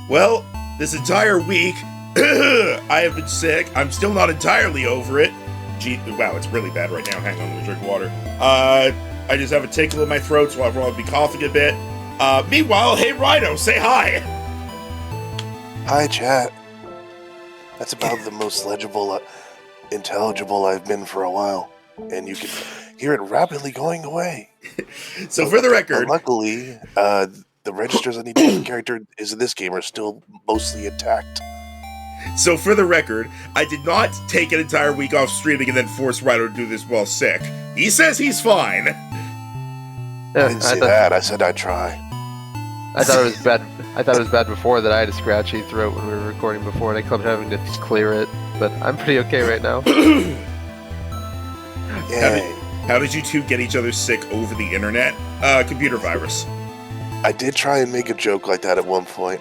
Well, this entire week, I have been sick. I'm still not entirely over it. Gee, wow, it's really bad right now. Hang on, let me drink water. I just have a tickle in my throat, so I'll probably be coughing a bit. Meanwhile, hey Rhino, say hi! Hi, chat. That's about the most legible, intelligible I've been for a while. And you can hear it rapidly going away. So for the record... luckily, the registers on each character is in this game are still mostly intact. So for the record, I did not take an entire week off streaming and then force Rhino to do this while sick. He says he's fine. I didn't say that. I said I'd try. I thought it was bad. I thought it was bad before that I had a scratchy throat when we were recording before, and I kept having to clear it. But I'm pretty okay right now. How did you two get each other sick over the internet? Computer virus. I did try and make a joke like that at one point.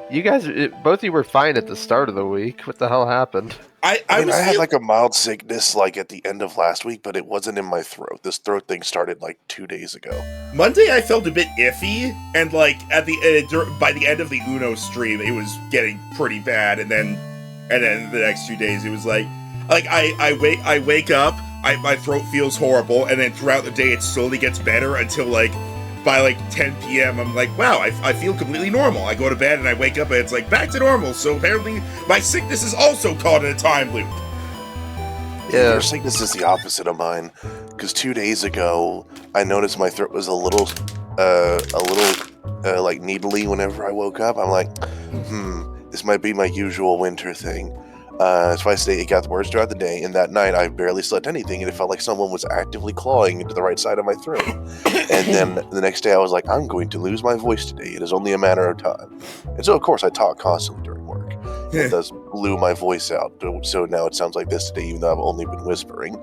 You guys, both of you were fine at the start of the week. What the hell happened? I had like a mild sickness like at the end of last week, but it wasn't in my throat. This throat thing started like 2 days ago. Monday I felt a bit iffy, and like at the by the end of the Uno stream, it was getting pretty bad, and then the next 2 days it was like I wake up, my throat feels horrible, and then throughout the day it slowly gets better until like by like 10 p.m. I'm like, wow, I feel completely normal. I go to bed and I wake up and it's like back to normal. So apparently my sickness is also caught in a time loop. Yeah, your sickness is the opposite of mine. Because 2 days ago, I noticed my throat was a little like needly whenever I woke up. I'm like, this might be my usual winter thing. So I stayed, it got worse throughout the day, and that night I barely slept anything, and it felt like someone was actively clawing into the right side of my throat. And then the next day I was like, I'm going to lose my voice today. It is only a matter of time. And so, of course, I talk constantly during work. It does blew my voice out, so now it sounds like this today, even though I've only been whispering.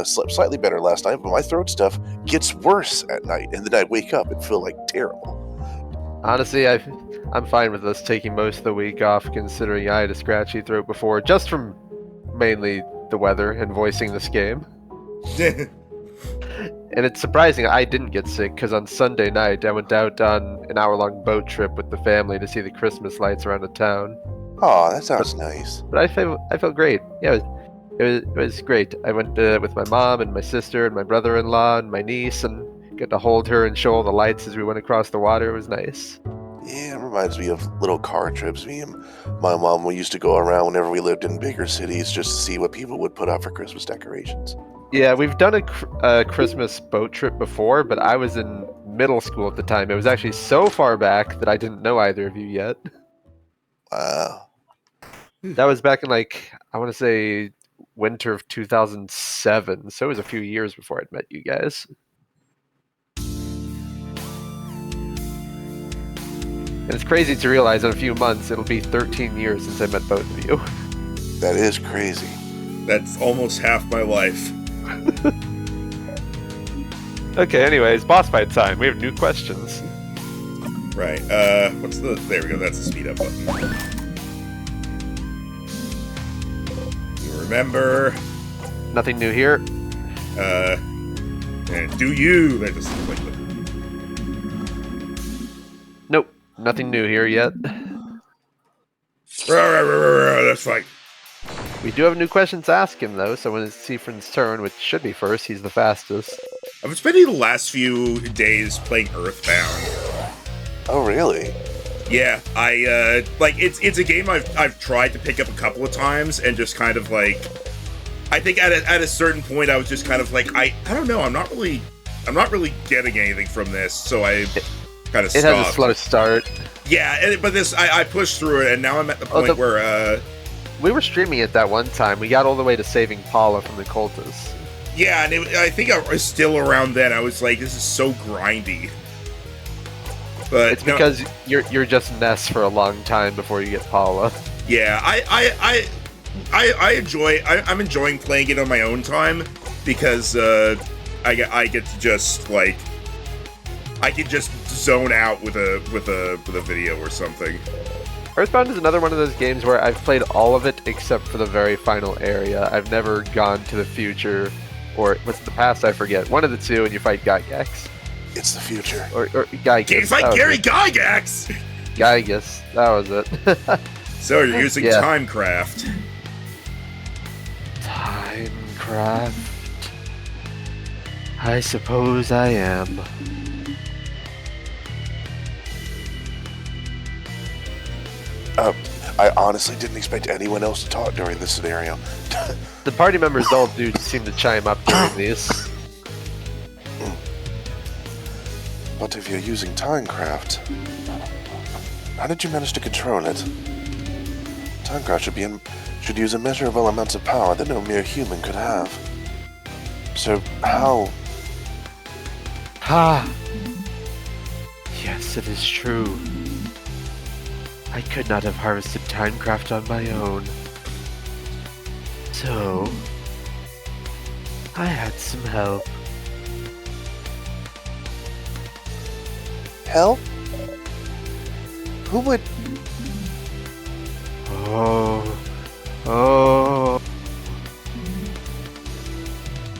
Slept slightly better last night, but my throat stuff gets worse at night, and then I wake up and feel like terrible. Honestly, I'm fine with us taking most of the week off, considering I had a scratchy throat before, just from mainly the weather and voicing this game. And it's surprising I didn't get sick, because on Sunday night I went out on an hour-long boat trip with the family to see the Christmas lights around the town. Oh, that sounds nice. But I felt great. Yeah, it was great. I went with my mom and my sister and my brother-in-law and my niece, and got to hold her and show all the lights as we went across the water. It was nice. Yeah, it reminds me of little car trips. Me and my mom, we used to go around whenever we lived in bigger cities just to see what people would put up for Christmas decorations. Yeah, we've done a Christmas boat trip before, but I was in middle school at the time. It was actually so far back that I didn't know either of you yet. Wow. That was back in, like, I want to say winter of 2007, so it was a few years before I'd met you guys. And it's crazy to realize in a few months it'll be 13 years since I met both of you. That is crazy. That's almost half my life. Okay, anyways, boss fight time. We have new questions. Right, there we go, that's the speed up button. You remember... Nothing new here. And do you... That just looks like the... Nope, nothing new here yet. That's fine. We do have new questions to ask him, though, so when it's Seafrin's turn, which should be first, he's the fastest. I've been spending the last few days playing Earthbound. Oh, really? Yeah, it's a game I've tried to pick up a couple of times and just kind of like, I think at a certain point I was just kind of like, I don't know, I'm not really getting anything from this, so I kind of stopped. It has a slow start. Yeah, but I pushed through it, and now I'm at the point where we were streaming it that one time. We got all the way to saving Paula from the cultists. Yeah, and I think I was still around then. I was like, this is so grindy. But it's because you're just Ness for a long time before you get Paula. Yeah, I'm enjoying playing it on my own time because I get to just like I can just zone out with a video or something. Earthbound is another one of those games where I've played all of it except for the very final area. I've never gone to the future, or what's the past, I forget. One of the two, and you fight Gygax. It's the future. Or Gygax. He's like Gary Gygax! Gygax. That was it. So you're using Yeah. Timecraft. Timecraft. I suppose I am. I honestly didn't expect anyone else to talk during this scenario. The party members all do seem to chime up during these. But if you're using Timecraft, how did you manage to control it? Timecraft should use immeasurable amounts of power that no mere human could have. So how? Ah. Yes, it is true. I could not have harvested Timecraft on my own. So, I had some help. Help? Who would? Oh.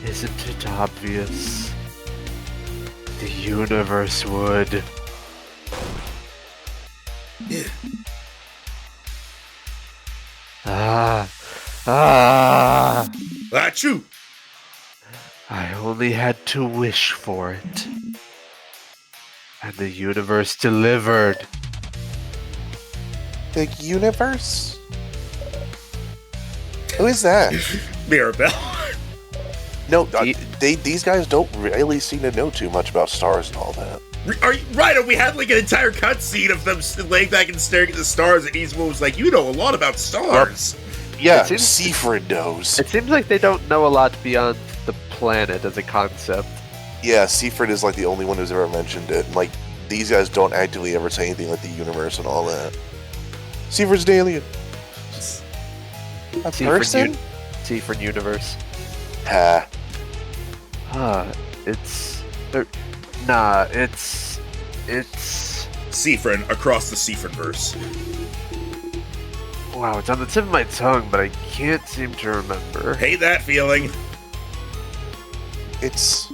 Isn't it obvious? The universe would. Ah. That's you! I only had to wish for it. And the universe delivered. The universe? Who is that? Mirabelle. No, these guys don't really seem to know too much about stars and all that. Are you, right, we had like an entire cutscene of them laying back and staring at the stars, and Eastwood was like, you know a lot about stars. Yeah, It seems- Seaford knows. It seems like they don't know a lot beyond the planet as a concept. Yeah, Seaford is like the only one who's ever mentioned it. Like, these guys don't actively ever say anything like the universe and all that. Seaford's an alien. A person? Seaford universe. Ha. It's Seafrin across the Seafrinverse. wow, it's on the tip of my tongue, but I can't seem to remember. Hate that feeling. It's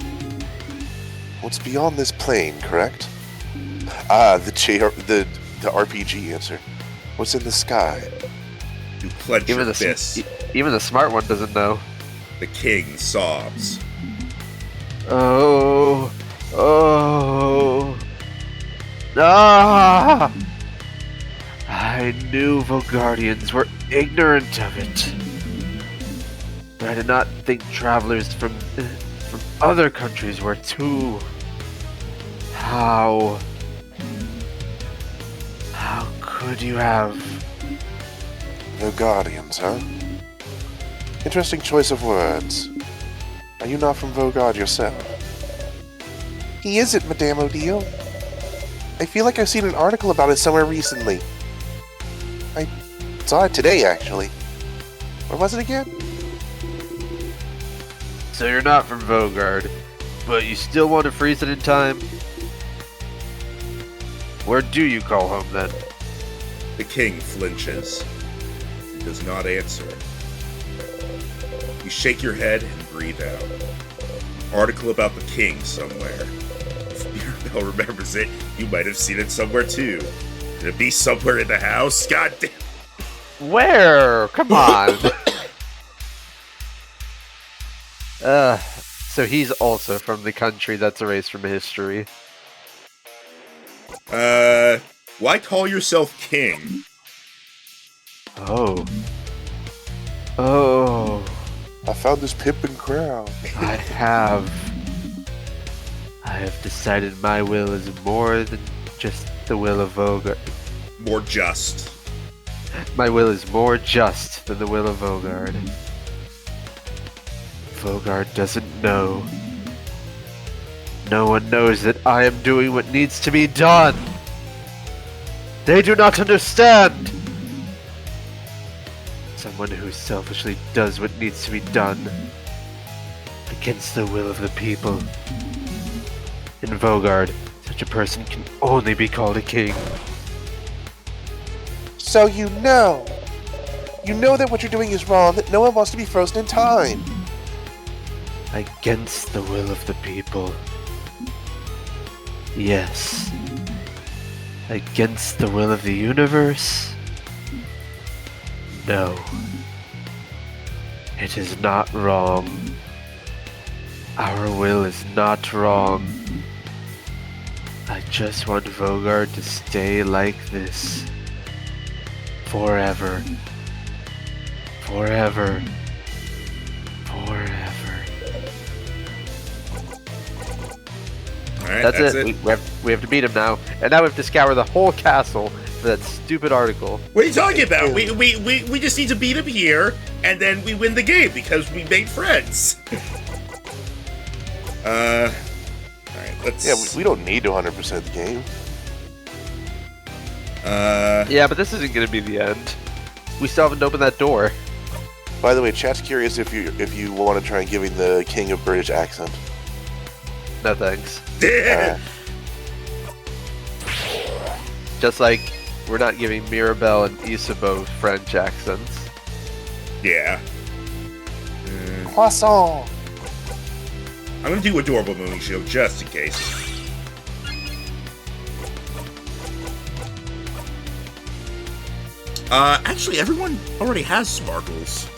what's beyond this plane, correct? Ah, the RPG answer. What's in the sky? You clench Even your the fists. even the smart one doesn't know. The king sobs. Oh, ah! I knew Volgardians were ignorant of it, but I did not think travelers from other countries were too. How could you have? The Guardians, huh? Interesting choice of words. Are you not from Vogard yourself? He isn't, Madame O'Deal. I feel like I've seen an article about it somewhere recently. I saw it today, actually. Where was it again? So you're not from Vogard, but you still want to freeze it in time? Where do you call home then? The king flinches. He does not answer. You shake your head and breathe out. Article about the king somewhere. If Mirabelle remembers it, you might have seen it somewhere too. Could it be somewhere in the house? God damn. Where? Come on. So he's also from the country that's erased from history. Why call yourself king? Oh. I found this pimpin' crown. I have decided my will is more than just the will of Vogard. More just. My will is more just than the will of Vogard. Vogard doesn't know. No one knows that I am doing what needs to be done. They do not understand. Someone who selfishly does what needs to be done against the will of the people. In Vogard, such a person can only be called a king. So you know that what you're doing is wrong, that no one wants to be frozen in time. Against the will of the people. Yes. Against the will of the universe? No. It is not wrong. Our will is not wrong. I just want Vogard to stay like this. Forever. Forever. Forever. All right, That's that's it. We have to beat him now. And now we have to scour the whole castle for that stupid article. What are you talking about? We just need to beat him here, and then we win the game because we made friends. All right, let's. Yeah, we don't need to 100% the game. Yeah, but this isn't going to be the end. We still haven't opened that door. By the way, chat's curious if you want to try giving the king a British accent. No thanks. Uh, Just like we're not giving Mirabelle and Isabeau French accents. Yeah. Croissant. I'm gonna do Adorable Moving Shield just in case. Actually, everyone already has sparkles.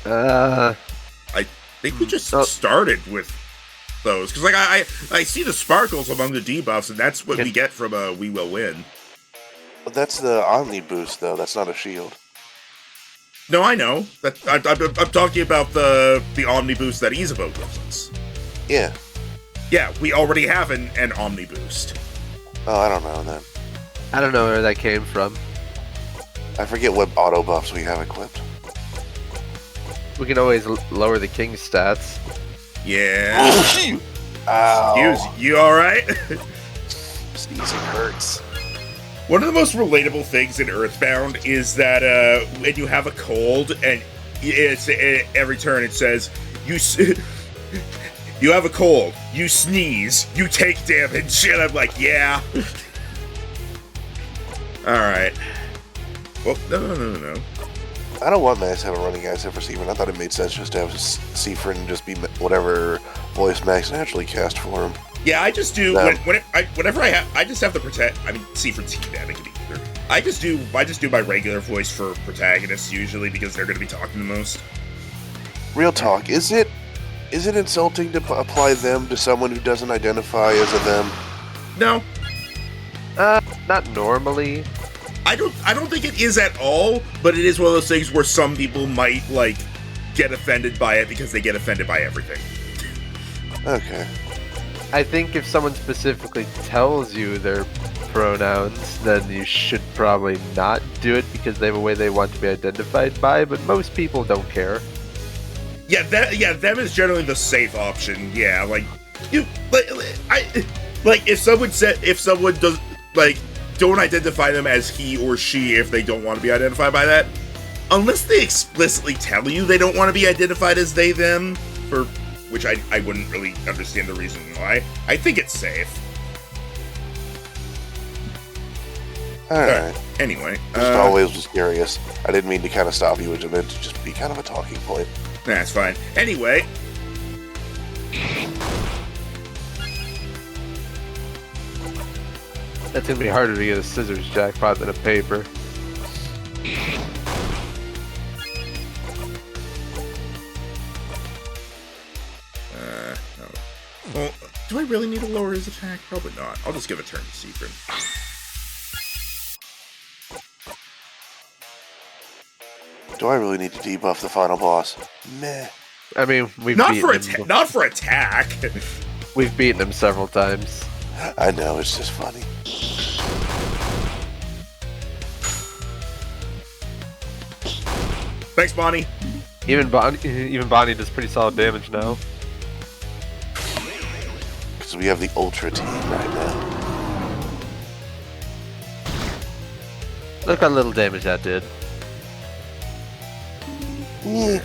I think we just started with those because, like, I see the sparkles among the debuffs, and that's what we get from a We Will Win. But that's the Omni boost, though. That's not a shield. No, I know. That I'm talking about the Omni boost that Isabeau gives us. Yeah. Yeah, we already have an Omni boost. Oh, I don't know then. I don't know where that came from. I forget what auto buffs we have equipped. We can always lower the king's stats. Yeah. Ow. Excuse you, all right? Sneezing hurts. One of the most relatable things in Earthbound is that when you have a cold and every turn it says you have a cold, you sneeze, you take damage, and I'm like, yeah. All right. Well, no. I don't want Max to have a running accent for Seafern. I thought it made sense just to have Seafern just be whatever voice Max naturally cast for him. Yeah, I just do No. whenever I just have to protect. I mean, Seafern's human, it could be either. I just do my regular voice for protagonists usually because they're going to be talking the most. Real talk, is it insulting to apply them to someone who doesn't identify as a them? No, Not normally. I don't think it is at all, but it is one of those things where some people might, like, get offended by it because they get offended by everything. Okay. I think if someone specifically tells you their pronouns, then you should probably not do it because they have a way they want to be identified by, but most people don't care. Yeah, them is generally the safe option. Yeah, like, if someone does, like, don't identify them as he or she if they don't want to be identified by that, unless they explicitly tell you they don't want to be identified as they, them, for which I wouldn't really understand the reason why. I think it's safe. Alright. Anyway. Just always was curious. I didn't mean to kind of stop you, it meant to just be kind of a talking point. That's fine. Anyway. That's gonna be harder to get a scissors jackpot than a paper. No. Well, do I really need to lower his attack? Probably not. I'll just give a turn to Seafern. Do I really need to debuff the final boss? Meh. I mean, we've Not beaten for him. not for attack. We've beaten him several times. I know, it's just funny. Thanks, Bonnie. Even Bonnie does pretty solid damage now. Because we have the Ultra team right now. Look how little damage that did. Yeah.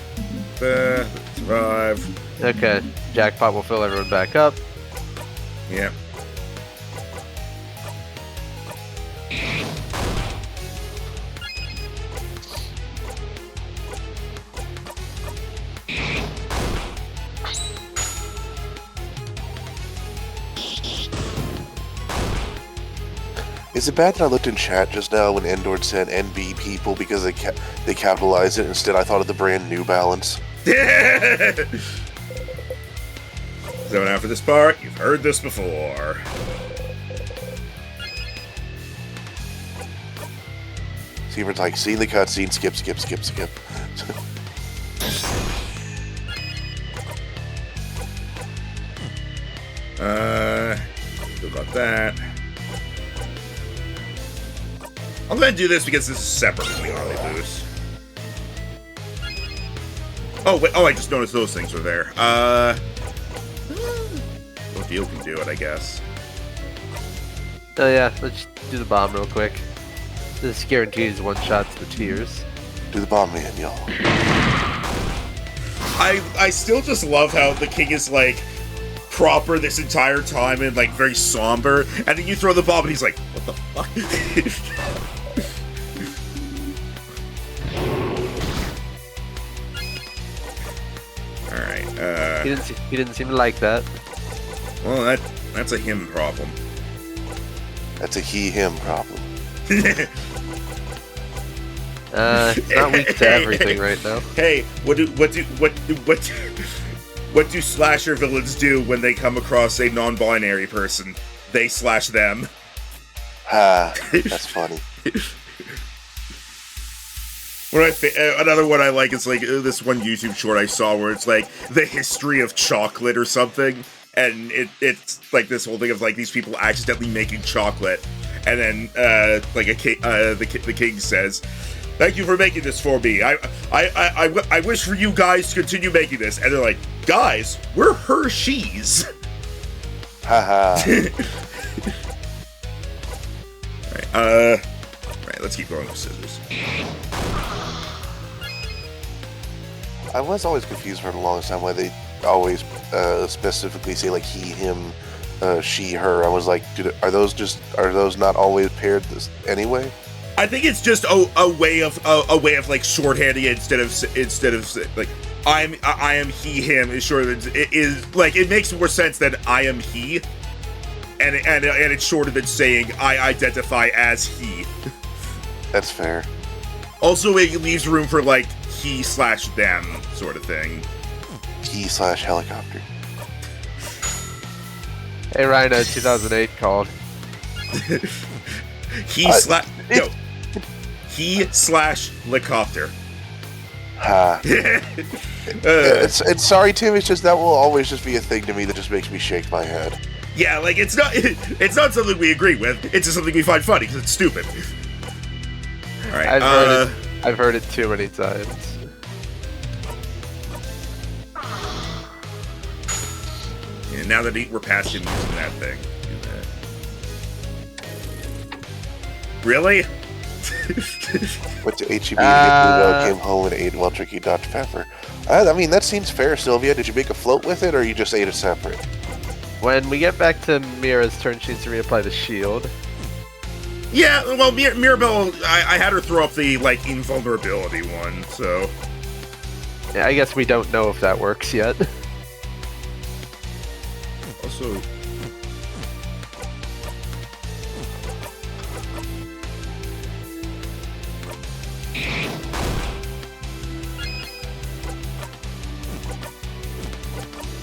Survive. Okay, jackpot will fill everyone back up. Yeah. Is it bad that I looked in chat just now when Endor said NB people because they capitalized it? Instead, I thought of the brand New Balance. So now for this part, you've heard this before. Seaver's like, seeing the cutscene, skip. About that. I'm gonna do this because this is separate from the Harley boost. Oh, wait, I just noticed those things were there. Well, Deal can do it, I guess. Oh yeah, let's do the bomb real quick. This guarantees one shot to the tears. Do the bomb man, y'all. I still just love how the king is like proper this entire time and like very somber, and then you throw the bomb and he's like, what the fuck? Alright, He didn't seem to like that. well, that's a him problem. That's a he-him problem. It's not weak to everything right now. Hey, what do slasher villains do when they come across a non-binary person? They slash them. Ha, that's funny. Another one I like is like this one YouTube short I saw where it's like the history of chocolate or something, and it's like this whole thing of like these people accidentally making chocolate, and then like the king says, "Thank you for making this for me. I wish for you guys to continue making this." And they're like, "Guys, we're Hershey's." Haha. Alright, let's keep going with scissors. I was always confused for the longest time why they always specifically say like he, him, she, her. I was like, are those not always paired anyway? I think it's just a way of like shorthanding it instead of like I am he, him is shorter than it is, like it makes more sense that I am he, and it's shorter than saying I identify as he. That's fair. Also, it leaves room for like he/them sort of thing. He/helicopter. Hey Rhino, 2008 called. He/helicopter. Ha. It's sorry, Tim. It's just that will always just be a thing to me that just makes me shake my head. Yeah, like it's not something we agree with. It's just something we find funny because it's stupid. All right. I've heard it too many times. Yeah, now that we're past him using that thing. Really? Went to HEB and came home and ate while drinking Dr. Pepper. I mean, that seems fair, Sylvia. Did you make a float with it, or you just ate it separate? When we get back to Mira's turn, she needs to reapply the shield. Yeah, well, Mirabelle, I had her throw up the, like, invulnerability one, so... Yeah, I guess we don't know if that works yet. Also...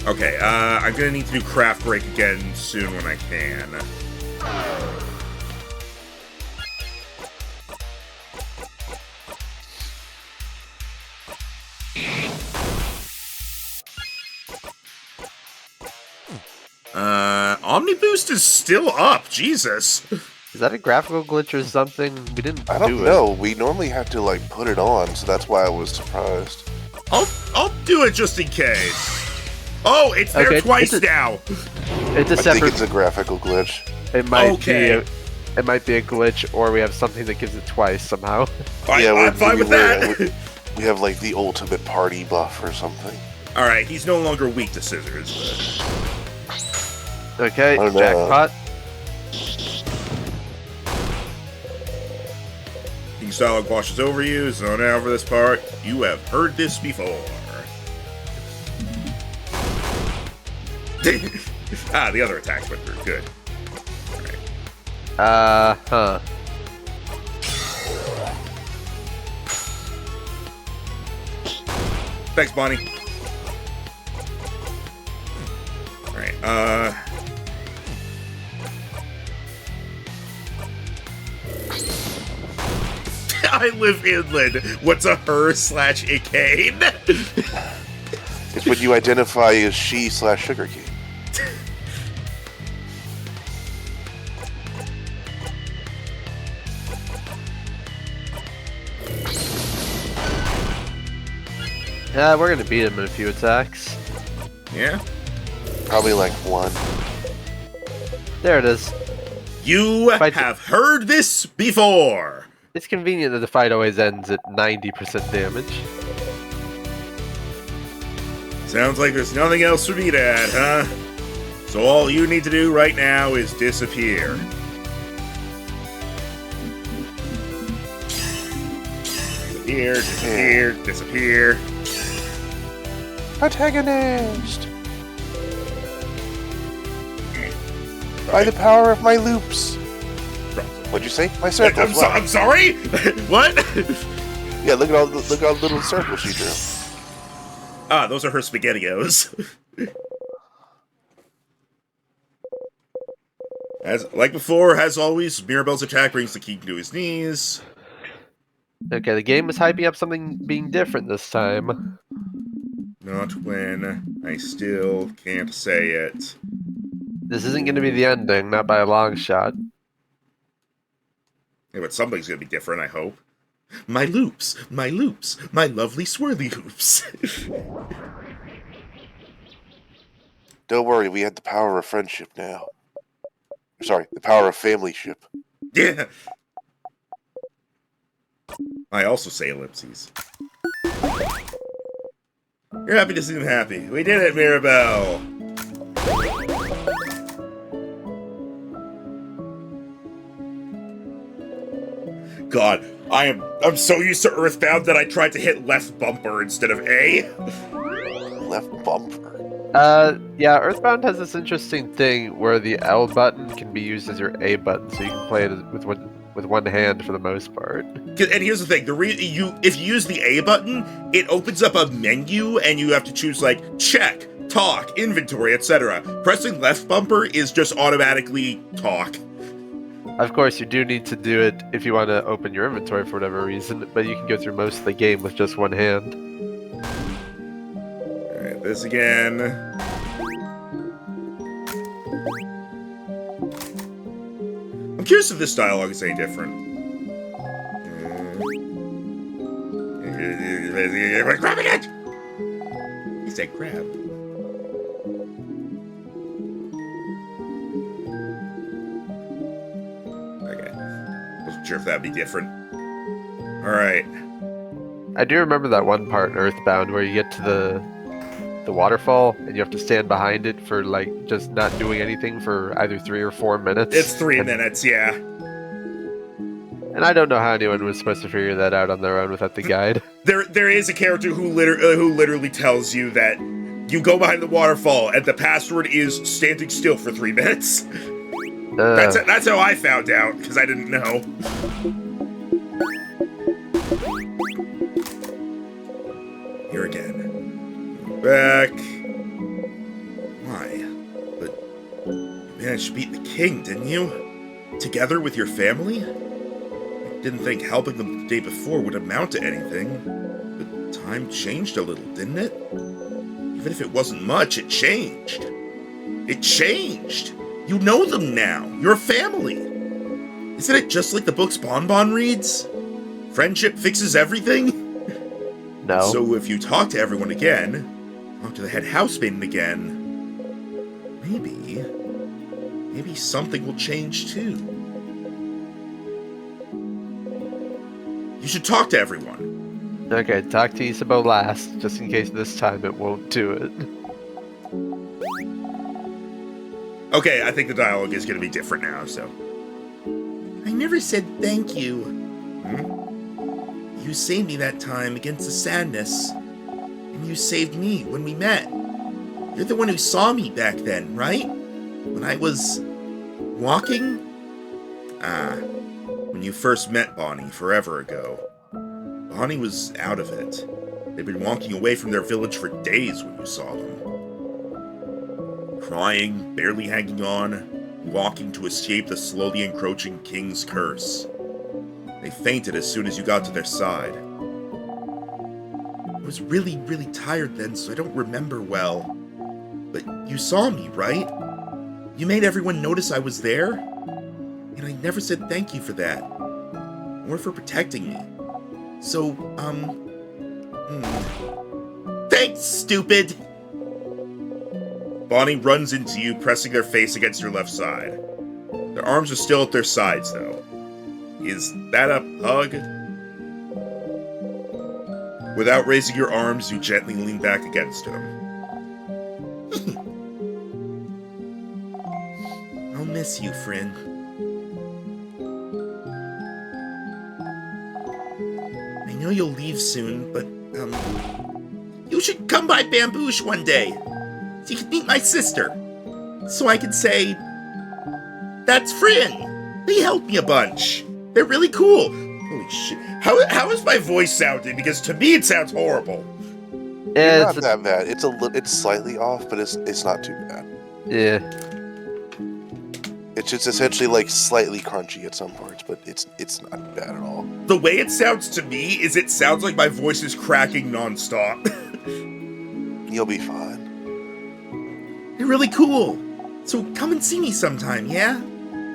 Okay, I'm gonna need to do craft break again soon when I can. Omniboost is still up, Jesus. Is that a graphical glitch or something? We didn't I don't know. We normally have to, like, put it on, so that's why I was surprised. I'll do it just in case. Oh, it's there twice now. It's a separate. I think it's a graphical glitch. It might be. It might be a glitch, or we have something that gives it twice somehow. I'm fine with that. We have like the ultimate party buff or something. All right, he's no longer weak to scissors. Okay, jackpot. King Starlog washes over you, so now for this part, you have heard this before. The other attacks went through. Good. Alright. Huh. Thanks, Bonnie. Alright, I live inland. What's a her/a cane? It's when you identify as she/sugarcane. Yeah, we're gonna beat him in a few attacks. Yeah? Probably like one. There it is. You Fight- have heard this before. It's convenient that the fight always ends at 90% damage. Sounds like there's nothing else for me to add, huh? So all you need to do right now is disappear. Disappear, disappear. Antagonist! By the power of my loops. What'd you say? My circles. I'm sorry? What? Yeah, look at all the little circles she drew. Ah, those are her SpaghettiOs. Like before, as always, Mirabelle's attack brings the king to his knees. Okay, the game is hyping up something being different this time. Not when I still can't say it. This isn't going to be the ending, not by a long shot. Yeah, but something's gonna be different, I hope. My loops, my lovely swirly hoops. Don't worry, we had the power of friendship now. Sorry, the power of family ship. Yeah. I also say ellipses. You're happy to see them happy. We did it, Mirabelle. God, I'm so used to Earthbound that I tried to hit left bumper instead of A. Left bumper. Yeah, Earthbound has this interesting thing where the L button can be used as your A button, so you can play it with one hand for the most part. And here's the thing: if you use the A button, it opens up a menu, and you have to choose like check, talk, inventory, etc. Pressing left bumper is just automatically talk. Of course, you do need to do it if you want to open your inventory for whatever reason, but you can go through most of the game with just one hand. Alright, this again. I'm curious if this dialogue is any different. Grabbing it! He said grab. Okay. Wasn't sure if that'd be different. Alright. I do remember that one part in Earthbound where you get to the waterfall and you have to stand behind it for like just not doing anything for either 3 or 4 minutes. It's 3 minutes, yeah. And I don't know how anyone was supposed to figure that out on their own without the guide. There is a character who literally tells you that you go behind the waterfall and the password is standing still for 3 minutes. That's how I found out, because I didn't know. Here again. Back. Why? But you managed to beat the king, didn't you? Together with your family? I didn't think helping them the day before would amount to anything. But time changed a little, didn't it? Even if it wasn't much, it changed. It changed! You know them now! You're a family! Isn't it just like the books Bonbon reads? Friendship fixes everything? No. So if you talk to everyone again, talk to the head housemaiden again, maybe something will change too. You should talk to everyone. Okay, talk to Isabeau last, just in case this time it won't do it. Okay, I think the dialogue is going to be different now, so. I never said thank you. You saved me that time against the sadness. And you saved me when we met. You're the one who saw me back then, right? When I was walking? Ah, when you first met Bonnie forever ago, Bonnie was out of it. They'd been walking away from their village for days when you saw them. Crying, barely hanging on, walking to escape the slowly encroaching king's curse. They fainted as soon as you got to their side. I was really, really tired then, so I don't remember well. But you saw me, right? You made everyone notice I was there? And I never said thank you for that. Or for protecting me. So, Thanks, stupid! Bonnie runs into you, pressing their face against your left side. Their arms are still at their sides, though. Is that a hug? Without raising your arms, you gently lean back against him. I'll miss you, friend. I know you'll leave soon, but, you should come by Bamboosh one day, so you can meet my sister. So I can say, that's Fryn. They helped me a bunch. They're really cool. Holy shit. How is my voice sounding? Because to me it sounds horrible. Yeah, Not that bad. It's slightly off, but it's not too bad. yeah. It's just essentially like slightly crunchy at some parts, but it's not bad at all. The way it sounds to me is it sounds like my voice is cracking nonstop. You'll be fine. You're really cool. So come and see me sometime, yeah?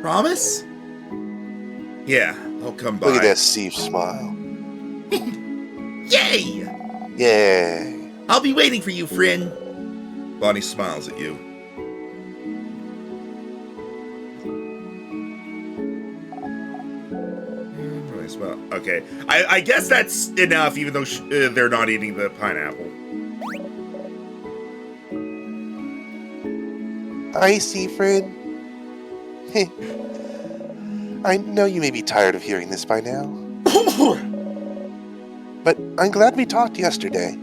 Promise? Yeah, I'll come by. Look at that Steve smile. Yay! Yay! I'll be waiting for you, Fryn. Bonnie smiles at you. Okay, I guess that's enough, even though they're not eating the pineapple. I see, friend. I know you may be tired of hearing this by now, but I'm glad we talked yesterday.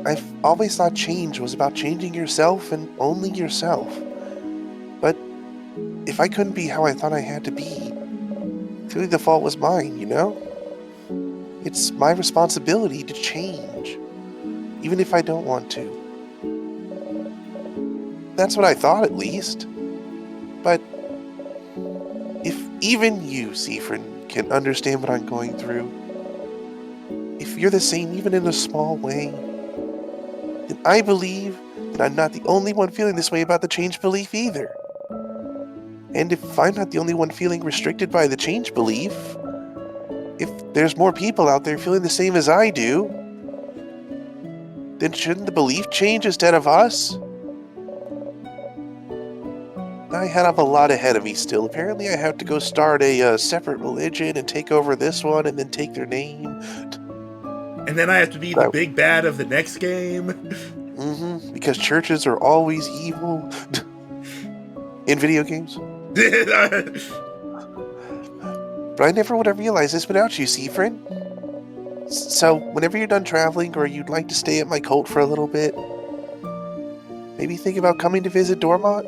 I've always thought change was about changing yourself and only yourself. But if I couldn't be how I thought I had to be, clearly the fault was mine, you know? It's my responsibility to change, even if I don't want to. That's what I thought, at least. But if even you, Siffrin, can understand what I'm going through, if you're the same even in a small way, then I believe that I'm not the only one feeling this way about the change belief either. And if I'm not the only one feeling restricted by the change belief, if there's more people out there feeling the same as I do, then shouldn't the belief change instead of us? I have a lot ahead of me still. Apparently I have to go start a separate religion and take over this one and then take their name. And then I have to be the big bad of the next game. Mm-hmm. Because churches are always evil. In video games. But I never would have realized this without you, Siffrin. So, whenever you're done traveling or you'd like to stay at my cult for a little bit, maybe think about coming to visit Dormont?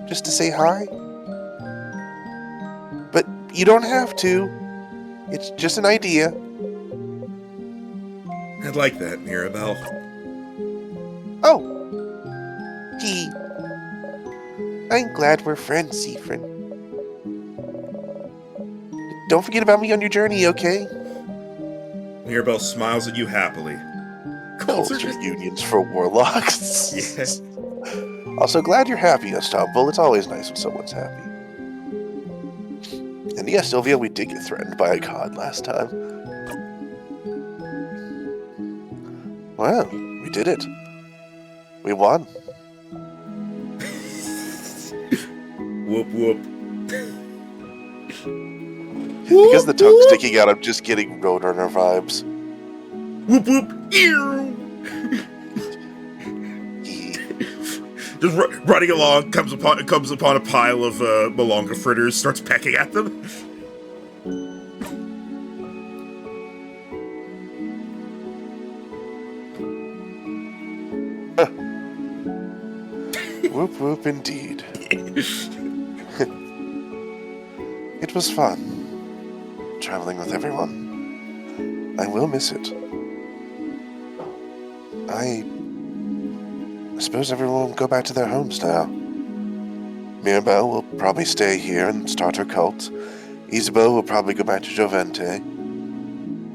Just to say hi? But you don't have to. It's just an idea. I'd like that, Mirabelle. Oh. I'm glad we're friends, Siffrin. Don't forget about me on your journey, okay? Mirabelle smiles at you happily. Culture unions for warlocks. Yes. Also, glad you're happy, Istanbul. It's always nice when someone's happy. And yes, Sylvia, we did get threatened by a god last time. Well, we did it. We won. Whoop whoop. Because the tongue's sticking out, I'm just getting Roadrunner vibes. Whoop whoop. Ew. Just running along, comes upon a pile of Malonga fritters, starts pecking at them. Whoop whoop indeed. It was fun. Traveling with everyone. I will miss it. I suppose everyone will go back to their homes now. Mirabelle will probably stay here and start her cult. Isabeau will probably go back to Jovente.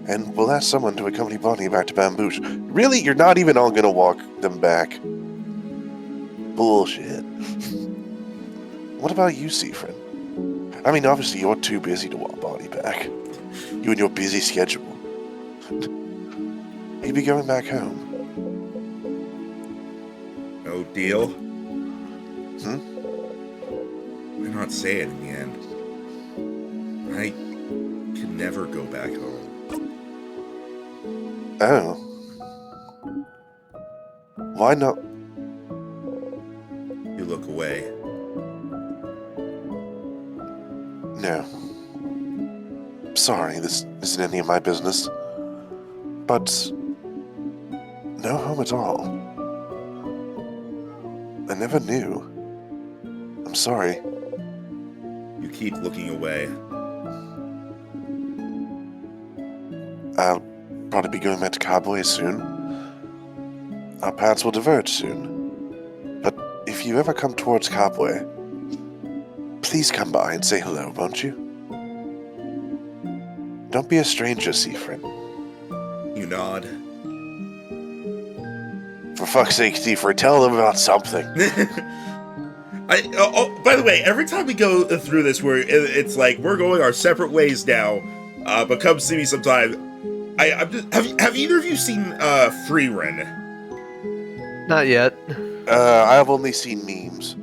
And we'll ask someone to accompany Bonnie back to Bambouche. Really? You're not even all gonna walk them back? Bullshit. What about you, Seafrin? I mean, obviously you're too busy to walk Bonnie back. You and your busy schedule. You'd be going back home. No deal? Hmm? Why not say it in the end? I can never go back home. Oh. Why not? You look away. No. Sorry, this isn't any of my business. But no home at all. I never knew. I'm sorry. You keep looking away. I'll probably be going back to Cowboy soon. Our paths will diverge soon. But if you ever come towards Cowboy, please come by and say hello, won't you? Don't be a stranger, Seafrin. You nod. For fuck's sake, Seafrin, tell them about something. By the way, every time we go through this, it's like we're going our separate ways now. But come see me sometime. Have either of you seen Freerin? Not yet. I've only seen memes.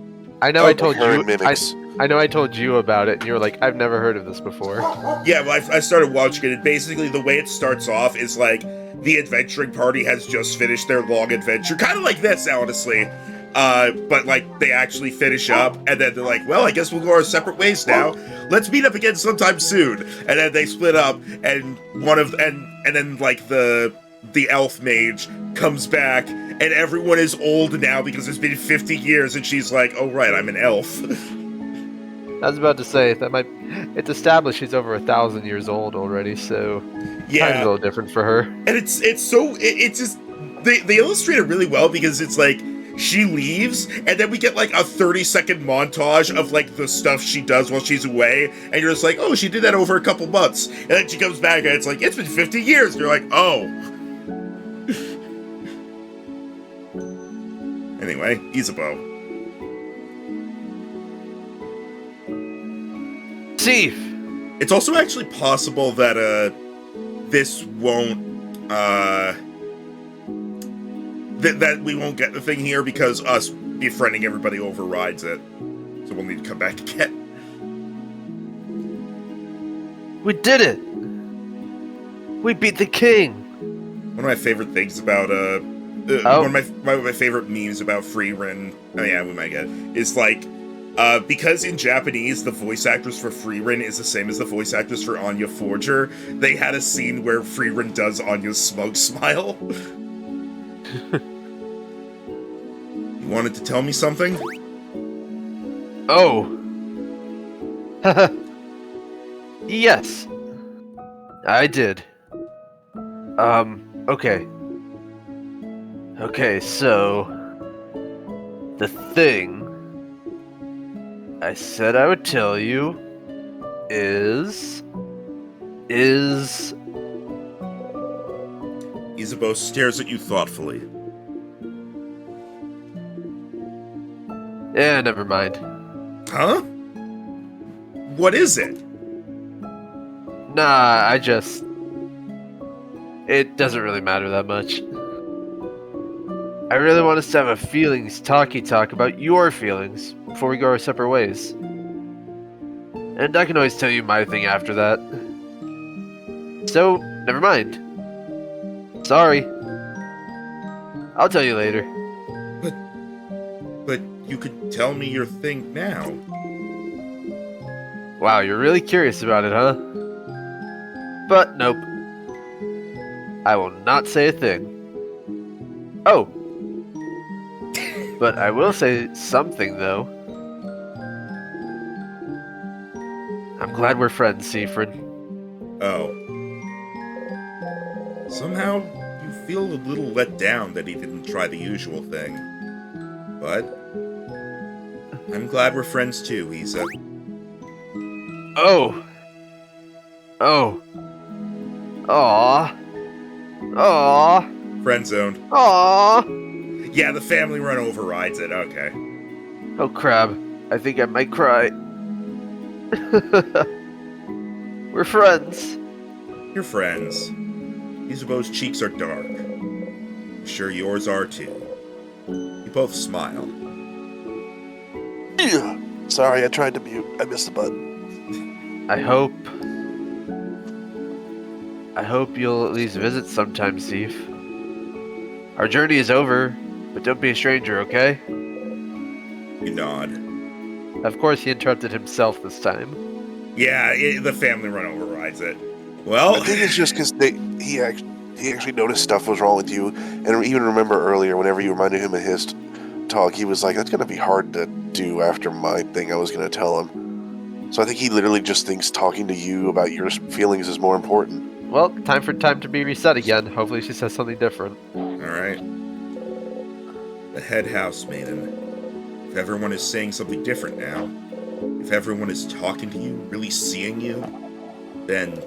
I know I told you. Mimics. I know I told you about it, and you were like, "I've never heard of this before." Yeah, well, I started watching it, and basically the way it starts off is like the adventuring party has just finished their long adventure, kind of like this, honestly. But like they actually finish up, and then they're like, "Well, I guess we'll go our separate ways now. Let's meet up again sometime soon." And then they split up, and then like the elf mage comes back, and everyone is old now because it's been 50 years, and she's like, "Oh right, I'm an elf." I was about to say it's established she's over 1,000 years old already, so Yeah, time's a little different for her. and it's just they illustrate it really well because it's like she leaves and then we get like a 30-second montage of like the stuff she does while she's away, and you're just like, oh, she did that over a couple months, and then she comes back and it's like it's been 50 years, and you're like, oh. Anyway, Isabeau. Steve! It's also actually possible that this won't that we won't get the thing here because us befriending everybody overrides it. So we'll need to come back again. We did it! We beat the king! One of my favorite things about one of my favorite memes about Freerin, oh yeah, we might get, is like because in Japanese the voice actress for Freerin is the same as the voice actress for Anya Forger, they had a scene where Freerin does Anya's smug smile. You wanted to tell me something? Oh. Yes. I did. Okay. Okay, so the thing I said I would tell you is Isabeau stares at you thoughtfully. yeah, never mind. Huh? What is it? Nah, it doesn't really matter that much. I really want us to have a feelings talk about your feelings before we go our separate ways. And I can always tell you my thing after that. So, never mind. Sorry. I'll tell you later. But you could tell me your thing now. Wow, you're really curious about it, huh? But nope. I will not say a thing. Oh. But I will say something, though. I'm glad we're friends, Siegfried. Oh. Somehow, you feel a little let down that he didn't try the usual thing. But I'm glad we're friends too, Isa. Oh. Oh. Aw. Aw. Friend zoned. Aw. Yeah, the family run overrides it. Okay. Oh, crab. I think I might cry. We're friends. You're friends. Isabeau's cheeks are dark. I'm sure yours are too. You both smile. Yeah. Sorry, I tried to mute. I missed the button. I hope you'll at least visit sometime, Sif. Our journey is over, but don't be a stranger, okay? You nod. Of course, he interrupted himself this time. Yeah, the family run overrides it. Well, I think it's just because he actually noticed stuff was wrong with you, and even remember earlier, whenever you reminded him of his talk, he was like, "That's gonna be hard to do after my thing I was gonna tell him." So I think he literally just thinks talking to you about your feelings is more important. Well, time to be reset again. Hopefully she says something different. alright. The head house maiden. If everyone is saying something different now, if everyone is talking to you, really seeing you, then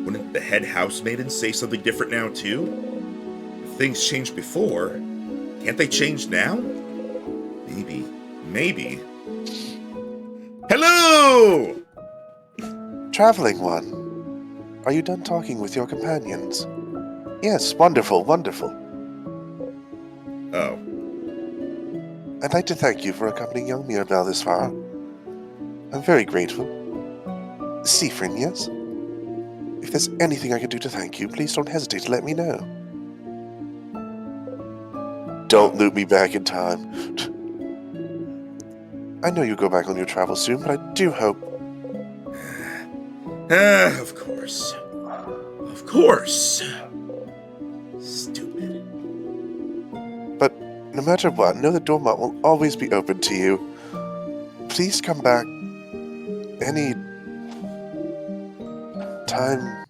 wouldn't the head house maiden say something different now too? If things changed before, can't they change now? Maybe. Hello! Traveling one, are you done talking with your companions? Yes, wonderful. Oh. I'd like to thank you for accompanying young Mirabelle this far. I'm very grateful. Siegfried, yes? If there's anything I can do to thank you, please don't hesitate to let me know. Don't loop me back in time. I know you'll go back on your travels soon, but I do hope... Of course. Of course. Stupid. But no matter what, know that Dormont will always be open to you. Please come back any time.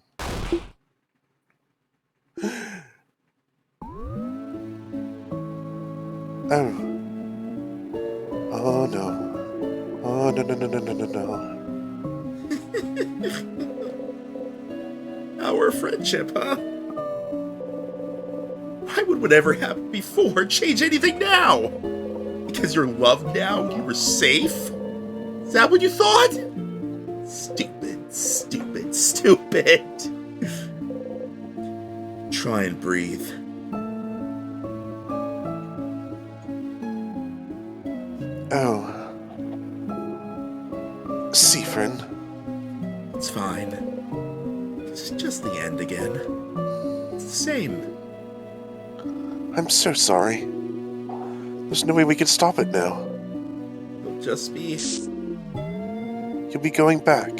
Oh no. Oh no. Our friendship, huh? Why would whatever happened before change anything now? Because you're loved now, you were safe? Is that what you thought? Stupid. Try and breathe. Oh. Siegfried. It's fine. It's just the end again. It's the same. I'm so sorry. There's no way we can stop it now. It'll just be... You'll be going back.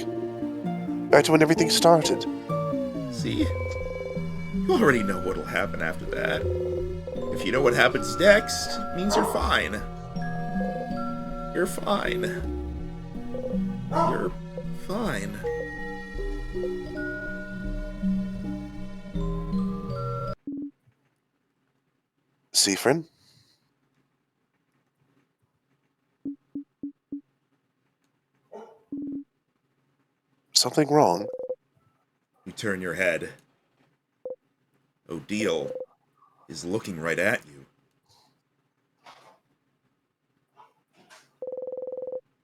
Back to when everything started. See? You already know what'll happen after that. If you know what happens next, it means you're fine. You're fine. You're fine. Siegfried? Something wrong? You turn your head. Odile is looking right at you.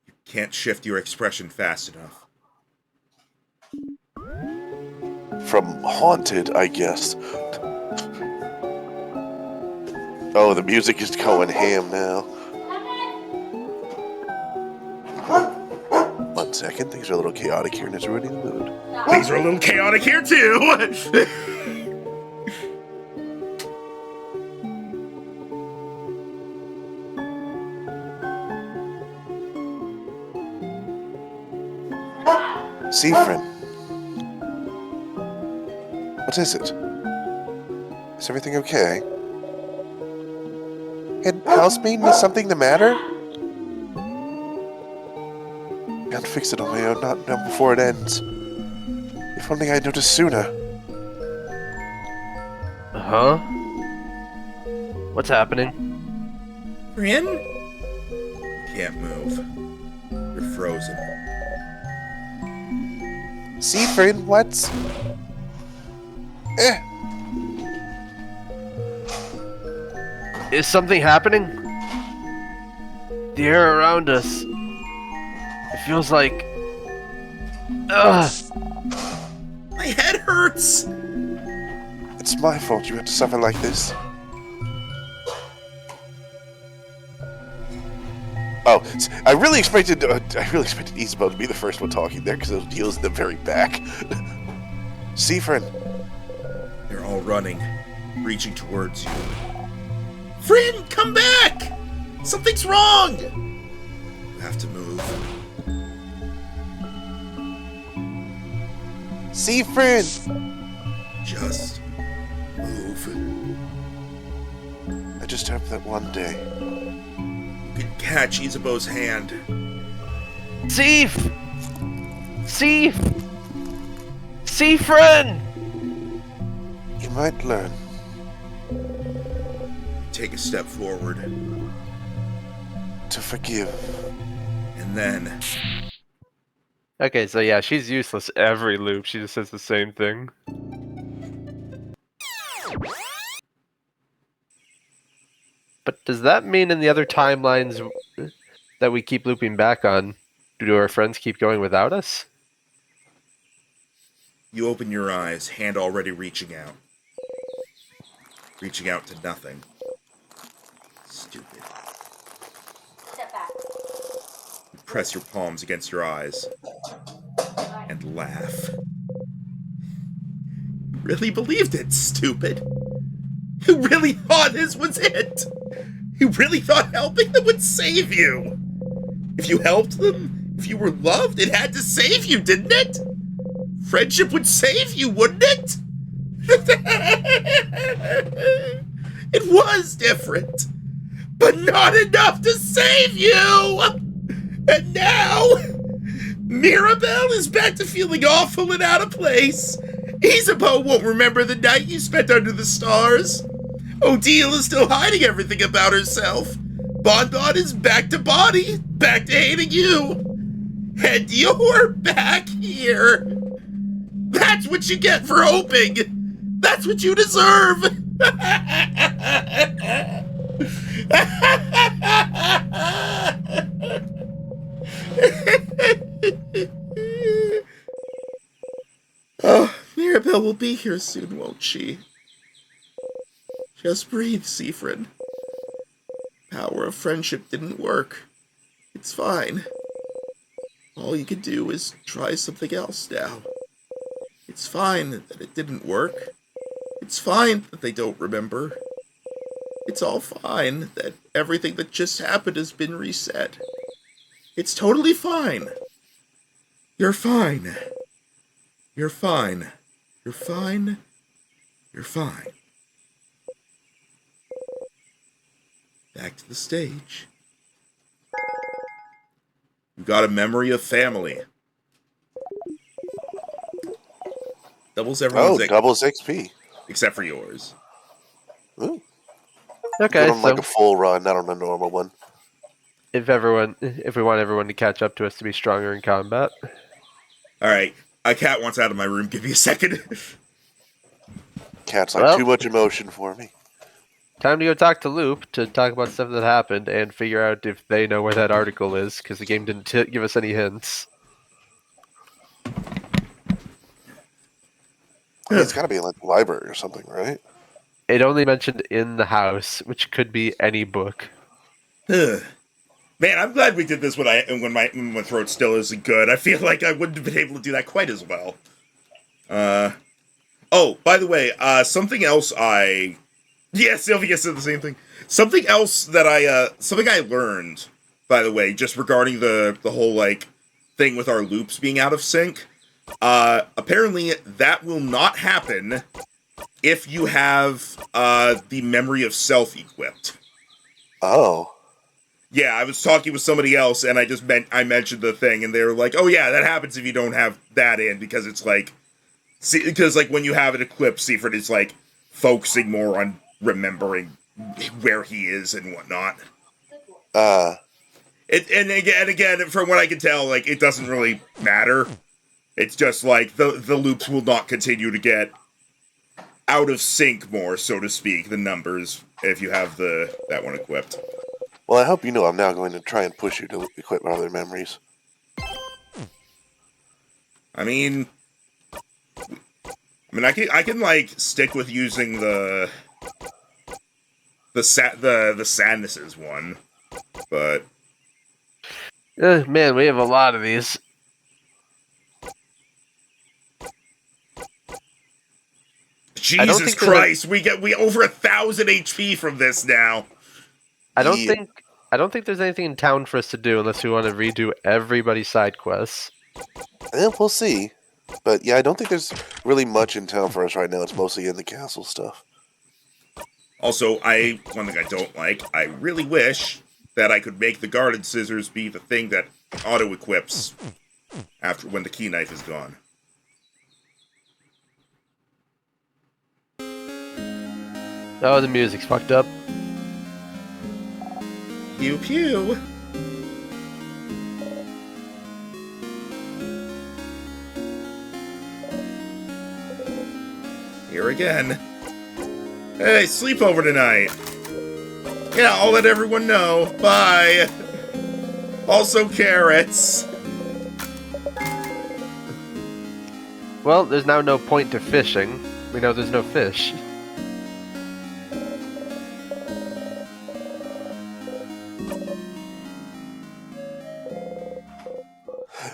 You can't shift your expression fast enough. From Haunted, I guess. Oh, the music is going ham now. 1 second, things are a little chaotic here and it's ruining the mood. Things are a little chaotic here too! Siegfried. What is it? Is everything okay? And housemaiden, is something the matter? Can't fix it on my own, not before it ends. If only I'd noticed sooner. Huh? What's happening? Bryn? Can't move. You're frozen. Siffrin, what's... Is something happening? The air around us. It feels like... Ugh! My head hurts! It's my fault you had to suffer like this. Oh, I really expected Isabel to be the first one talking there, because those deals in the very back. Siffrin. They're all running, reaching towards you. Friend, come back! Something's wrong! You have to move. Siffrin! Just move. I just hope that one day... You can catch Isabeau's hand. Sif! Sif! Siffrin! You might learn. Take a step forward. To forgive. And then... Okay, so yeah, she's useless every loop. She just says the same thing. But does that mean in the other timelines that we keep looping back on, do our friends keep going without us? You open your eyes, hand already reaching out. Reaching out to nothing. Stupid. Step back. You press your palms against your eyes. And laugh. You really believed it, stupid. You really thought this was it. You really thought helping them would save you. If you helped them, if you were loved, it had to save you, didn't it? Friendship would save you, wouldn't it? It was different, but not enough to save you. And now, Mirabelle is back to feeling awful and out of place. Isabeau won't remember the night you spent under the stars. Odile is still hiding everything about herself. Bonbon is back to body, back to hating you. And you're back here. That's what you get for hoping. That's what you deserve. Oh, Mirabelle will be here soon, won't she? Just breathe, Siffrin. Power of friendship didn't work. It's fine. All you can do is try something else now. It's fine that it didn't work. It's fine that they don't remember. It's all fine that everything that just happened has been reset. It's totally fine. You're fine. You're fine. You're fine. You're fine. Back to the stage. You got a memory of family. Doubles everyone's doubles XP. except for yours. Ooh. Okay, Give 'em so like a full run, not on a normal one. if we want everyone to catch up to us to be stronger in combat. Alright, a cat wants out of my room. Give me a second. Cat's like Well- too much emotion for me. Time to go talk to Loop to talk about stuff that happened and figure out if they know where that article is, because the game didn't give us any hints. I mean, it's gotta be in like the library or something, right? It only mentioned in the house, which could be any book. Man, I'm glad we did this when my throat still isn't good. I feel like I wouldn't have been able to do that quite as well. Oh, by the way, something else yeah, Sylvia said the same thing. Something else that something I learned, by the way, just regarding the whole, like, thing with our loops being out of sync. Apparently that will not happen if you have, the memory of self equipped. Oh. Yeah, I was talking with somebody else, and I mentioned the thing, and they were like, "Oh yeah, that happens if you don't have that in, because it's like, because like when you have it equipped, Siegfried is like focusing more on remembering where he is and whatnot." And again, from what I can tell, like it doesn't really matter. It's just like the loops will not continue to get out of sync more, so to speak, the numbers if you have that one equipped. Well, I hope you know I'm now going to try and push you to equip other memories. I mean, I can like stick with using the sadnesses one, but Man, we have a lot of these. Jesus Christ, we over 1,000 HP from this now. I don't think there's anything in town for us to do unless we want to redo everybody's side quests. We'll see. But yeah, I don't think there's really much in town for us right now. It's mostly in the castle stuff. Also, one thing I don't like, I really wish that I could make the garden scissors be the thing that auto-equips after when the key knife is gone. Oh, the music's fucked up. Pew pew. Here again. Hey, sleep over tonight. Yeah, I'll let everyone know. Bye. Also carrots. Well, there's now no point to fishing. We know there's no fish.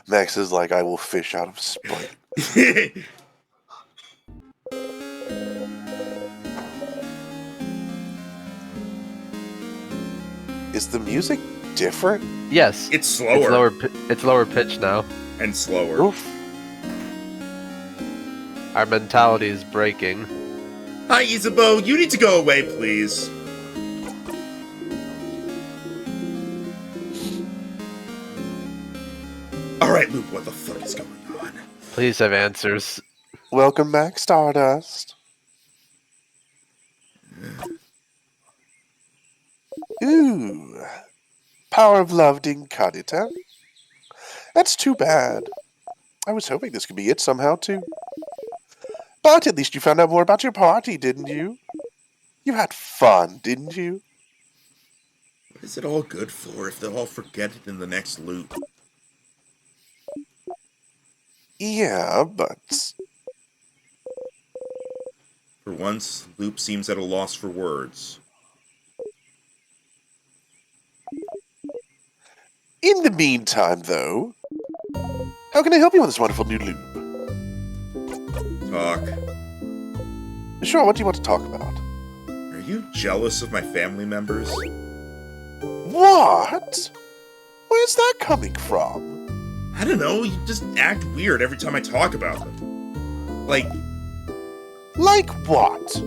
Max is like, I will fish out of spite. Is the music different? Yes. It's slower. It's lower pitch now. And slower. Oof. Our mentality is breaking. Hi, Isabeau. You need to go away, please. Alright, Luke, what the fuck is going on? Please have answers. Welcome back, Stardust. Ooh. Power of love didn't cut it, huh? That's too bad. I was hoping this could be it somehow, too. But at least you found out more about your party, didn't you? You had fun, didn't you? What is it all good for if they'll all forget it in the next loop? Yeah, but... For once, Loop seems at a loss for words. In the meantime, though, how can I help you on this wonderful new loop? Talk. Sure, what do you want to talk about? Are you jealous of my family members? What? Where's that coming from? I don't know, you just act weird every time I talk about them. Like what?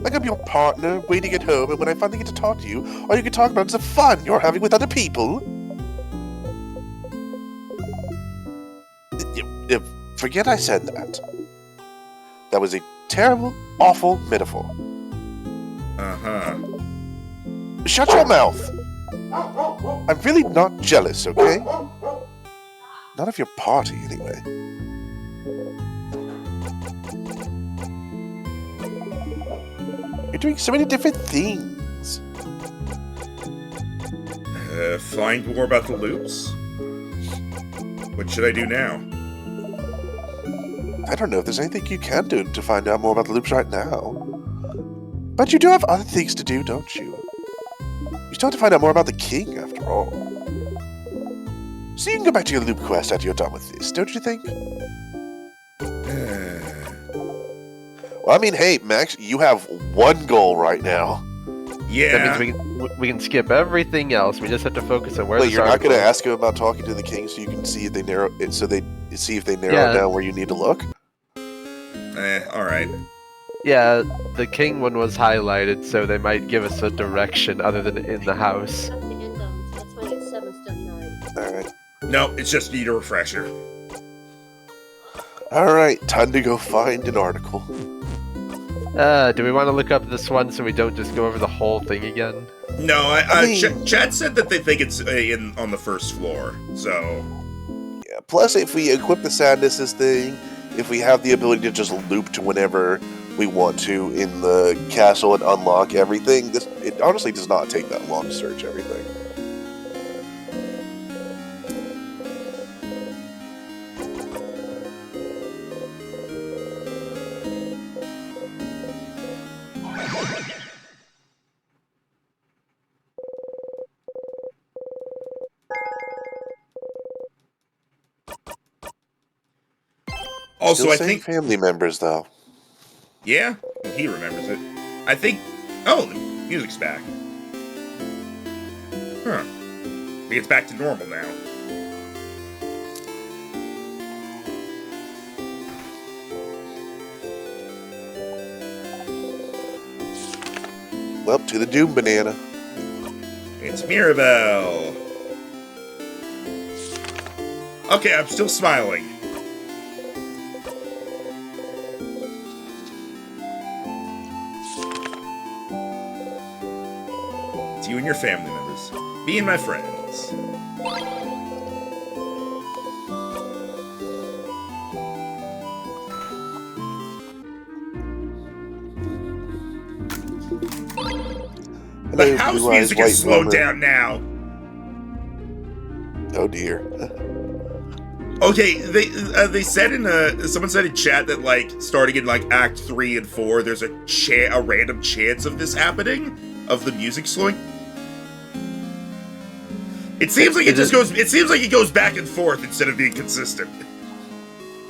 Like I'm your partner, waiting at home, and when I finally get to talk to you, all you can talk about is the fun you're having with other people? Forget I said that. That was a terrible, awful metaphor. Uh-huh. Shut your mouth! I'm really not jealous, okay? Not of your party, anyway. You're doing so many different things. Find more about the loops? What should I do now? I don't know if there's anything you can do to find out more about the loops right now. But you do have other things to do, don't you? You still have to find out more about the king, after all. So you can go back to your loop quest after you're done with this, don't you think? Well, I mean, hey, Max, you have one goal right now. Yeah. That means we can skip everything else. We just have to focus on where. Wait, you're not going to ask him about talking to the king so you can see if they narrow it, so they see if they narrow down where you need to look? Alright. Yeah, the king one was highlighted, so they might give us a direction other than in the house. No, it's just need a refresher. Alright, time to go find an article. Do we want to look up this one so we don't just go over the whole thing again? No, I mean- Chad said that they think it's on the first floor, so... Yeah, plus, if we equip the Sadnesses thing, if we have the ability to just loop to whenever we want to in the castle and unlock everything, it honestly does not take that long to search everything. Also, Still I saying think... family members, though. Yeah, he remembers it. I think... Oh, the music's back. Huh. I think it's back to normal now. Well, to the Doom Banana. It's Mirabelle. Okay, I'm still smiling. It's you and your family members. Me and my friends. The Hello, house Blue Eyes music White has slowed Woman. down now. Oh dear. Okay, they said someone said in chat that like starting in like Act 3 and 4, there's a random chance of this happening, of the music slowing. It seems like it goes back and forth instead of being consistent.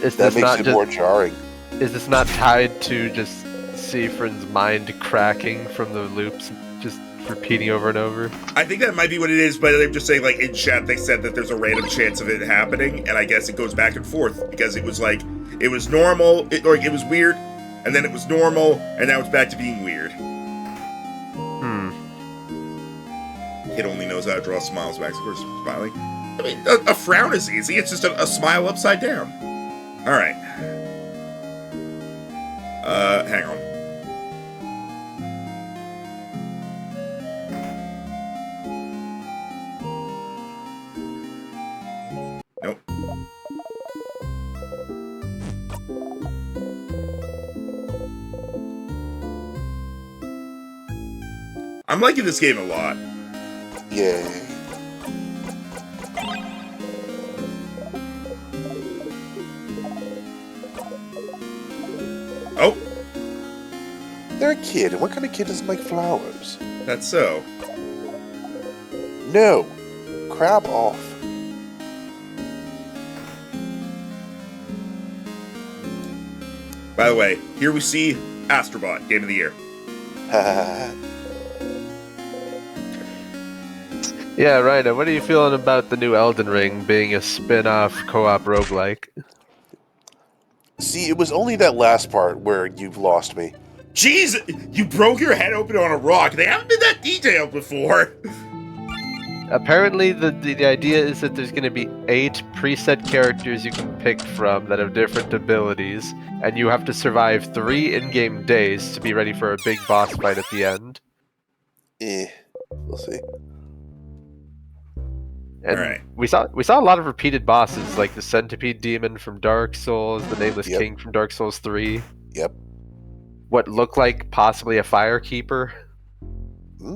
Is That this makes not it just, more jarring. is this not tied to just Siegfried's mind cracking from the loops, just repeating over and over? I think that might be what it is, but they're just saying like in chat they said that there's a random chance of it happening, and I guess it goes back and forth because it was like it was normal, it was weird, and then it was normal, and now it's back to being weird. Kid only knows how to draw smiles back. Of course, smiling. I mean, a frown is easy. It's just a smile upside down. All right. Hang on. Nope. I'm liking this game a lot. Yay. Oh, They're a kid, and what kind of kid doesn't like flowers? that's so. No. Crap off. By the way, here we see Astrobot, Game of the Year. Yeah, Rhino, what are you feeling about the new Elden Ring being a spin-off co-op roguelike? See, it was only that last part where you've lost me. Jeez, you broke your head open on a rock. They haven't been that detailed before. Apparently, the idea is that there's going to be 8 preset characters you can pick from that have different abilities, and you have to survive 3 in-game days to be ready for a big boss fight at the end. We'll see. And Alright. we saw a lot of repeated bosses, like the Centipede Demon from Dark Souls, the Nameless Yep. King from Dark Souls 3, Yep. what looked like possibly a Firekeeper. Hmm?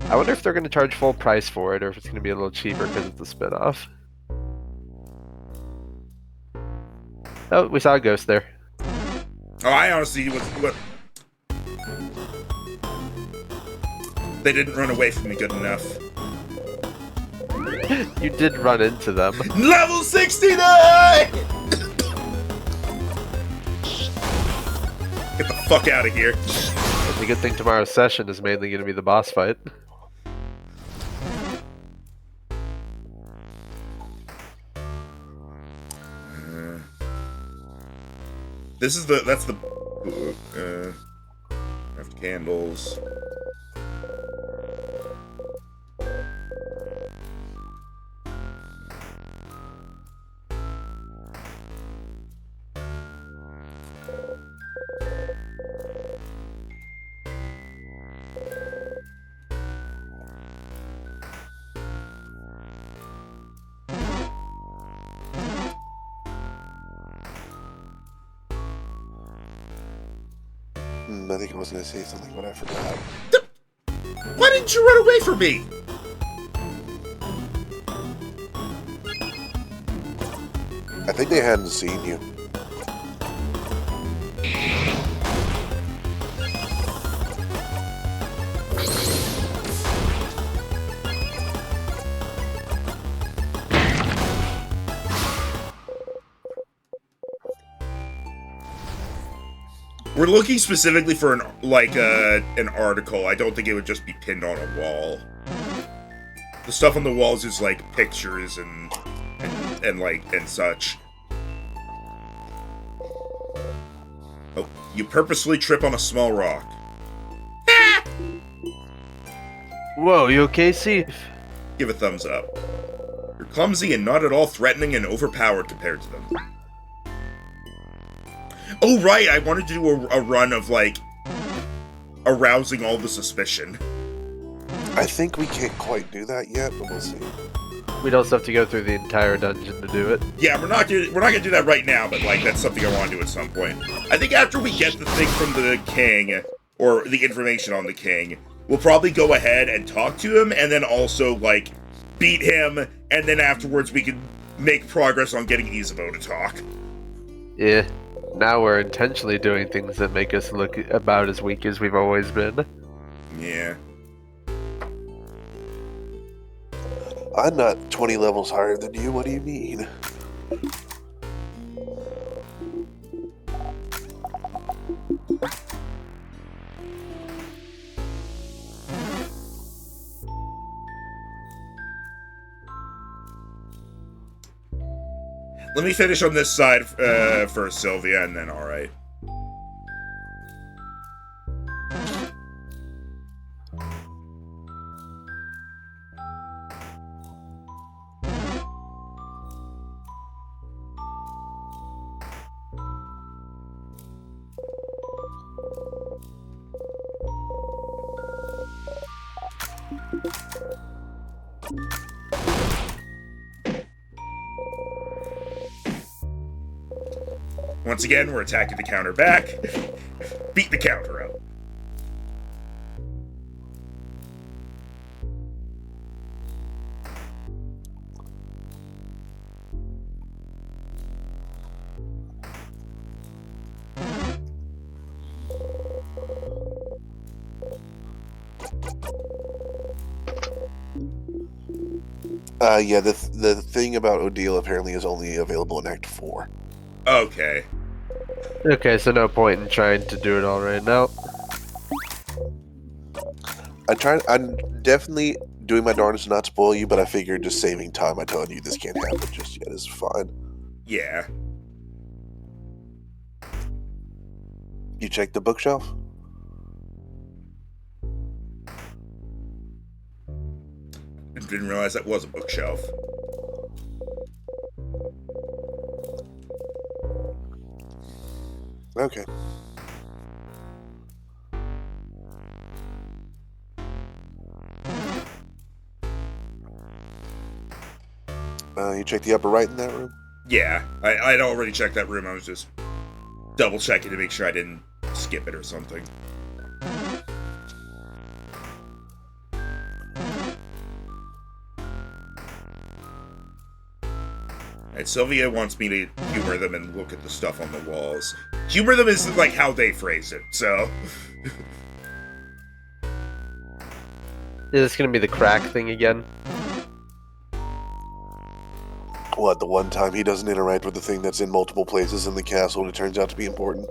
I wonder if they're going to charge full price for it, or if it's going to be a little cheaper because it's a spin-off. Oh, we saw a ghost there. Oh, I honestly was. What? They didn't run away from me good enough. You did run into them. Level 69! Get the fuck out of here. It's a good thing tomorrow's session is mainly going to be the boss fight. That's the craft candles. I think I was going to say something, but I forgot. Why didn't you run away from me? I think they hadn't seen you. We're looking specifically for an article. I don't think it would just be pinned on a wall. The stuff on the walls is like pictures and such. Oh, you purposely trip on a small rock. Whoa, you okay, Steve? Give a thumbs up. You're clumsy and not at all threatening and overpowered compared to them. Oh, right, I wanted to do a run of, like, arousing all the suspicion. I think we can't quite do that yet, but we'll see. We'd also have to go through the entire dungeon to do it. Yeah, we're not gonna do that right now, but, like, that's something I want to do at some point. I think after we get the thing from the king, or the information on the king, we'll probably go ahead and talk to him, and then also, like, beat him, and then afterwards we can make progress on getting Isabeau to talk. Yeah. Now we're intentionally doing things that make us look about as weak as we've always been. Yeah. I'm not 20 levels higher than you, what do you mean? Let me finish on this side for Sylvia, and then alright. Once again, we're attacking the counter back. Beat the counter up. Yeah, the thing about Odile apparently is only available in Act 4. Okay. Okay, so no point in trying to do it all right now. I'm definitely doing my darndest to not spoil you, but I figured just saving time by telling you this can't happen just yet is fine. Yeah. You checked the bookshelf? I didn't realize that was a bookshelf. Okay. You checked the upper right in that room? Yeah, I'd already checked that room. I was just double checking to make sure I didn't skip it or something. Alright, Sylvia wants me to humor them and look at the stuff on the walls. Humor them is like how they phrase it, so. Is this gonna be the crack thing again? What, the one time he doesn't interact with the thing that's in multiple places in the castle and it turns out to be important?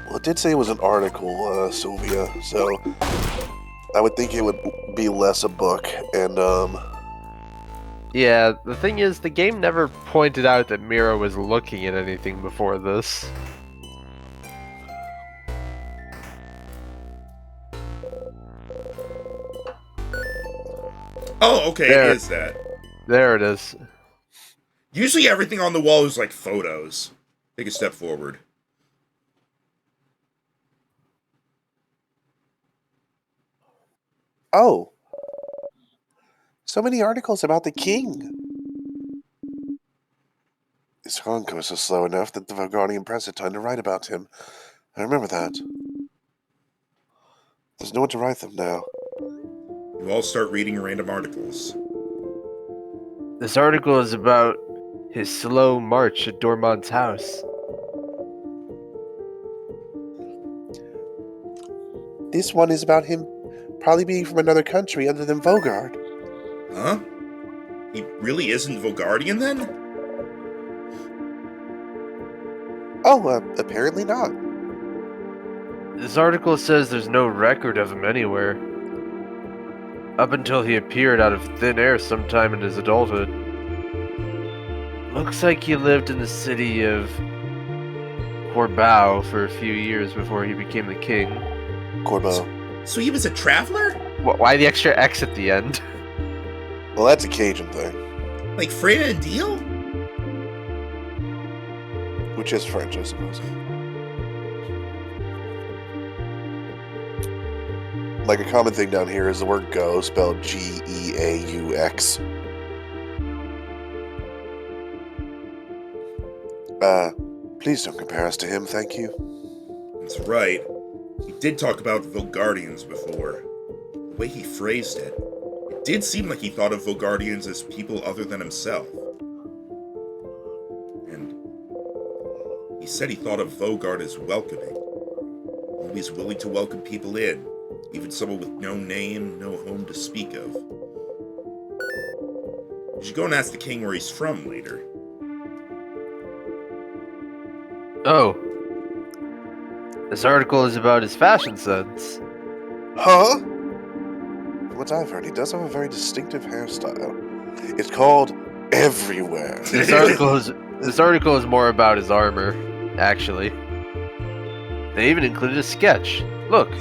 Well, it did say it was an article, Sylvia, so I would think it would be less a book, and, Yeah, the thing is, the game never pointed out that Mira was looking at anything before this. Oh, okay, There. it is that. There it is. Usually everything on the wall is like photos. Take a step forward. oh. So many articles about the king. His conquest was slow enough that the Valgardian press had time to write about him. I remember that. There's no one to write them now. You all start reading random articles. This article is about his slow march at Dormont's house. This one is about him probably being from another country other than Vogard. Huh? He really isn't Vogardian then? Oh, apparently not. This article says there's no record of him anywhere. Up until he appeared out of thin air sometime in his adulthood. Looks like he lived in the city of Corbau for a few years before he became the king. Corbeau. So he was a traveler? Why the extra X at the end? Well, that's a Cajun thing. Like Freda and Deal? Which is French, I suppose. Like a common thing down here is the word go, spelled G-E-A-U-X. Please don't compare us to him, thank you. That's right. He did talk about the Vogardians before. The way he phrased it, it did seem like he thought of Vogardians as people other than himself. And he said he thought of Vogard as welcoming. Always willing to welcome people in, even someone with no name, no home to speak of. You should go and ask the king where he's from later. Oh. This article is about his fashion sense. Huh? From what I've heard, he does have a very distinctive hairstyle. It's called Everywhere. This article is more about his armor, actually. They even included a sketch. Look.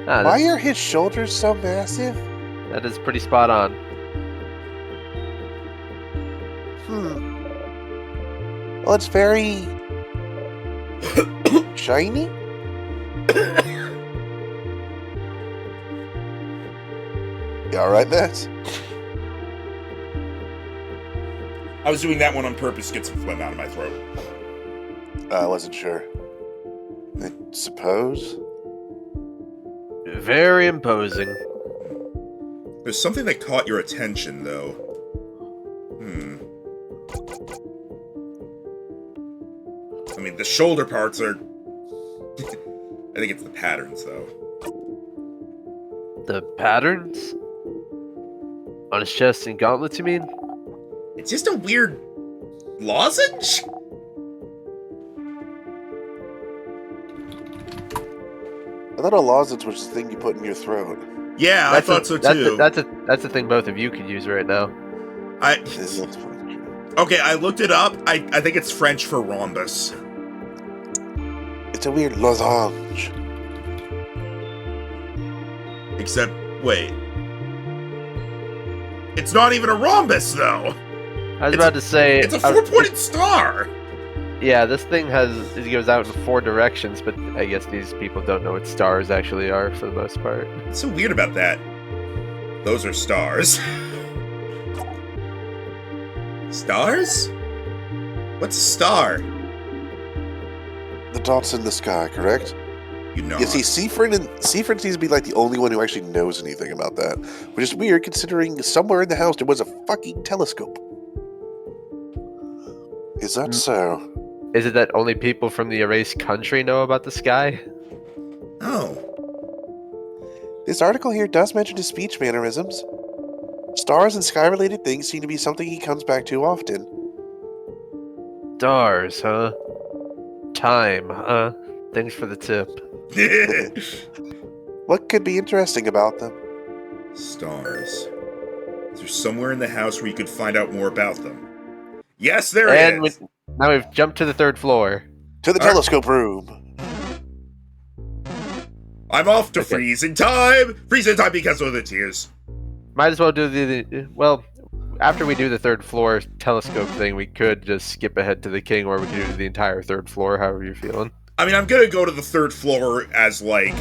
Why are his shoulders so massive? That is pretty spot on. Well, it's very shiny. You all right, Matt? I was doing that one on purpose to get some phlegm out of my throat. I wasn't sure. I suppose. Very imposing. There's something that caught your attention, though. I mean, the shoulder parts are... I think it's the patterns, though. The patterns? On his chest and gauntlets, you mean? It's just a weird... lozenge? I thought a lozenge was the thing you put in your throat. Yeah, I thought so, too. That's a thing both of you could use right now. Okay, I looked it up. I think it's French for rhombus. It's a weird losange. Except, wait. It's not even a rhombus, though! I was about to say... It's a four-pointed star! Yeah, this thing it goes out in 4 directions, but I guess these people don't know what stars actually are, for the most part. What's so weird about that? Those are stars. Stars? What's a star? The dots in the sky, correct? You know. You see, Seaford seems to be like the only one who actually knows anything about that, which is weird considering somewhere in the house there was a fucking telescope. Is that so? Is it that only people from the erased country know about the sky? Oh. This article here does mention his speech mannerisms. Stars and sky-related things seem to be something he comes back to often. Stars, huh? Time, huh? Thanks for the tip. What could be interesting about them? Stars. Is there somewhere in the house where you could find out more about them? Yes, there is! Now we've jumped to the 3rd floor. To the telescope room. I'm off to freezing time! Freezing time because of the tears. Might as well do well, after we do the 3rd floor telescope thing, we could just skip ahead to the king, or we could do the entire 3rd floor, however you're feeling. I mean, I'm gonna go to the 3rd floor as, like,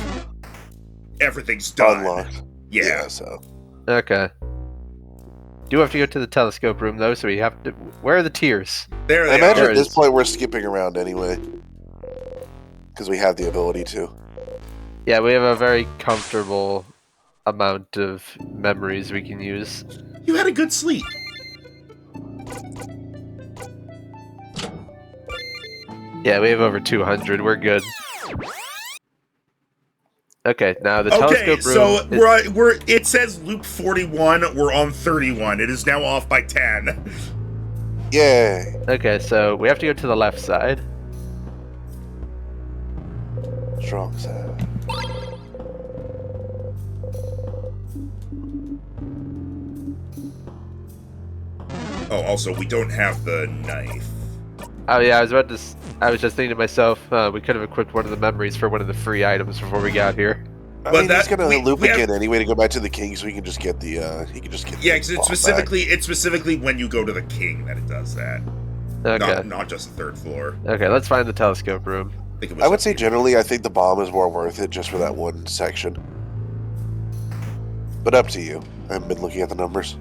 everything's done. Unlocked. Yeah. So Okay. Do have to go to the telescope room though, so we have to. Where are the tiers? There I they imagine are. at this point we're skipping around anyway, because we have the ability to. Yeah, we have a very comfortable amount of memories we can use. You had a good sleep. Yeah, we have over 200. We're good. Okay, now the Okay, telescope so room. we're it says loop 41, we're on 31. It is now off by 10. Yay! Okay, so we have to go to the left side. Strong side. Oh, also, we don't have the knife. Oh yeah, I was just thinking to myself, we could have equipped one of the memories for one of the free items before we got here. I But mean, he's that- gonna we- loop we have- again anyway to go back to the king, so he can just get the. He can just get. Yeah, the because it's bomb specifically when you go to the king that it does that. Okay. Not just the third floor. Okay, let's find the telescope room. I think it was back. I would up say here. generally, I think the bomb is more worth it just for that one section. But up to you. I haven't been looking at the numbers.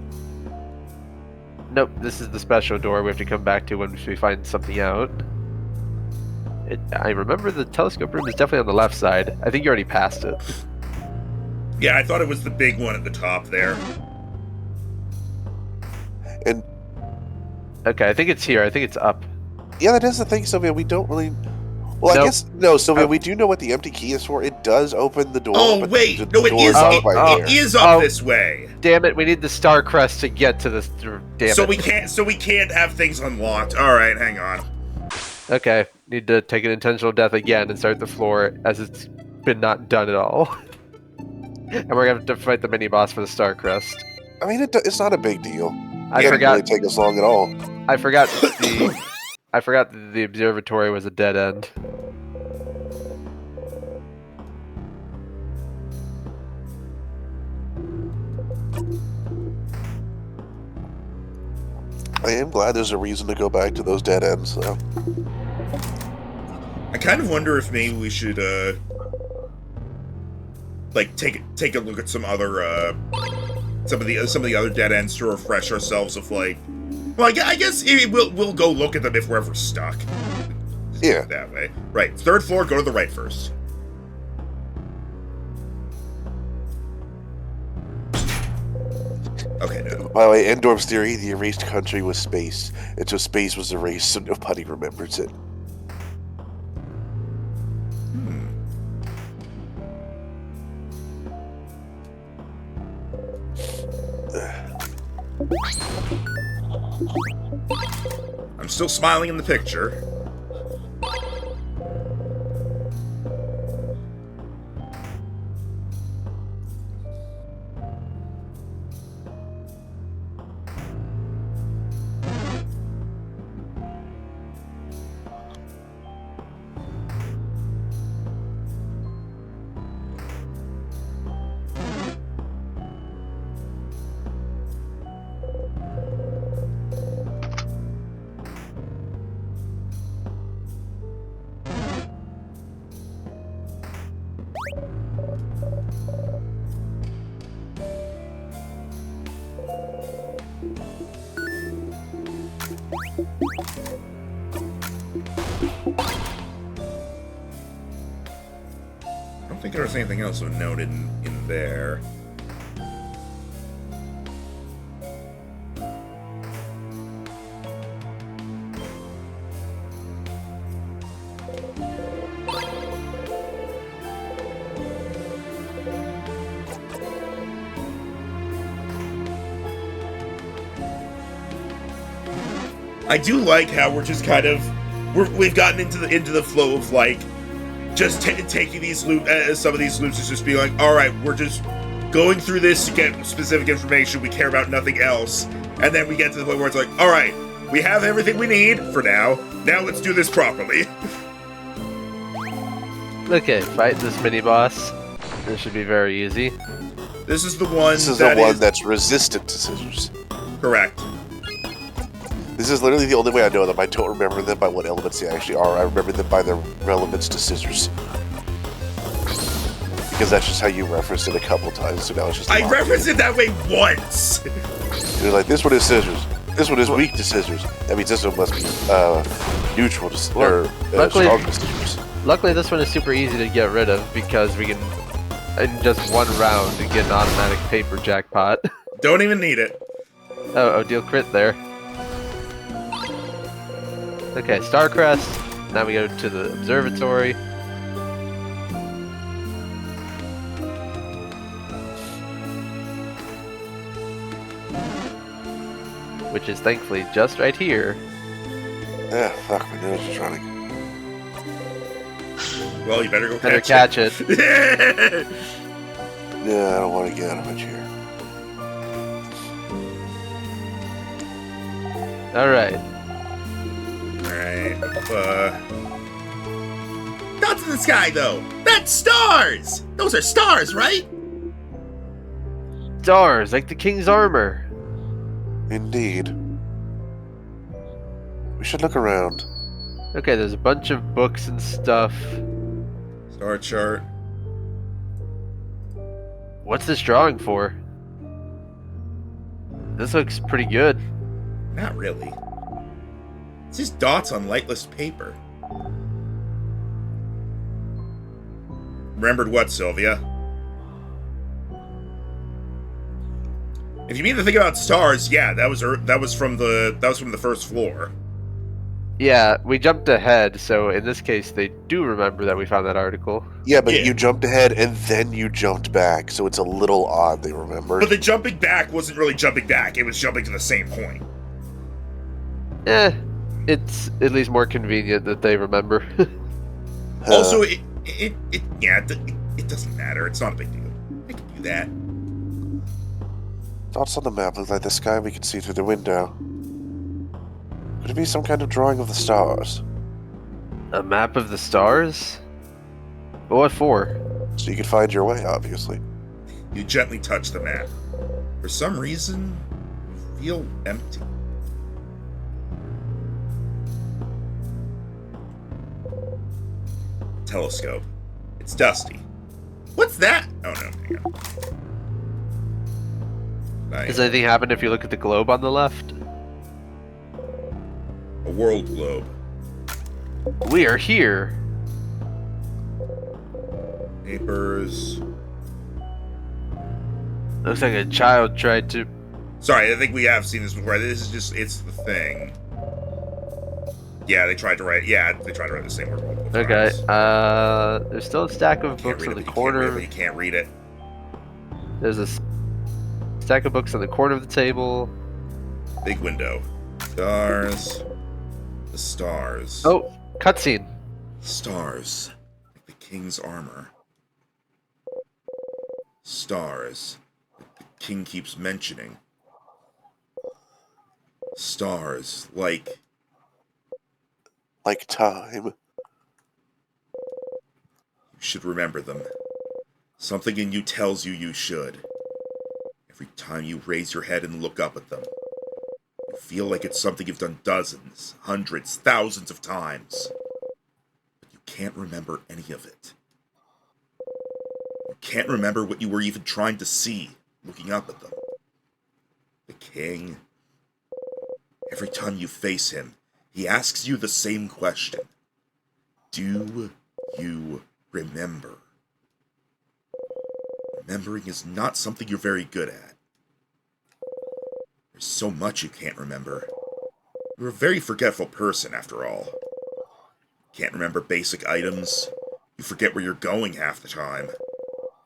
Nope, this is the special door we have to come back to when we find something out. I remember the telescope room is definitely on the left side. I think you already passed it. Yeah, I thought it was the big one at the top there. And Okay, I think it's here. I think it's up. yeah, that is the thing, Sylvia. We don't really. Well, I Nope. guess no, Sylvia. Oh. We do know what the empty key is for. It does open the door. Oh but wait, the no, it door is. up Oh, right It here. is up Oh. this way. Damn it, we need the star crest to get to this. Damn So it. we can't have things unlocked. All right, hang on. Okay, need to take an intentional death again and start the floor as it's been not done at all. And we're gonna have to fight the mini boss for the star crest. I mean, it's not a big deal. I It didn't forgot. really take us long at all. I forgot the observatory was a dead end. I am glad there's a reason to go back to those dead ends. So. I kind of wonder if maybe we should like take a look at some other some of the other dead ends to refresh ourselves of like. Well, I guess we'll go look at them if we're ever stuck. Yeah. That way. Right. Third floor. Go to the right first. Okay. No. By the way, Endorf's theory: the erased country was space, and so space was erased, so nobody remembers it. Hmm. I'm still smiling in the picture. I don't think there was anything else of note in there. I do like how we're just kind of we've gotten into the flow of like just taking these some of these loops is just being like, all right, we're just going through this to get specific information. We care about nothing else, and then we get to the point where it's like, all right, we have everything we need for now. Now let's do this properly. Okay, fight this mini boss. This should be very easy. This is the one. This is the one that's resistant to scissors. Correct. This is literally the only way I know them. I don't remember them by what elements they actually are. I remember them by their relevance to scissors. because that's just how you referenced it a couple times, so now it's just I locked referenced in. it that way once. You're like, this one is scissors. This one is weak to scissors. That means this one must be neutral to or luckily- strong to scissors. Luckily, this one is super easy to get rid of because we can, in just one round, get an automatic paper jackpot. Don't even need it. Oh, deal crit there. Okay, Starcrest. Now we go to the observatory. Which is thankfully just right here. Yeah, fuck, my nose is running. Well, you better go Better catch catch it. it. Yeah, I don't want to get out of my chair. Alright. Alright, dots in the sky, though. That's stars. Those are stars, right? Stars, like the king's armor. Indeed. We should look around. Okay, there's a bunch of books and stuff. Star chart. What's this drawing for? This looks pretty good. Not really. It's just dots on lightless paper. Remembered what, Sylvia? If you mean to think about stars, yeah, that was from the first floor. Yeah, we jumped ahead, so in this case they do remember that we found that article. Yeah, but Yeah. you jumped ahead and then you jumped back, so it's a little odd they remembered. But the jumping back wasn't really jumping back; it was jumping to the same point. It's at least more convenient that they remember. Also, it doesn't matter. It's not a big deal. I can do that. Dots on the map look like the sky we can see through the window. Could it be some kind of drawing of the stars? A map of the stars? But what for? So you could find your way, obviously. You gently touch the map. For some reason, you feel empty. Telescope. It's dusty. What's that? Oh no, hang on. Does anything happen if you look at the globe on the left? A world globe. We are here. Papers. Looks like a child tried to... Sorry, I think we have seen this before. This is just, it's the thing. Yeah, they tried to write the same word multiple Okay, times. there's still a stack of Can't books read in it, the but you can't read it, corner. but you can't read it. There's a stack of books on the corner of the table. Big window. Stars. The stars. Oh, cutscene. Stars. Like the king's armor. Stars. Like the king keeps mentioning. Stars. Like Time. you should remember them. Something in you tells you you should. Every time you raise your head and look up at them, you feel like it's something you've done dozens, hundreds, thousands of times. But you can't remember any of it. You can't remember what you were even trying to see, looking up at them. The king. Every time you face him, he asks you the same question. Do you remember? Remembering is not something you're very good at. There's so much you can't remember. You're a very forgetful person, after all. Can't remember basic items. You forget where you're going half the time.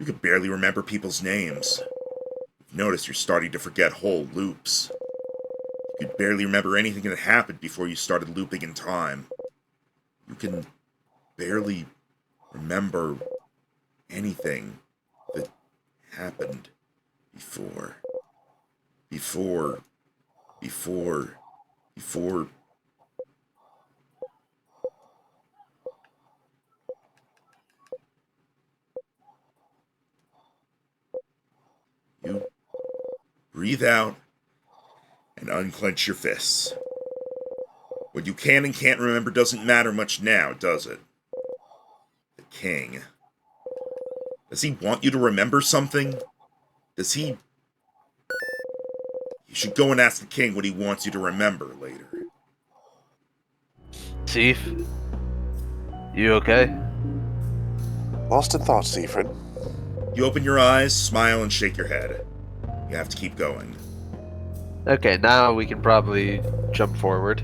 You can barely remember people's names. You've noticed you're starting to forget whole loops. You could barely remember anything that happened before you started looping in time. You can barely remember anything that happened before. Before. You breathe out and unclench your fists. What you can and can't remember doesn't matter much now, does it? The king. Does he want you to remember something? Does he... You should go and ask the king what he wants you to remember later. Chief? You okay? Lost in thought, Siegfried. You open your eyes, smile, and shake your head. You have to keep going. Okay, now we can probably jump forward.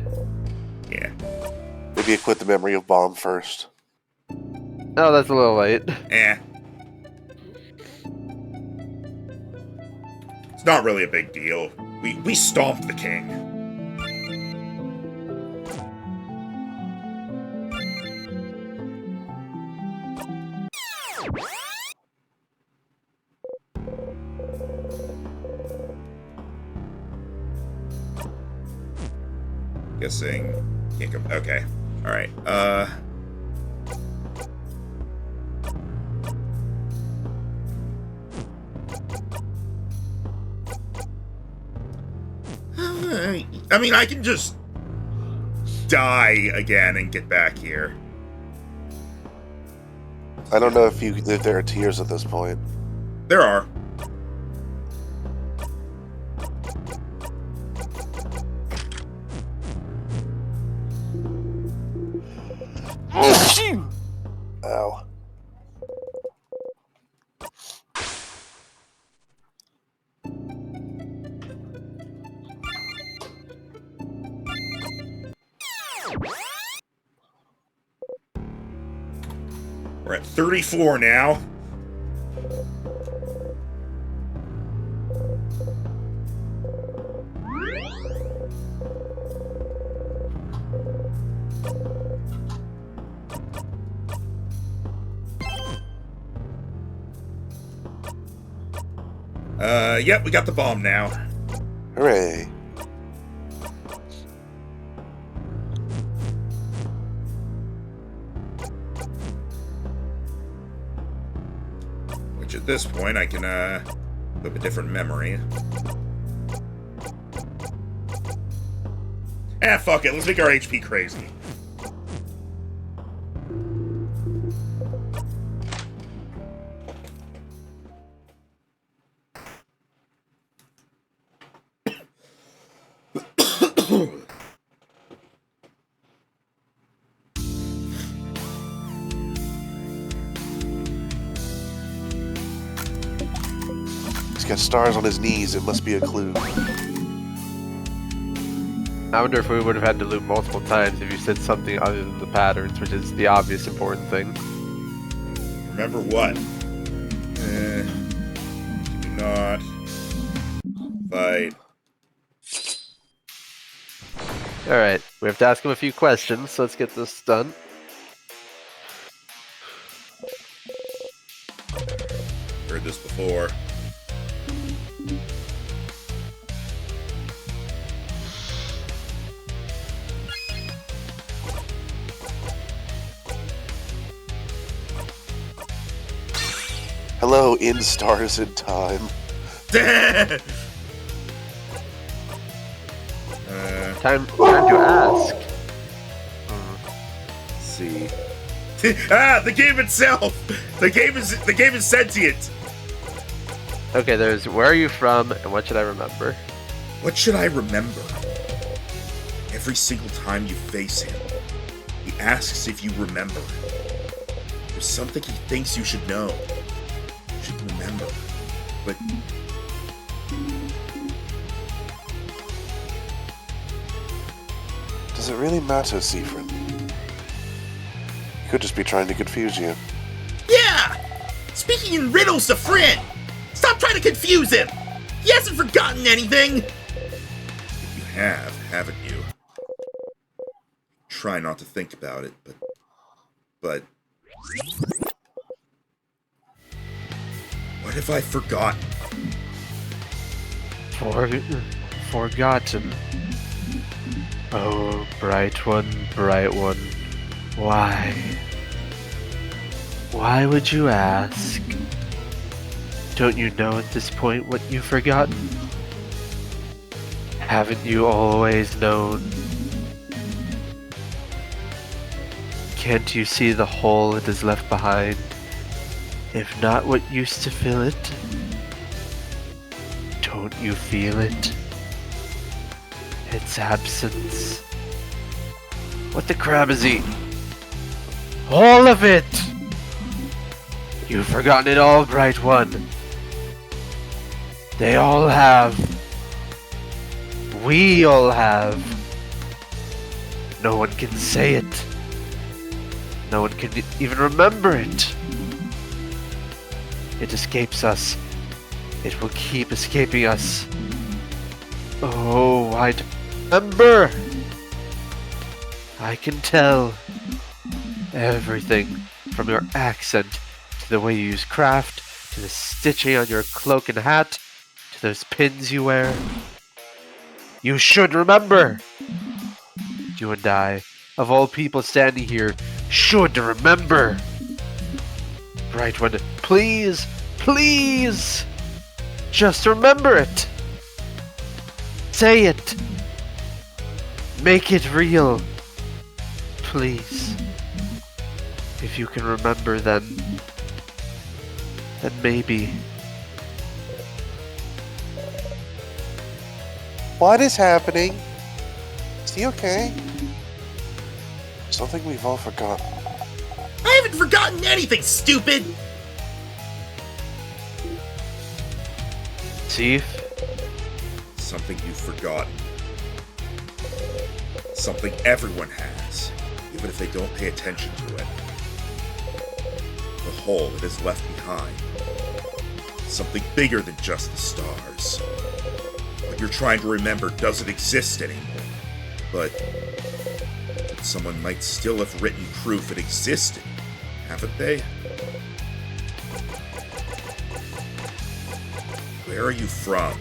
Yeah. Maybe equip the memory of bomb first. Oh, that's a little late. Eh. It's not really a big deal. We stomped the king. Guessing can't come. Okay. All right. I mean, I can just die again and get back here. I don't know if there are tears at this point. There are. Ow. We're at 34 now. Yep, we got the bomb now. Hooray. Which at this point I can flip a different memory. Fuck it, let's make our HP crazy. He's got stars on his knees. It must be a clue. I wonder if we would have had to loop multiple times if you said something other than the patterns, which is the obvious important thing. Remember what? Do not fight. Alright, we have to ask him a few questions, so let's get this done. Heard this before. Hello, in stars in time. Time to ask. Let's see. The game itself. The game is sentient. Okay, there's where are you from and what should I remember? What should I remember? Every single time you face him, he asks if you remember. There's something he thinks you should know. You should remember. But Does it really matter, Siegfried? He could just be trying to confuse you. yeah! Speaking in riddles to friend! Stop trying to confuse him! He hasn't forgotten anything! You have, haven't you? Try not to think about it, but... What have I forgotten? Forgotten. Oh, bright one, why? Why would you ask? Don't you know at this point what you've forgotten? Haven't you always known? Can't you see the hole it has left behind? If not what used to fill it, don't you feel it? Its absence. What the crab is eating? All of it! You've forgotten it all, Bright One. They all have. We all have. No one can say it. No one can even remember it. It escapes us. It will keep escaping us. Oh, I remember. I can tell everything from your accent to the way you use craft to the stitching on your cloak and hat to those pins you wear. You should remember. You and I, of all people standing here, should remember. Bright One, please, please, just remember it. Say it. Make it real. Please. If you can remember, then maybe. What is happening? Is he okay? Something we've all forgotten. I haven't forgotten anything, stupid! Chief, Something you've forgotten. Something everyone has, even if they don't pay attention to it. The hole that is left behind. Something bigger than just the stars. What you're trying to remember doesn't exist anymore. But someone might still have written proof it existed, haven't they? Where are you from?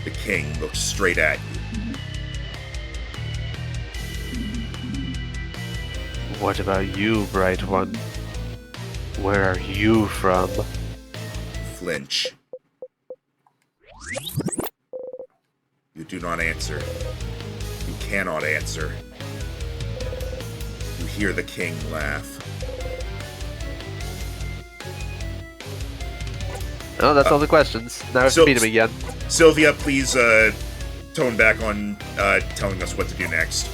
The king looks straight at you. what about you, Bright One? Where are you from? Flinch. You do not answer. You cannot answer. You hear the king laugh. Oh, that's all the questions. Now I have so- to meet him again. Sylvia, please tone back on telling us what to do next.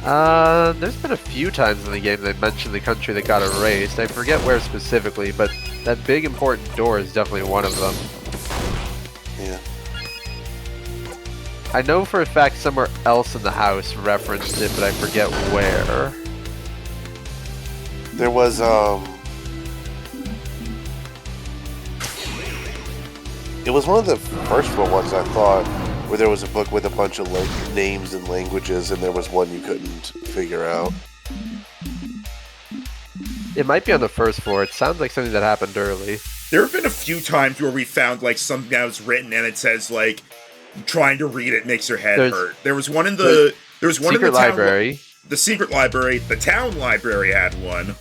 There's been a few times in the game they mentioned the country that got erased. I forget where specifically, but that big important door is definitely one of them. Yeah. I know for a fact somewhere else in the house referenced it, but I forget where. There was, it was one of the first ones, I thought, where there was a book with a bunch of names and languages, and there was one you couldn't figure out. It might be on the first floor. It sounds like something that happened early. There have been a few times where we found like something that was written and it says like trying to read it makes your head hurt. There was one in the Secret in the library. The secret library, the town library had one.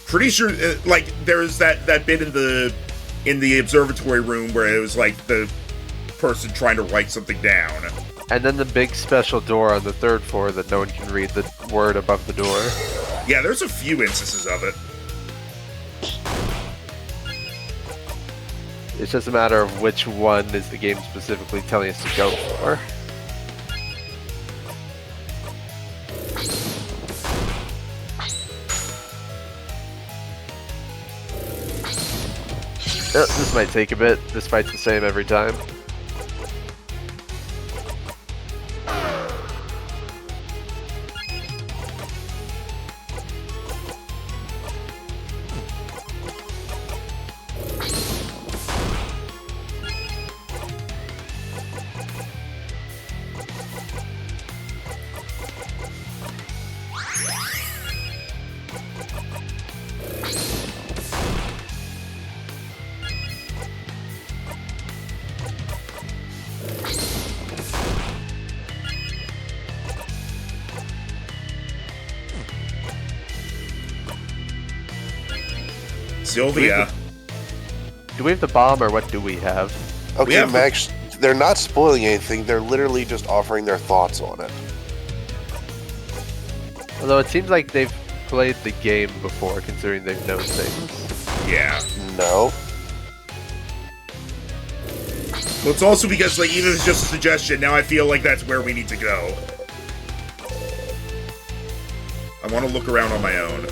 Pretty sure like there's that bit in the observatory room where it was like the person trying to write something down. And then the big special door on the third floor that no one can read the word above the door. Yeah, there's a few instances of it. It's just a matter of which one is the game specifically telling us to go for. This might take a bit. This fight's the same every time. Sylvia. Do we have the bomb, or what do we have? Okay, have- Max, they're not spoiling anything. They're literally just offering their thoughts on it. Although it seems like they've played the game before, considering they've known things. Yeah. No. Well, it's also because, like, even if it's just a suggestion, now I feel like that's where we need to go. I want to look around on my own.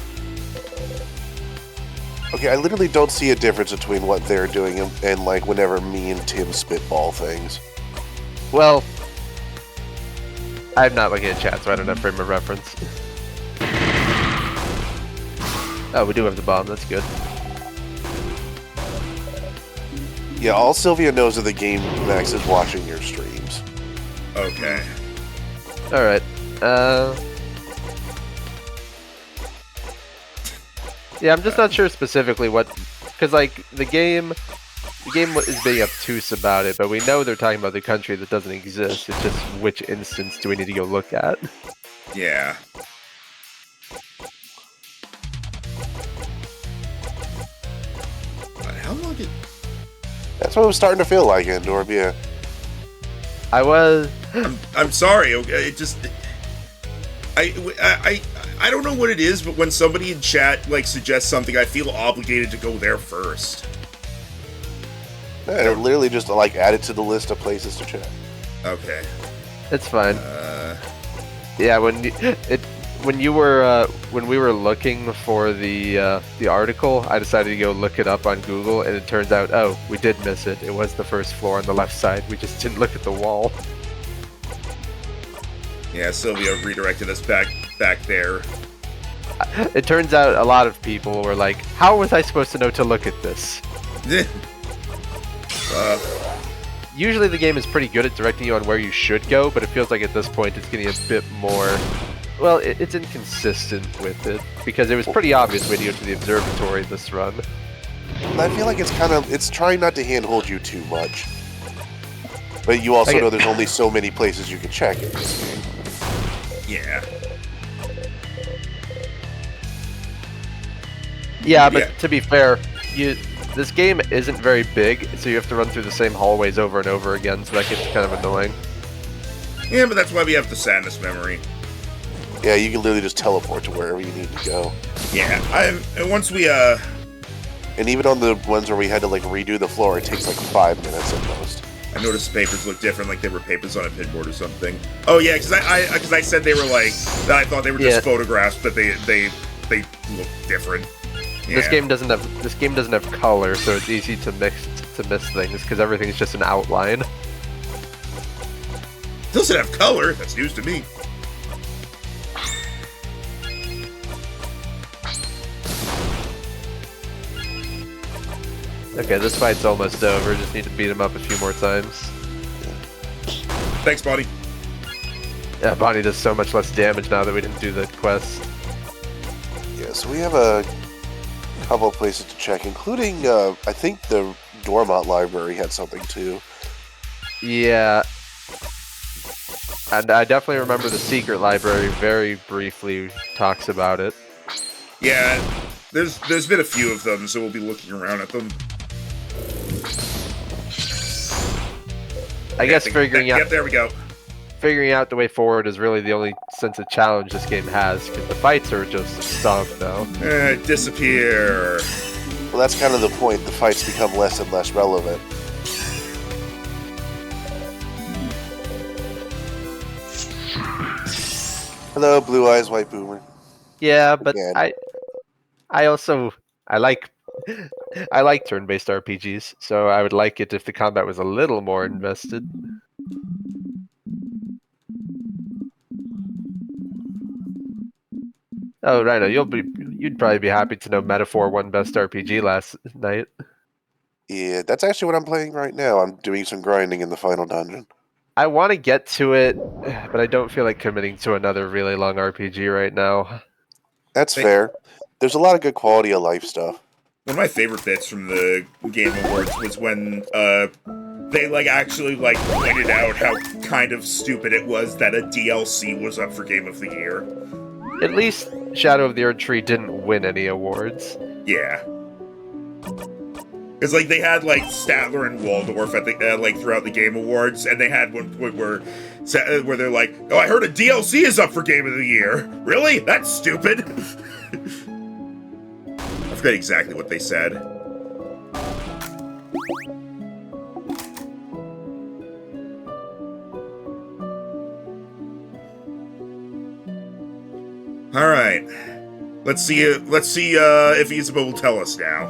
Okay, I literally don't see a difference between what they're doing and like whenever me and Tim spitball things. Well, I'm not looking at chat, so I don't have frame of reference. Oh, we do have the bomb. That's good. Yeah, all Sylvia knows of the game, Max, is watching your streams. Okay. All right. Yeah, I'm just not sure specifically what, because like the game is being obtuse about it, but we know they're talking about the country that doesn't exist. It's just which instance do we need to go look at? Yeah. But how long did... That's what it was starting to feel like, Endorbia. I was. I'm sorry. Okay, it just... I don't know what it is, but when somebody in chat like suggests something, I feel obligated to go there first. Yeah, literally just like add it to the list of places to check. Okay. It's fine. Yeah, when we were looking for the article, I decided to go look it up on Google, and it turns out, oh, we did miss it. It was the first floor on the left side. We just didn't look at the wall. Yeah, Sylvia redirected us back there. It turns out a lot of people were like, how was I supposed to know to look at this? Usually the game is pretty good at directing you on where you should go, but it feels like at this point it's getting a bit more... Well, it's inconsistent with it, because it was pretty obvious we had to go to the observatory this run. I feel like it's trying not to handhold you too much. But you also know there's only so many places you can check in this game. Yeah. Yeah, but to be fair, this game isn't very big, so you have to run through the same hallways over and over again, so that gets kind of annoying. Yeah, but that's why we have the sadness memory. Yeah, you can literally just teleport to wherever you need to go. Yeah, once we And even on the ones where we had to like redo the floor, it takes like 5 minutes at most. I noticed the papers look different, like they were papers on a pinboard or something. Oh yeah, because I said they were like that. I thought they were just photographs, but they look different. Yeah. This game doesn't have color, so it's easy to miss things because everything's just an outline. Doesn't have color. That's news to me. Okay, this fight's almost over. Just need to beat him up a few more times. Thanks, Bonnie. Yeah, Bonnie does so much less damage now that we didn't do the quest. Yeah, so we have a couple of places to check, including, I think the Dormont Library had something too. Yeah. And I definitely remember the secret library very briefly talks about it. Yeah, there's been a few of them, so we'll be looking around at them. I guess figuring out... Yep, there we go. Figuring out the way forward is really the only sense of challenge this game has, because the fights are just stuff now. Disappear. Well, that's kind of the point. The fights become less and less relevant. Hello, Blue Eyes White Boomer. Yeah, but Again. I like turn-based RPGs, so I would like it if the combat was a little more invested. Oh, Rhino, you'd probably be happy to know Metaphor won Best RPG last night. Yeah, that's actually what I'm playing right now. I'm doing some grinding in the final dungeon. I want to get to it, but I don't feel like committing to another really long RPG right now. That's fair. There's a lot of good quality of life stuff. One of my favorite bits from the Game Awards was when they actually pointed out how kind of stupid it was that a DLC was up for Game of the Year. At least Shadow of the Erdtree didn't win any awards. Yeah. It's like they had like Statler and Waldorf at the like throughout the Game Awards, and they had one point where they're like, "Oh, I heard a DLC is up for Game of the Year." Really? That's stupid. I forget exactly what they said. All right. Let's see if Isabeau will tell us now.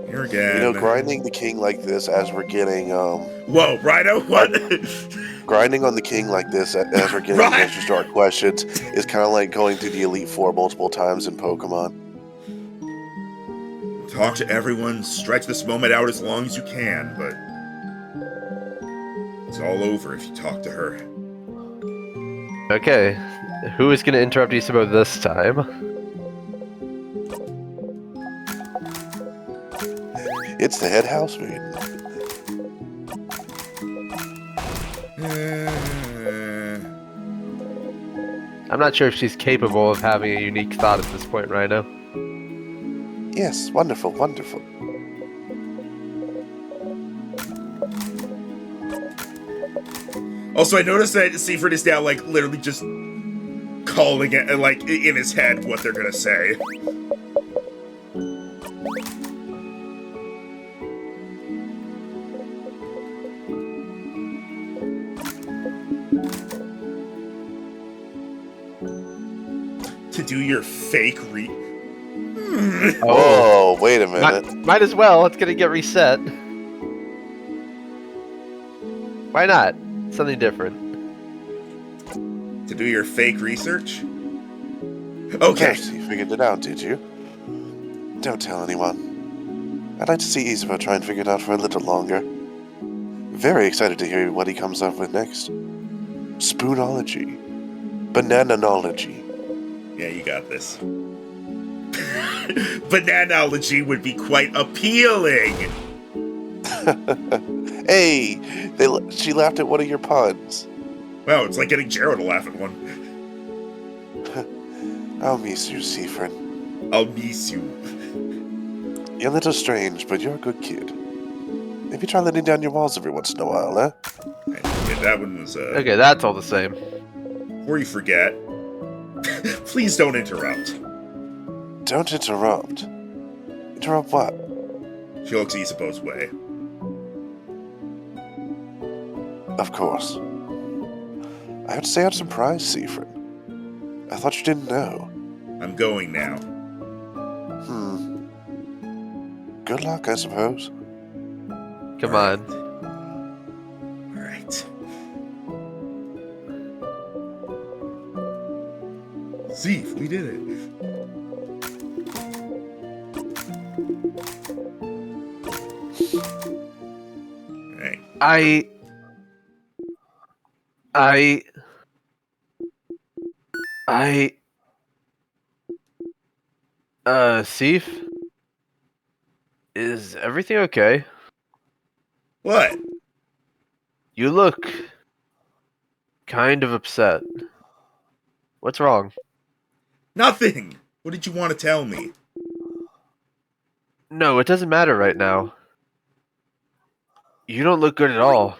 Here again. You know, grinding the king like this as we're getting Whoa, Rhino, what? grinding on the king like this as we're getting Right. extra star questions is kind of like going through the Elite Four multiple times in Pokemon. Talk to everyone, stretch this moment out as long as you can, but it's all over if you talk to her. Okay, who is going to interrupt Isabeau this time? It's the head house maiden. I'm not sure if she's capable of having a unique thought at this point, Rhino. Yes, wonderful, wonderful. Also, I noticed that Seaford is now, like, literally just calling it, like, in his head what they're gonna say. To do your fake Oh, wait a minute. Might as well. It's gonna get reset. Why not? Something different. To do your fake research? Okay. Yes, you figured it out, did you? Don't tell anyone. I'd like to see Isabeau try and figure it out for a little longer. Very excited to hear what he comes up with next. Spoonology. Bananology. Yeah, you got this. Bananology would be quite appealing. Hey, she laughed at one of your puns. Wow, it's like getting Jero to laugh at one. I'll miss you, Seaford. I'll miss you. You're a little strange, but you're a good kid. Maybe try letting down your walls every once in a while, eh? Yeah, that one was, Okay, that's all the same. Before you forget, please don't interrupt. Don't interrupt. Interrupt what? She looks Isabeau's way. Of course. I have to say I'm surprised, Seaford. I thought you didn't know. I'm going now. Good luck, I suppose. Come on. Alright. Zeef, we did it. Alright. Seif? Is everything okay? What? You look kind of upset. What's wrong? Nothing! What did you want to tell me? No, it doesn't matter right now. You don't look good at all.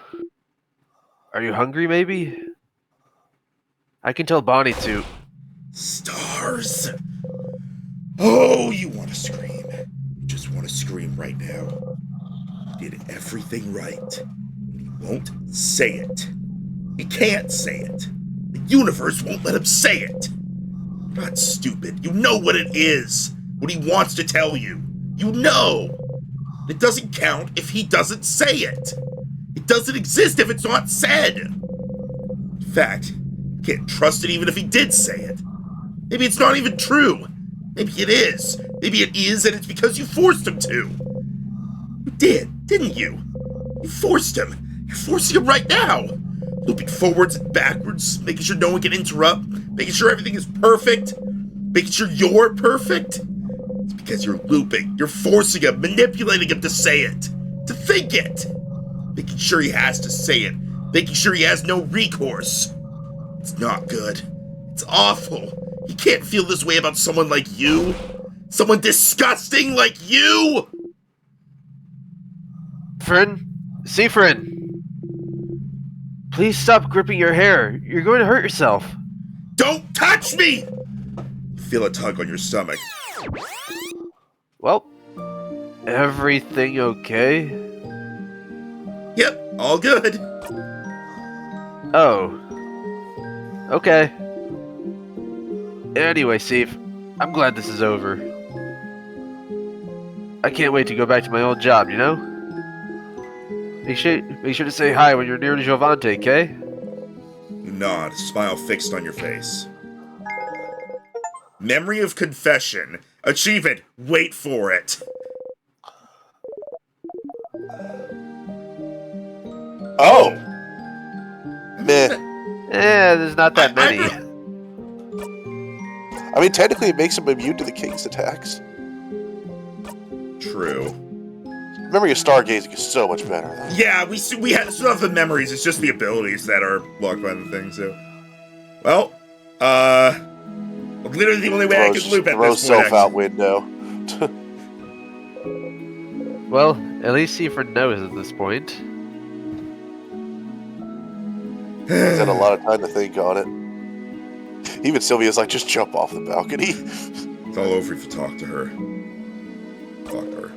Are you hungry, maybe? I can tell Bonnie to. Stars! Oh, you want to scream. You just want to scream right now. You did everything right. And he won't say it. He can't say it. The universe won't let him say it. You're not stupid. You know what it is. What he wants to tell you. You know. It doesn't count if he doesn't say it. It doesn't exist if it's not said. In fact, you can't trust it even if he did say it. Maybe it's not even true. Maybe it is. Maybe it is, and it's because you forced him to. You did, didn't you? You forced him. You're forcing him right now. Looping forwards and backwards, making sure no one can interrupt, making sure everything is perfect, making sure you're perfect. It's because you're looping. You're forcing him, manipulating him to say it, to think it. Making sure he has to say it, making sure he has no recourse. It's not good. It's awful. You can't feel this way about someone like you. Someone disgusting like you! Friend? Seafriend! Please stop gripping your hair. You're going to hurt yourself. Don't touch me! Feel a tug on your stomach. Well, everything okay? Yep, all good. Oh. Okay. Anyway, Steve, I'm glad this is over. I can't wait to go back to my old job, you know? Make sure to say hi when you're near Giovante, okay? You nod, smile fixed on your face. Memory of confession. Achievement. Wait for it. Oh! Meh. There's not that many. I mean, technically it makes him immune to the king's attacks. True. Memory of stargazing is so much better, though. Yeah, still have the memories. It's just the abilities that are blocked by the thing. So, well, literally the only way I can loop at throw this point. self out window. Well, at least Seafriend knows at this point. He's had a lot of time to think on it. Even Sylvia's like, just jump off the balcony. It's all over if you talk to her. Talk to her.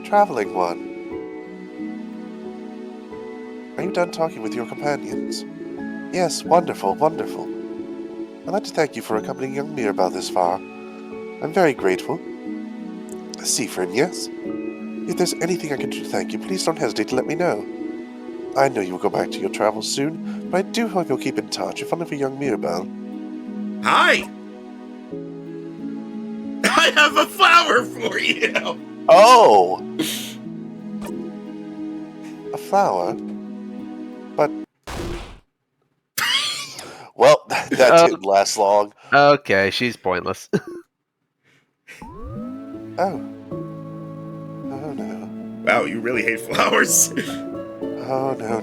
Traveling one. Are you done talking with your companions? Yes, wonderful, wonderful. I'd like to thank you for accompanying young Mirabelle this far. I'm very grateful. Seafriend, yes? If there's anything I can do to thank you, please don't hesitate to let me know. I know you will go back to your travels soon, but I do hope you'll keep in touch if only for young Mirabelle. Hi! I have a flower for you! Oh! A flower? But... Well, that didn't last long. Okay, she's pointless. Oh. Oh no. Wow, you really hate flowers. Oh no.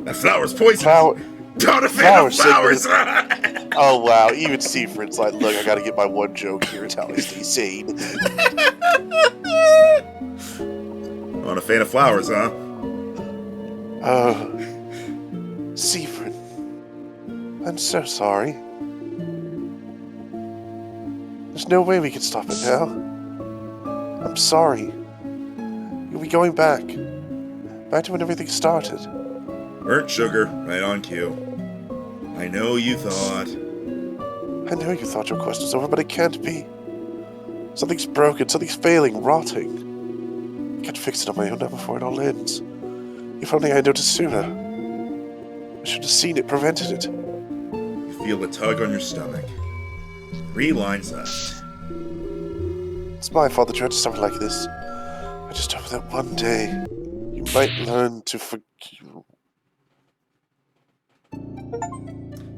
That flower's poison. Flower... Not a fan of Flower flowers! Oh wow, even Seafriend's like, look, I gotta get my one joke here, it's how I stay sane. Not a fan of flowers, huh? Oh. Seafriend. I'm so sorry. There's no way we can stop it now. I'm sorry. You'll be going back. Back to when everything started. Burnt sugar, right on cue. I know you thought. I know you thought your quest was over, but it can't be. Something's broken, something's failing, rotting. I can't fix it on my own now before it all ends. If only I had noticed sooner. I should have seen it, prevented it. You feel a tug on your stomach. 3 lines left. It's my fault that you had to suffer like this. I just hope that one day you might learn to forgive.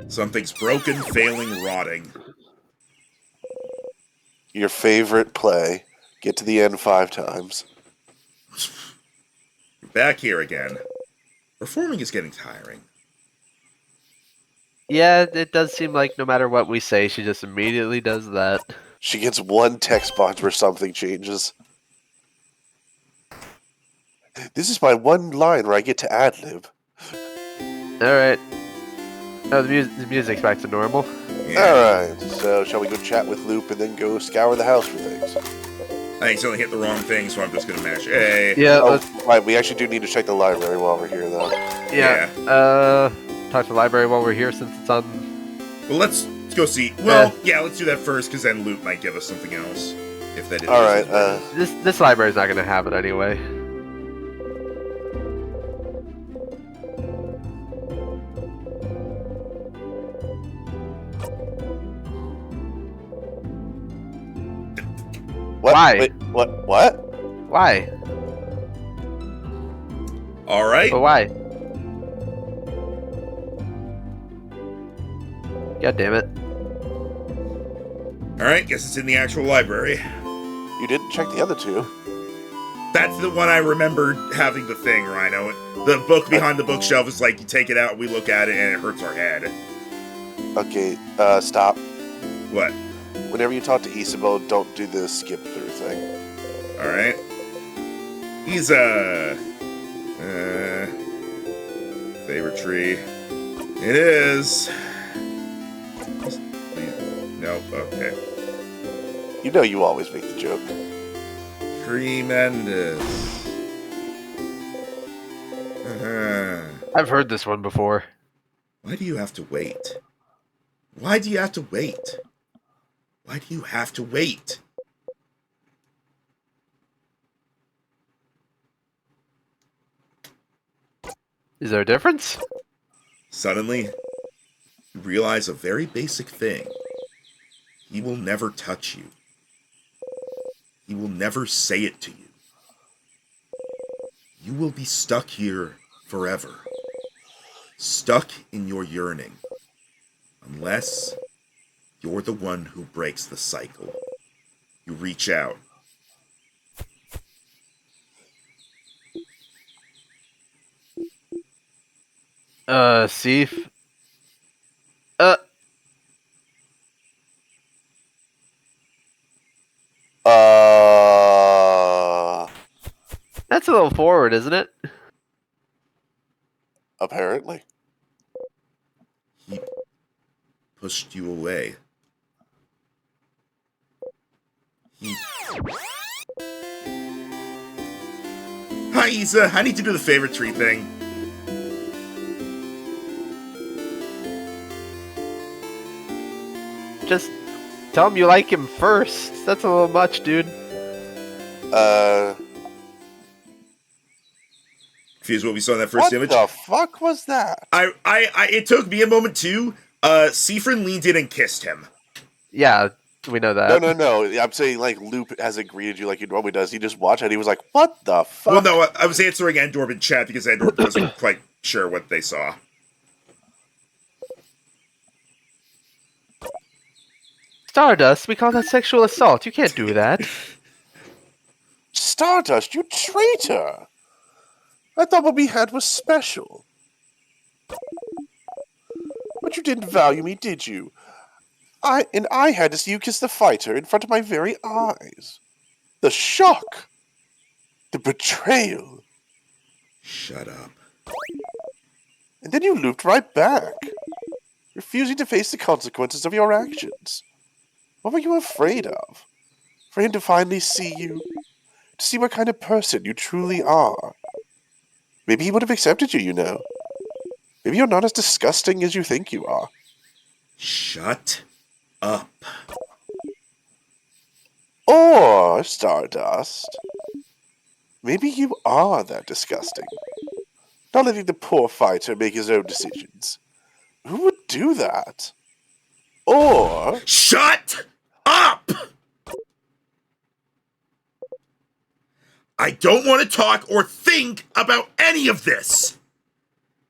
Something's broken, failing, rotting. Your favorite play. Get to the end 5 times. You're back here again. Performing is getting tiring. Yeah, it does seem like no matter what we say, she just immediately does that. She gets one text box where something changes. This is my one line where I get to ad-lib. Alright. Oh, the music's back to normal. Yeah. Alright, so shall we go chat with Loop and then go scour the house for things? I accidentally hit the wrong thing, so I'm just gonna mash A. Yeah, Oh, let's, right, we actually do need to check the library while we're here, though. talk to the library while we're here since it's on... Well, let's go see. Well, yeah, let's do that first, because then Loop might give us something else. If that is. Alright, This library's not gonna have it anyway. what? Why? Wait, what? Why? Alright. But why? God damn it. Alright, guess it's in the actual library. You didn't check the other 2. That's the one I remember having the thing, Rhino. The book behind the bookshelf is like, you take it out, we look at it, and it hurts our head. Okay, stop. What? Whenever you talk to Isabel, don't do the skip through thing. Alright. He's, favorite tree. It is. Nope, okay. You know you always make the joke. Tremendous. I've heard this one before. Why do you have to wait? Why do you have to wait? Why do you have to wait? Is there a difference? Suddenly, you realize a very basic thing. He will never touch you. He will never say it to you. You will be stuck here forever. Stuck in your yearning. Unless you're the one who breaks the cycle. You reach out. Sif. That's a little forward, isn't it? Apparently. He pushed you away. Hi, Isa. I need to do the favorite tree thing. Just tell him you like him first. That's a little much, dude. Confused what we saw in that first image. What the fuck was that? It took me a moment too. Seafrin leaned in and kissed him. Yeah, we know that. No. I'm saying, like, Loop hasn't greeted you like he normally does. He just watched it and he was like, what the fuck? Well, no, I was answering Endorb in chat because Endorb wasn't quite sure what they saw. Stardust, we call that sexual assault. You can't do that. Stardust, you traitor! I thought what we had was special. But you didn't value me, did you? I had to see you kiss the fighter in front of my very eyes. The shock! The betrayal! Shut up. And then you looped right back, refusing to face the consequences of your actions. What were you afraid of? For him to finally see you? To see what kind of person you truly are? Maybe he would have accepted you, you know. Maybe you're not as disgusting as you think you are. Shut up. Or, Stardust, maybe you are that disgusting. Not letting the poor fighter make his own decisions. Who would do that? Or... Shut up! I don't want to talk or think about any of this.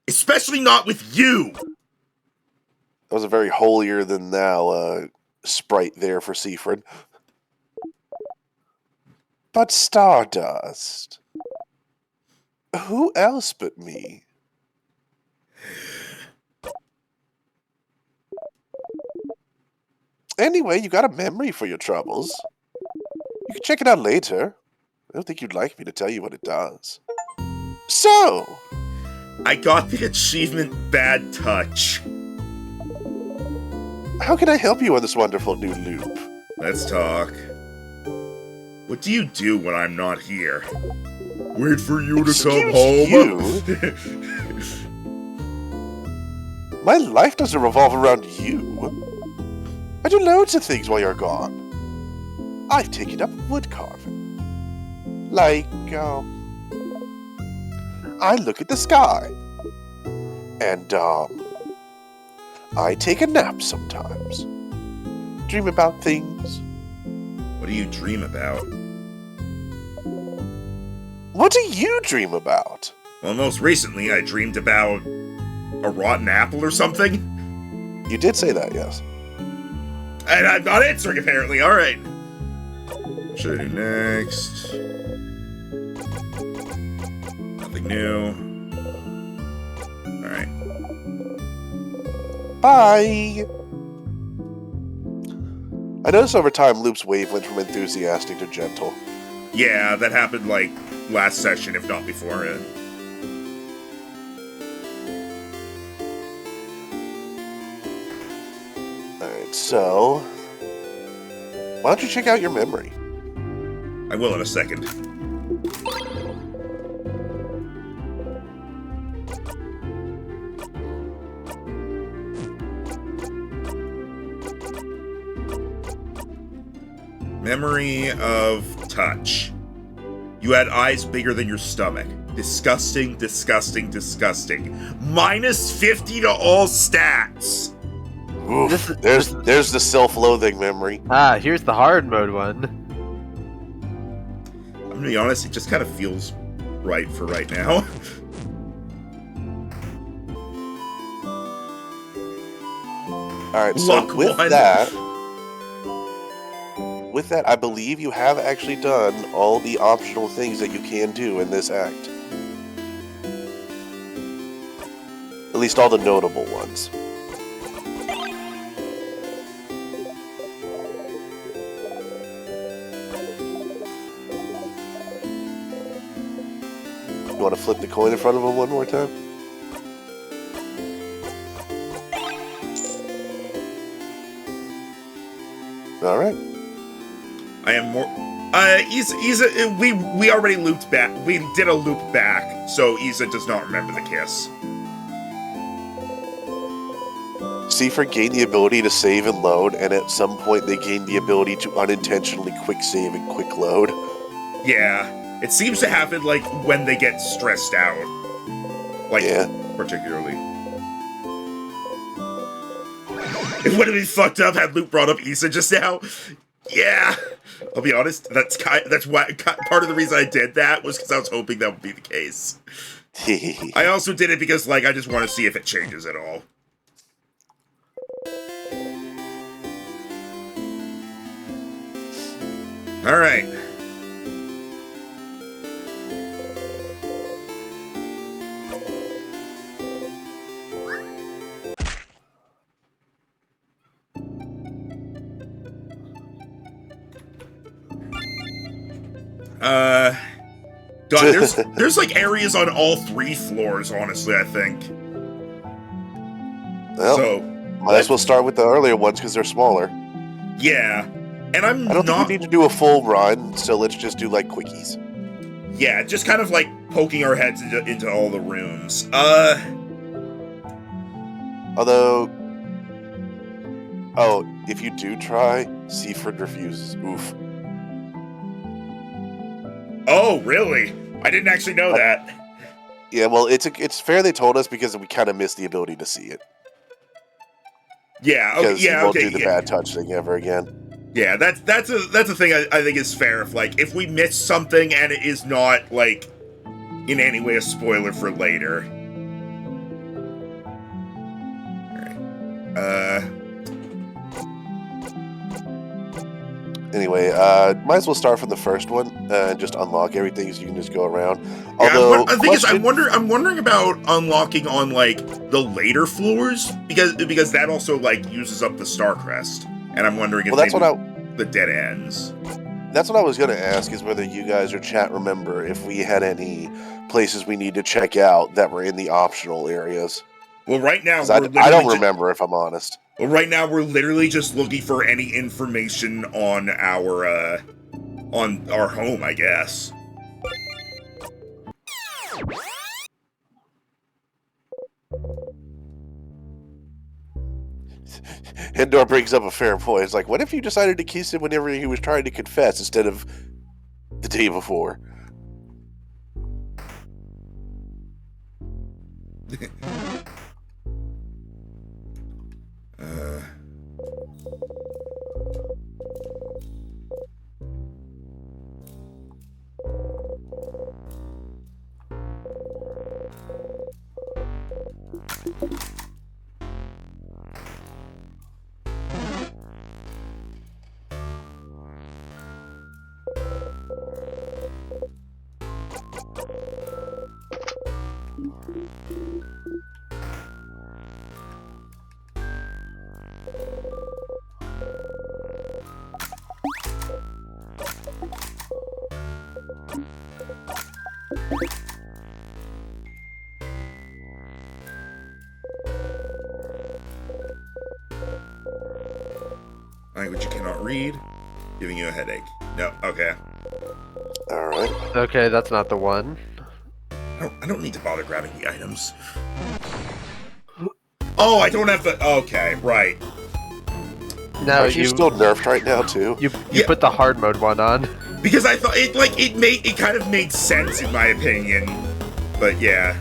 Especially not with you. That was a very holier-than-thou sprite there for Seaford. But Stardust... Who else but me? Anyway, you got a memory for your troubles. You can check it out later. I don't think you'd like me to tell you what it does. So... I got the achievement Bad Touch. How can I help you on this wonderful new loop? Let's talk. What do you do when I'm not here? Wait for you to come home? My life doesn't revolve around you. I do loads of things while you're gone. I've taken up wood carving. Like, I look at the sky. And, I take a nap sometimes. Dream about things. What do you dream about? What do you dream about? Well, most recently I dreamed about a rotten apple or something. You did say that, yes. And I'm not answering, apparently. Alright. What should I do next? Nothing new. Alright. Bye! I noticed over time Loop's wave went from enthusiastic to gentle. Yeah, that happened like last session, if not before it. Alright, so... why don't you check out your memory? I will in a second. Memory of touch. You had eyes bigger than your stomach. Disgusting, disgusting, disgusting. Minus 50 to all stats. Oof, there's the self-loathing memory. Ah, here's the hard mode one. I'm gonna be honest, it just kind of feels right for right now. Alright, so Luck with one. that, I believe you have actually done all the optional things that you can do in this act. At least all the notable ones. You want to flip the coin in front of him one more time? Alright. I am more. Isa, we already looped back. We did a loop back, so Isa does not remember the kiss. Seifer gained the ability to save and load, and at some point they gained the ability to unintentionally quick save and quick load. Yeah, it seems to happen like when they get stressed out, like Yeah. particularly. It would have been fucked up had Luke brought up Isa just now. Yeah, I'll be honest. That's why part of the reason I did that was because I was hoping that would be the case. I also did it because like I just want to see if it changes at all. All right. God, there's like areas on all 3 floors, honestly, I think. Well, So, might as well start with the earlier ones because they're smaller. yeah. And I'm I don't not... think we need to do a full run, so let's just do like quickies. Yeah, just kind of like poking our heads into all the rooms. Although, oh, if you do try, Seaford refuses. Oof. Oh, really? I didn't actually know that. Yeah, well, it's fair they told us because we kind of missed the ability to see it. Yeah, okay, Because yeah, you won't okay, do the yeah. bad touch thing ever again. Yeah, that's a thing I think is fair. If we miss something and it is not like in any way a spoiler for later. Alright. Anyway, might as well start from the first one and just unlock everything so you can just go around. Yeah, Although, the thing is, I'm wondering about unlocking on like the later floors because that also like uses up the Star Crest, and I'm wondering if the dead ends. That's what I was going to ask, is whether you guys or chat remember if we had any places we need to check out that were in the optional areas. Well, right now I don't remember, if I'm honest. Well, right now we're literally just looking for any information on our home, I guess. Endor brings up a fair point. It's like, what if you decided to kiss him whenever he was trying to confess instead of the day before? Language you cannot read. Giving you a headache. No, okay. All right. Okay, that's not the one. I don't need to bother grabbing the items. Oh, I don't have the... Okay, right. No, Are you still nerfed right now too? You Yeah. put the hard mode one on. Because I thought it kind of made sense in my opinion. But yeah,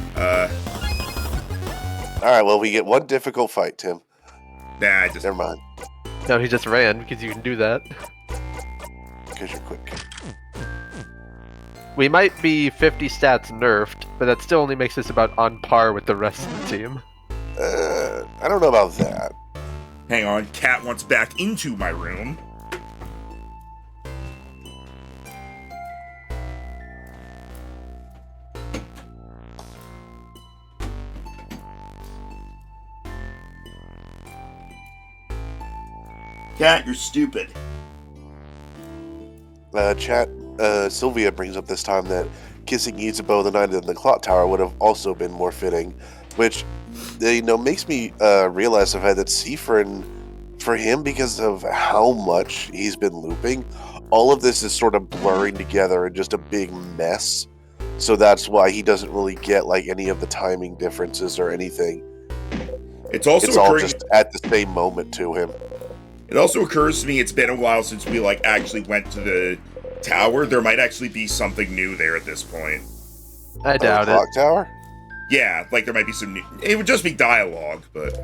All right. Well, we get one difficult fight, Tim. nah, I just... Never mind, No, he just ran because you can do that. because you're quick. We might be 50 stats nerfed, but that still only makes us about on par with the rest of the team. I don't know about that. Hang on, Cat wants back into my room. Cat, you're stupid. Sylvia brings up this time that kissing Yzubo the night in the clock tower would have also been more fitting, which makes me realize the fact that Siffrin, for him, because of how much he's been looping, all of this is sort of blurring together in just a big mess. So that's why he doesn't really get like any of the timing differences or anything. It's also It's all occurring. just at the same moment to him. It also occurs to me it's been a while since we like actually went to the tower. There might actually be something new there at this point. I doubt the it. clock tower? Yeah, like there might be some new. It would just be dialogue, but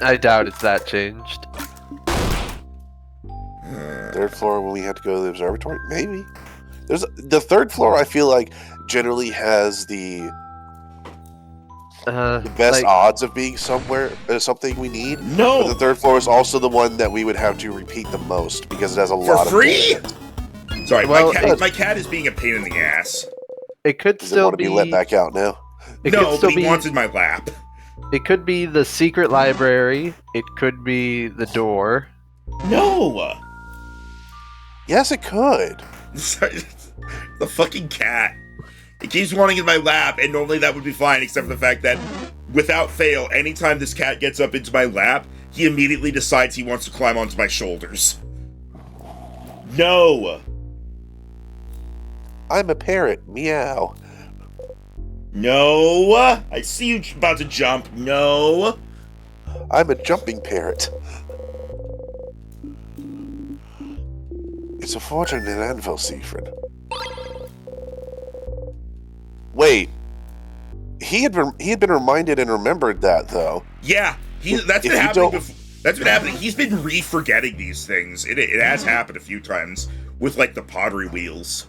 I doubt it's that changed. Third floor when we had to go to the observatory? Maybe. There's the third floor. I feel like generally has the best Like, odds of being somewhere something we need. But the no, third floor is also the one that we would have to repeat the most because it has a for lot free. of. Sorry, Well, my cat is being a pain in the ass. it could Does it still want to be let back out now? It No, could but still he be. wants in my lap. It could be the secret library. It could be the door. No, Yes, it could. the fucking cat. It keeps wanting in my lap, and normally that would be fine, except for the fact that, without fail, anytime this cat gets up into my lap, he immediately decides he wants to climb onto my shoulders. No! I'm a parrot. Meow. No! I see you about to jump. No! I'm a jumping parrot. It's a fortune in Anvil, Siegfried. Wait. He had been reminded and remembered that though. Yeah, that's If been you happening don't- before. That's been happening. He's been re-forgetting these things. It has happened a few times with, like, the pottery wheels.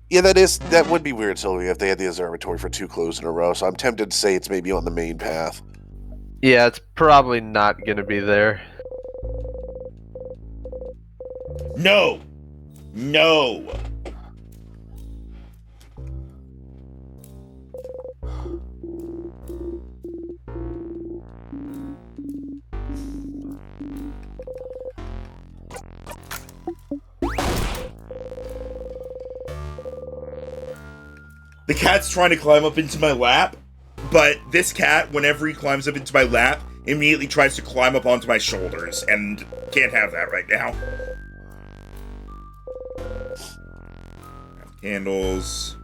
Yeah, that would be weird, Sylvia, if they had the observatory for 2 clues in a row. So I'm tempted to say it's maybe on the main path. Yeah, it's probably not gonna be there. No! No! The cat's trying to climb up into my lap, but this cat, whenever he climbs up into my lap, immediately tries to climb up onto my shoulders, and can't have that right now. Candles.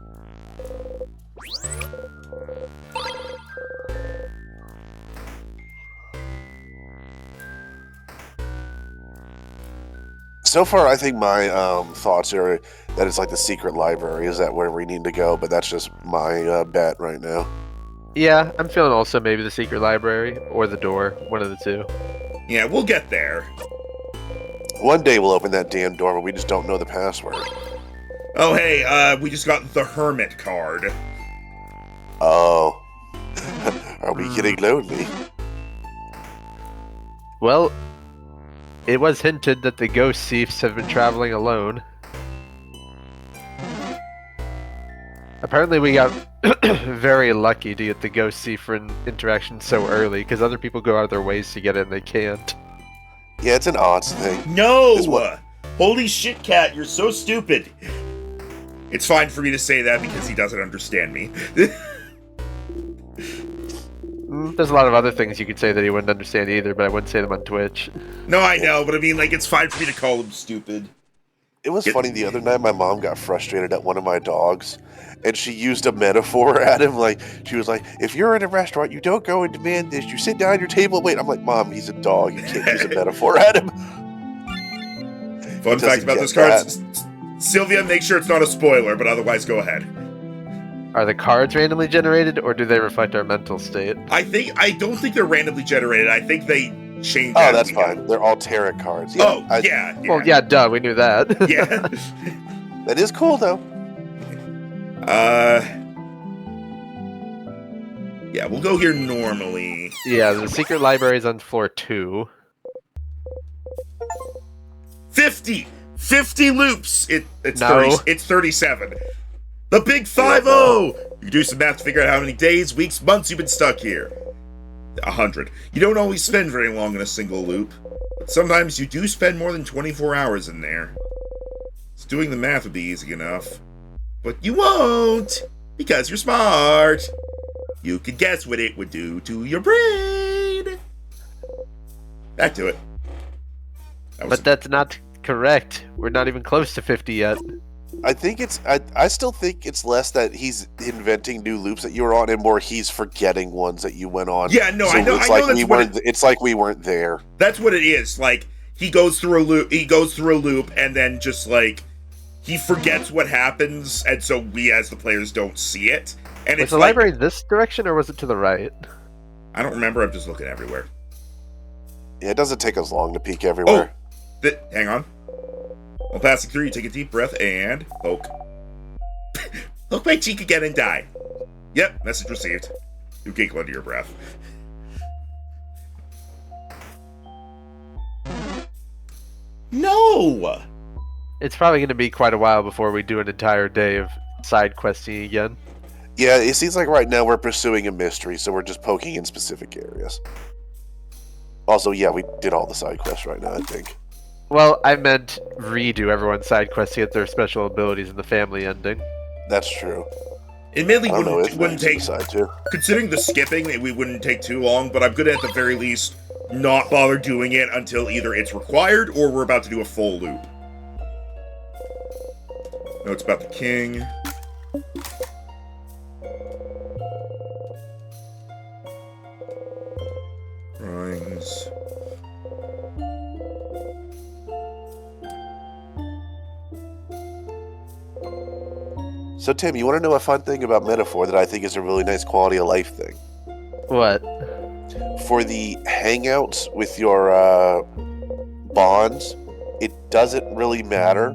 So far, I think my thoughts are that it's like the secret library. Is that where we need to go? But that's just my bet right now. Yeah, I'm feeling also maybe the secret library or the door, one of the two. Yeah, we'll get there. One day we'll open that damn door, but we just don't know the password. Oh, hey, we just got the Hermit card. Oh. Are we getting lonely? Well, it was hinted that the ghost thieves have been traveling alone. Apparently we got very lucky to get the ghost thief interaction so early, because other people go out of their ways to get it and they can't. Yeah, it's an odds thing. No! Is what- Holy shit, Cat, you're so stupid. It's fine for me to say that because he doesn't understand me. There's a lot of other things you could say that he wouldn't understand either, but I wouldn't say them on Twitch. No, I know, but I mean, like, it's fine for me to call him stupid. It was funny the other night. My mom got frustrated at one of my dogs, and she used a metaphor at him. Like she was like, "If you're in a restaurant, you don't go and demand this. You sit down at your table and wait." I'm like, "Mom, he's a dog. You can't use a metaphor at him." Fun fact about this card: Sylvia, make sure it's not a spoiler, but otherwise, go ahead. Are the cards randomly generated, or do they reflect our mental state? I don't think they're randomly generated. I think they change. Oh, that's fine. They're all tarot cards. Yeah, yeah. Well, yeah, duh, we knew that. Yeah. That is cool, though. Yeah, we'll go here normally. Yeah, the secret library is on floor 2. 50 loops. It's No. 30. It's 37. The big 5-0. You do some math to figure out how many days, weeks, months you've been stuck here. 100. You don't always spend very long in a single loop, but sometimes you do spend more than 24 hours in there. So doing the math would be easy enough. But you won't, because you're smart. You could guess what it would do to your brain. Back to it. But that's not correct. We're not even close to 50 yet. I think I still think it's less that he's inventing new loops that you were on, and more he's forgetting ones that you went on. Yeah, no, so I know. It's I like know we weren't. It's like we weren't there. That's what it is. Like he goes through a loop. He goes through a loop, and then just like he forgets what happens, and so we as the players don't see it. And Was it's the like, library this direction, or was it to the right? I don't remember. I'm just looking everywhere. Yeah, it doesn't take us long to peek everywhere. Hang on. While passing through, you take a deep breath and poke. Poke my cheek again and die. Yep, message received. You giggle under your breath. No! It's probably going to be quite a while before we do an entire day of side questing again. Yeah, it seems like right now we're pursuing a mystery, so we're just poking in specific areas. Also, yeah, we did all the side quests right now, I think. Well, I meant redo everyone's side quests to get their special abilities in the family ending. That's true. Admittedly, I don't know if wouldn't Max take. decide to. Considering the skipping, we wouldn't take too long, but I'm gonna at the very least not bother doing it until either it's required or we're about to do a full loop. No, it's about the king. Drawings. So, Tim, you want to know a fun thing about Metaphor that I think is a really nice quality of life thing? What? For the hangouts with your bonds, it doesn't really matter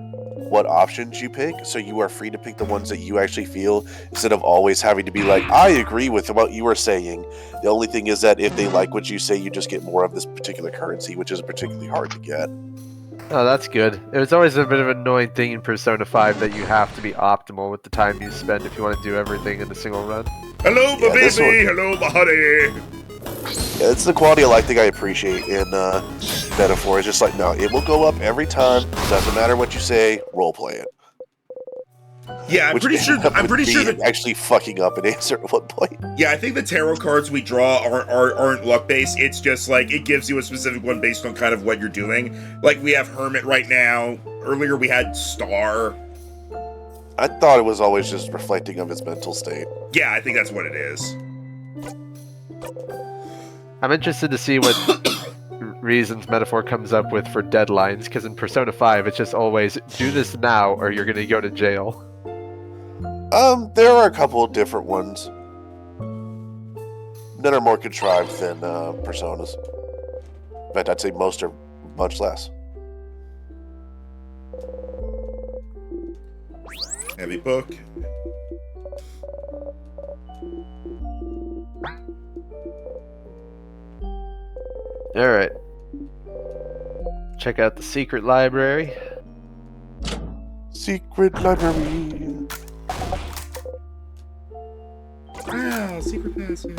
what options you pick, so you are free to pick the ones that you actually feel, instead of always having to be like, I agree with what you were saying. The only thing is that if they like what you say, you just get more of this particular currency, which is particularly hard to get. Oh, that's good. It was always a bit of an annoying thing in Persona 5 that you have to be optimal with the time you spend if you want to do everything in a single run. Hello, my Yeah, this baby! Hello, my honey! Yeah, it's the quality of life thing I appreciate in Metaphor. It's just like, no, it will go up every time. Doesn't matter what you say, roleplay it. Yeah, I'm Which pretty sure. ended up I'm with pretty sure me that. actually fucking up an answer at one point. Yeah, I think the tarot cards we draw aren't luck based. It's just like it gives you a specific one based on kind of what you're doing. Like we have Hermit right now. Earlier we had Star. I thought it was always just reflecting of his mental state. Yeah, I think that's what it is. I'm interested to see what reasons Metaphor comes up with for deadlines, because in Persona 5 it's just always, do this now or you're going to go to jail. There are a couple of different ones. None are more contrived than Personas. In fact, I'd say most are much less. Heavy book. Alright. Check out the secret library. Secret library. Wow, secret passage.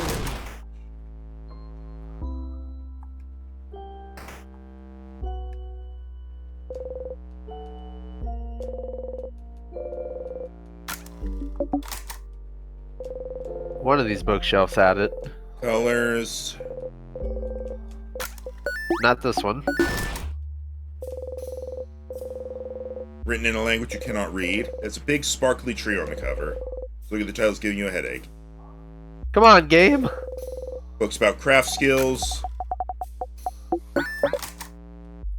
One of these bookshelves had it. Colors. Not this one. Written in a language you cannot read. It's a big sparkly tree on the cover. Look at the title's giving you a headache. Come on, game. Books about craft skills.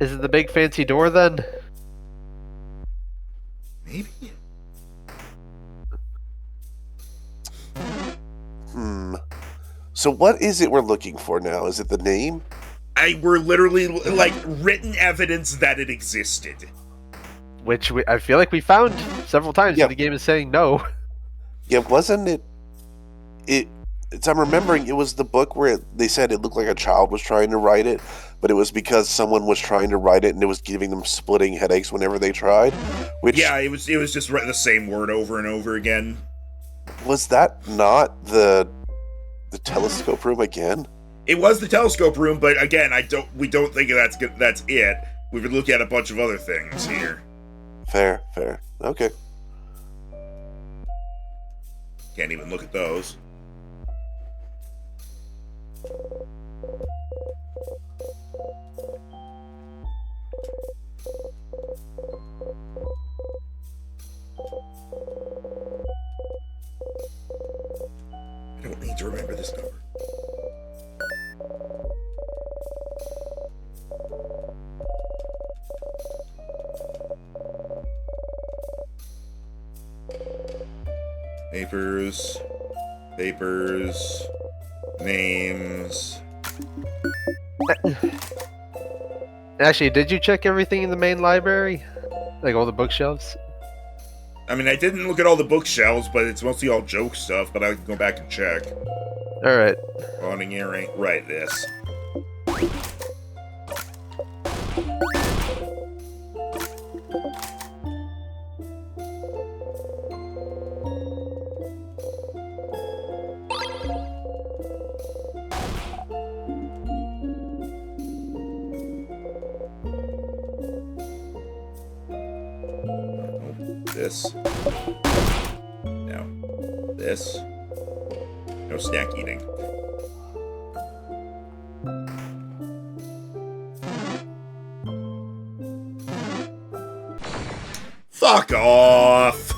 Is it the big fancy door then? Maybe? So what is it we're looking for now? Is it the name? We're literally, like, written evidence that it existed. Which I feel like we found several times. Yeah. And the game is saying no. Yeah, wasn't it? I'm remembering it was the book where they said it looked like a child was trying to write it, but it was because someone was trying to write it and it was giving them splitting headaches whenever they tried. Which Yeah, it was just the same word over and over again. was that not the telescope room again? It was the telescope room, but again, we don't think that's it. We've been looking at a bunch of other things here. Fair. Okay. Can't even look at those. I don't need to remember this number. Papers, names. Actually, did you check everything in the main library? Like all the bookshelves? I mean, I didn't look at all the bookshelves, but it's mostly all joke stuff, but I can go back and check. Alright. Bonding earring. Right, this. This. No. This. No snack eating. Fuck off!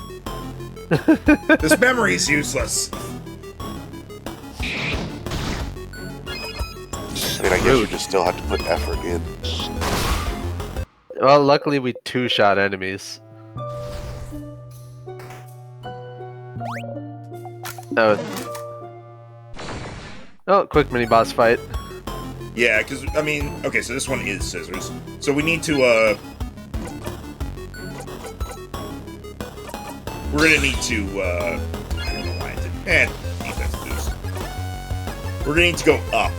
This memory's useless. I mean, I guess you just still have to put effort in. Well, luckily we two-shot enemies. Oh, quick mini-boss fight. Yeah, because, I mean, okay, so this one is scissors. So we need to, we're gonna need to, I don't know why I didn't, defense boost. We're gonna need to go up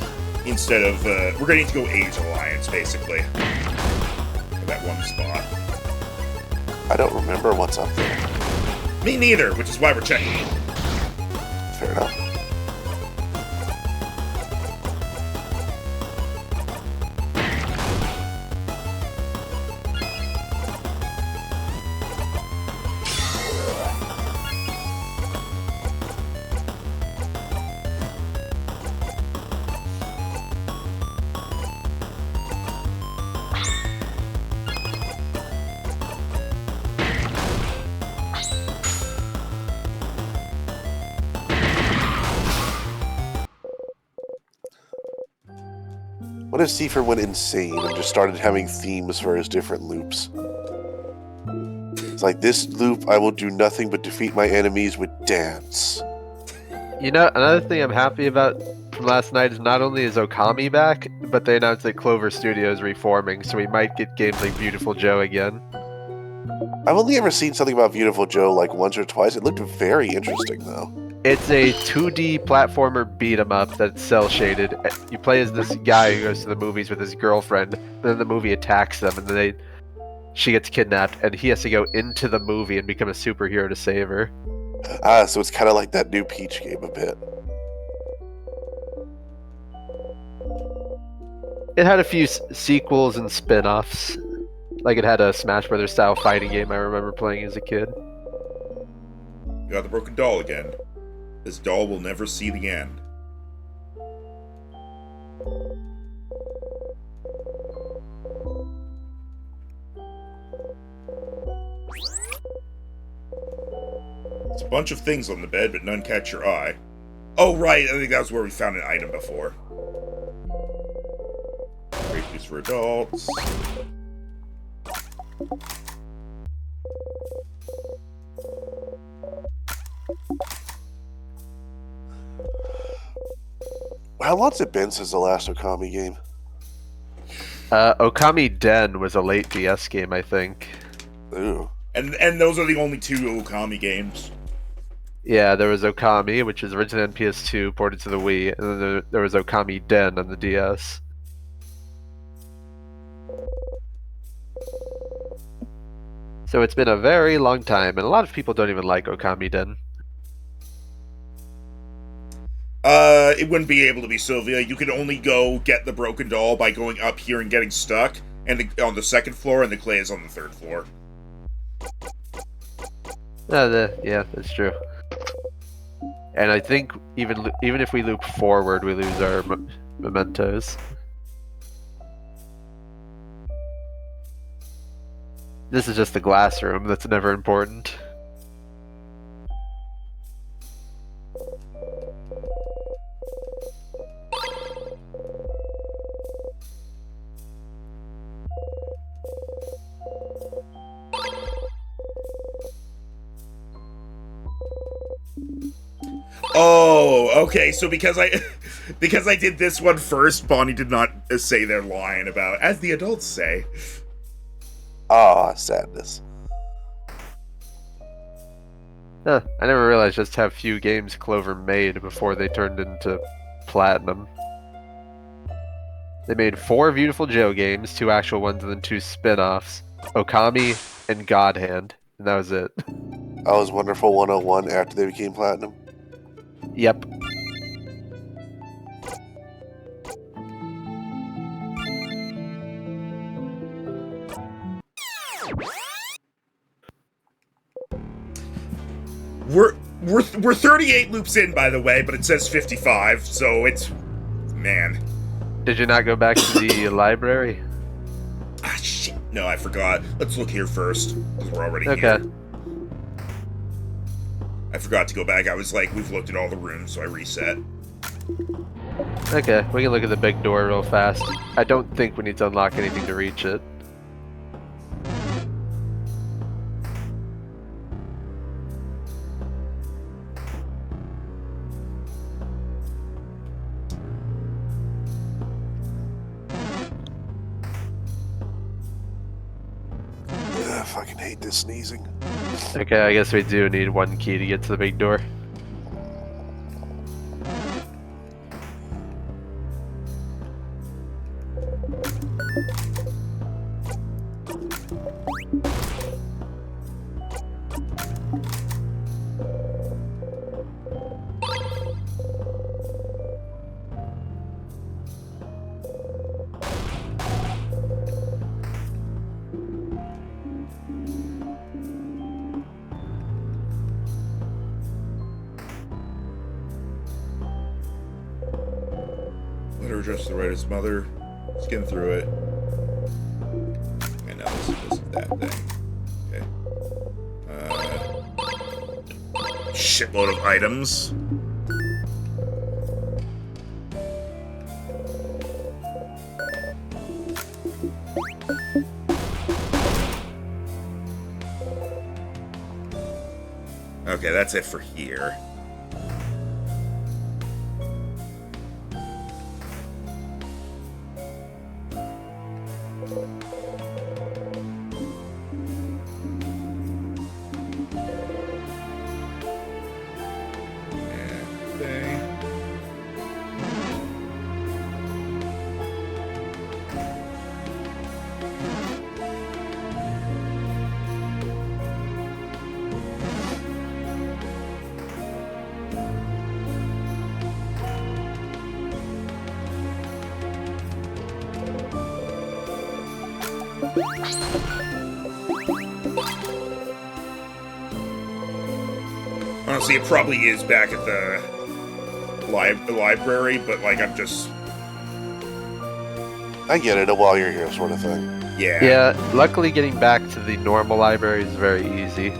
instead of, we're gonna need to go Age Alliance, basically. For that one spot. I don't remember what's up there. Me neither, which is why we're checking. Fair enough. What if Seifer went insane and just started having themes for his different loops? It's like, this loop, I will do nothing but defeat my enemies with dance. You know, another thing I'm happy about from last night is not only is Okami back, but they announced that Clover Studio is reforming, so we might get games like Beautiful Joe again. I've only ever seen something about Beautiful Joe like once or twice. It looked very interesting, though. It's a 2D platformer beat 'em up that's cell shaded. You play as this guy who goes to the movies with his girlfriend. Then the movie attacks them, and then she gets kidnapped, and he has to go into the movie and become a superhero to save her. Ah, so it's kind of like that new Peach game a bit. It had a few sequels and spin-offs. Like it had a Smash Brothers style fighting game I remember playing as a kid. We got the broken doll again. This doll will never see the end. bunch of things on the bed, but none catch your eye. Oh, right, I think that was where we found an item before. Grape for adults. How long's it been since the last Okami game? Okami Den was a late DS game, I think. Ooh. And those are the only 2 Okami games. Yeah, there was Okami, which is originally on PS2, ported to the Wii, and then there was Okami Den on the DS. So it's been a very long time, and a lot of people don't even like Okami Den. It wouldn't be able to be Sylvia. You could only go get the broken doll by going up here and getting stuck, and on the 2nd floor, and the clay is on the 3rd floor. Yeah, that's true. And I think even if we loop forward, we lose our mementos. This is just the glass room. That's never important. Oh, okay. So because I did this one first, Bonnie did not say their line about, as the adults say. Ah, sadness. Huh, I never realized just how few games Clover made before they turned into Platinum. They made 4 Beautiful Joe games, 2 actual ones, and then 2 spin-offs. Okami and God Hand, and that was it. I was Wonderful 101 after they became Platinum. Yep. We're 38 loops in, by the way, but it says 55, so it's... Man. Did you not go back to the library? Ah, shit. No, I forgot. Let's look here first, because we're already Okay. here. I forgot to go back. I was like, we've looked at all the rooms, so I reset. Okay, we can look at the big door real fast. I don't think we need to unlock anything to reach it. Ugh, I fucking hate this sneezing. Okay, I guess we do need 1 key to get to the big door. Let her address the writer's mother. Skim through it. I know this is that thing. Okay. Shitload of items. Okay, that's it for here. Honestly, it probably is back at the library, but like I'm just... I get it, a while you're here sort of thing. Yeah. Yeah, luckily getting back to the normal library is very easy.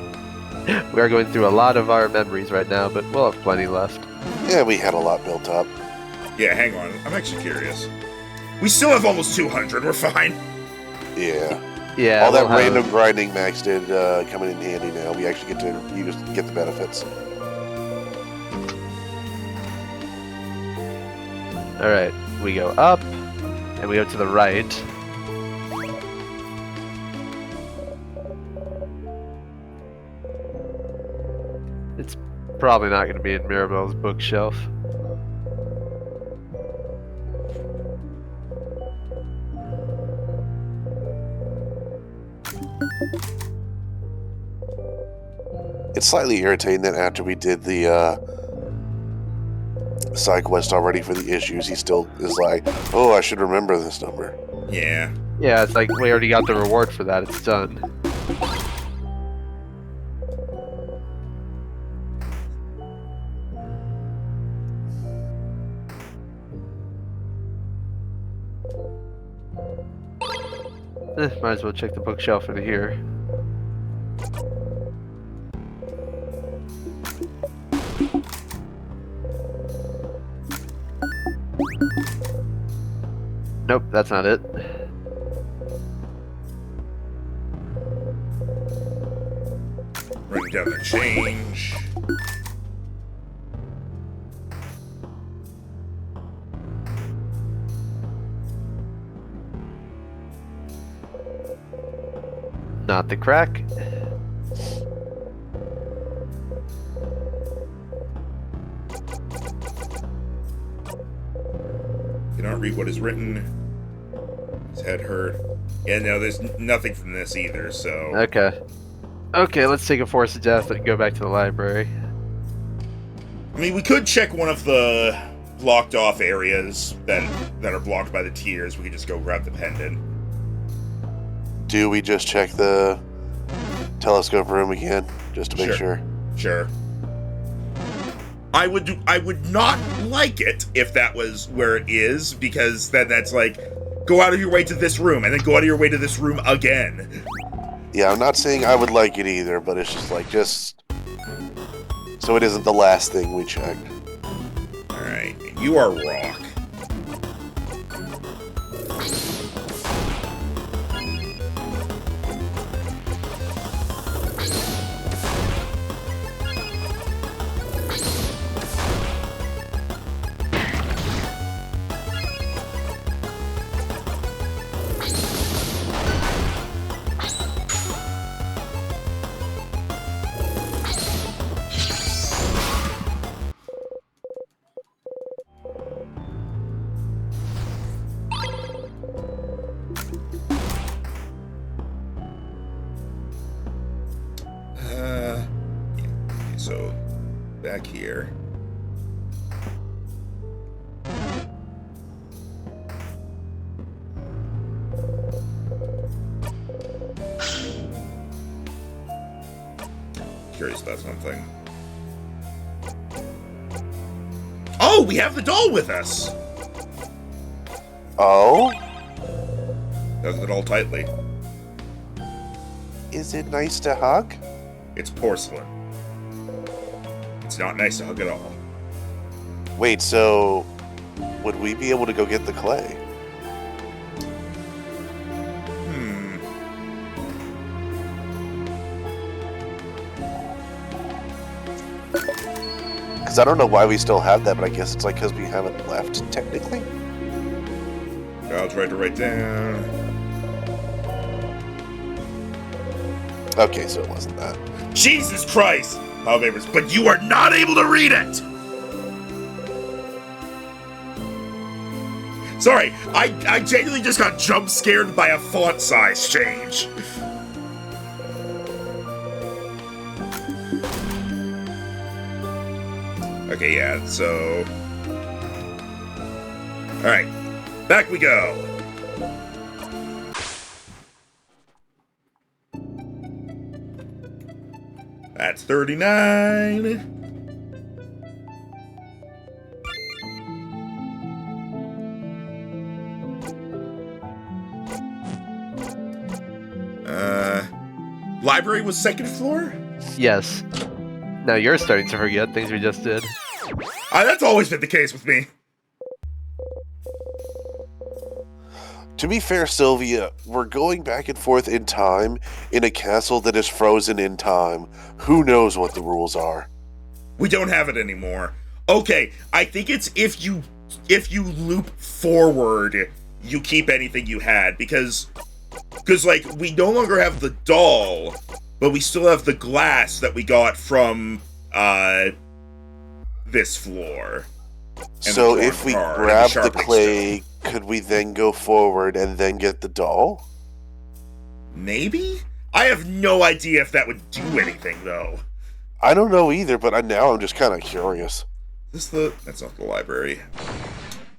we are going through a lot of our memories right now, but we'll have plenty left. Yeah, we had a lot built up. Yeah, hang on. I'm actually curious. We still have almost 200. We're fine. Yeah. Yeah, All that we'll have- random grinding Max did coming in handy now. We actually get to get the benefits. All right, we go up, and we go to the right. It's probably not going to be in Mirabelle's bookshelf. It's slightly irritating that after we did the side quest already for the issues, he still is like, oh, I should remember this number. Yeah. Yeah, it's like we already got the reward for that. It's done. Might as well check the bookshelf in here. Nope, that's not it. Bring down the change. Not the crack. Cannot read what is written. His head hurt. Yeah, no, there's nothing from this either, so... Okay. Okay, let's take a force of death and go back to the library. I mean, we could check one of the blocked off areas that are blocked by the tiers. We could just go grab the pendant. Do we just check the telescope room again, just to make sure? Sure. I would not like it if that was where it is, because then that's like, go out of your way to this room, and then go out of your way to this room again. Yeah, I'm not saying I would like it either, but it's just like, so it isn't the last thing we checked. Alright, you are rock. So, back here. Curious about something. Oh, we have the doll with us! Oh? Hug the doll tightly. Is it nice to hug? It's porcelain. It's not nice to hug at all. Wait, so would we be able to go get the clay? Because I don't know why we still have that, but I guess it's like because we haven't left, technically? I'll try to write down. Okay, so it wasn't that. Jesus Christ! Palmavers, but you are not able to read it! Sorry, I genuinely just got jump scared by a font size change. Okay, yeah, so... Alright, back we go! That's 39. Library was second floor? Yes. Now you're starting to forget things we just did. That's always been the case with me. To be fair, Sylvia, we're going back and forth in time in a castle that is frozen in time. Who knows what the rules are? We don't have it anymore. Okay, I think it's if you loop forward, you keep anything you had because like we no longer have the doll, but we still have the glass that we got from this floor. So if we grab the clay, could we then go forward and then get the doll? Maybe? I have no idea if that would do anything though. I don't know either, but now I'm just kind of curious. Is this that's not the library.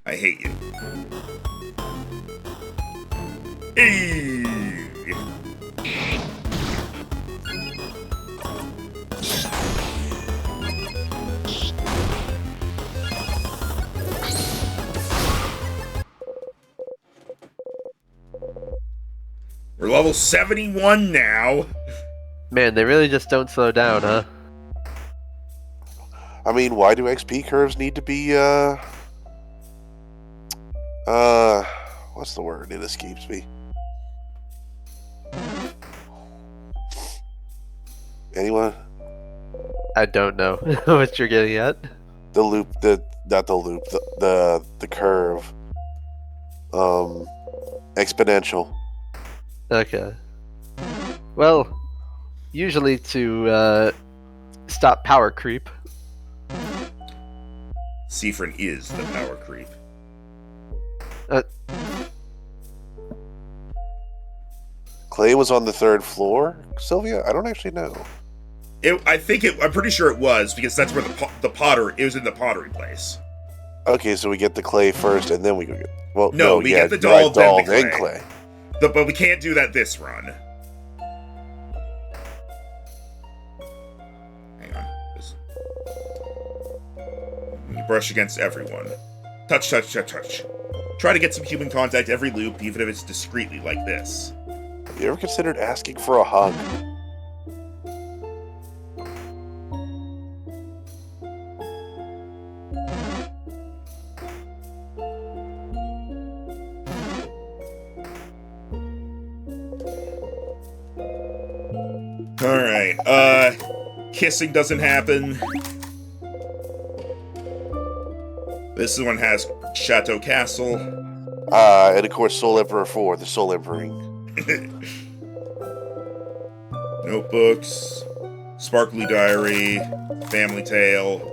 I hate you. Hey. We're level 71 now. Man, they really just don't slow down, huh? I mean, why do XP curves need to be, what's the word? It escapes me. Anyone? I don't know what you're getting at. The loop, not the loop, the curve. Exponential. Okay. Well, usually to stop power creep. Siffrin is the power creep. Clay was on the 3rd floor, Sylvia? I don't actually know. I'm pretty sure it was because that's where the pottery. It was in the pottery place. Okay, so we get the clay first, and then we go get. Well, no, we get the doll, right, then the clay. But we can't do that this run. Hang on. You brush against everyone. Touch, touch, touch, touch. Try to get some human contact every loop, even if it's discreetly like this. Have you ever considered asking for a hug? Alright, kissing doesn't happen. This one has Chateau Castle. And of course Soul Emperor 4, the Soul Emperor. Notebooks, Sparkly Diary, Family Tale.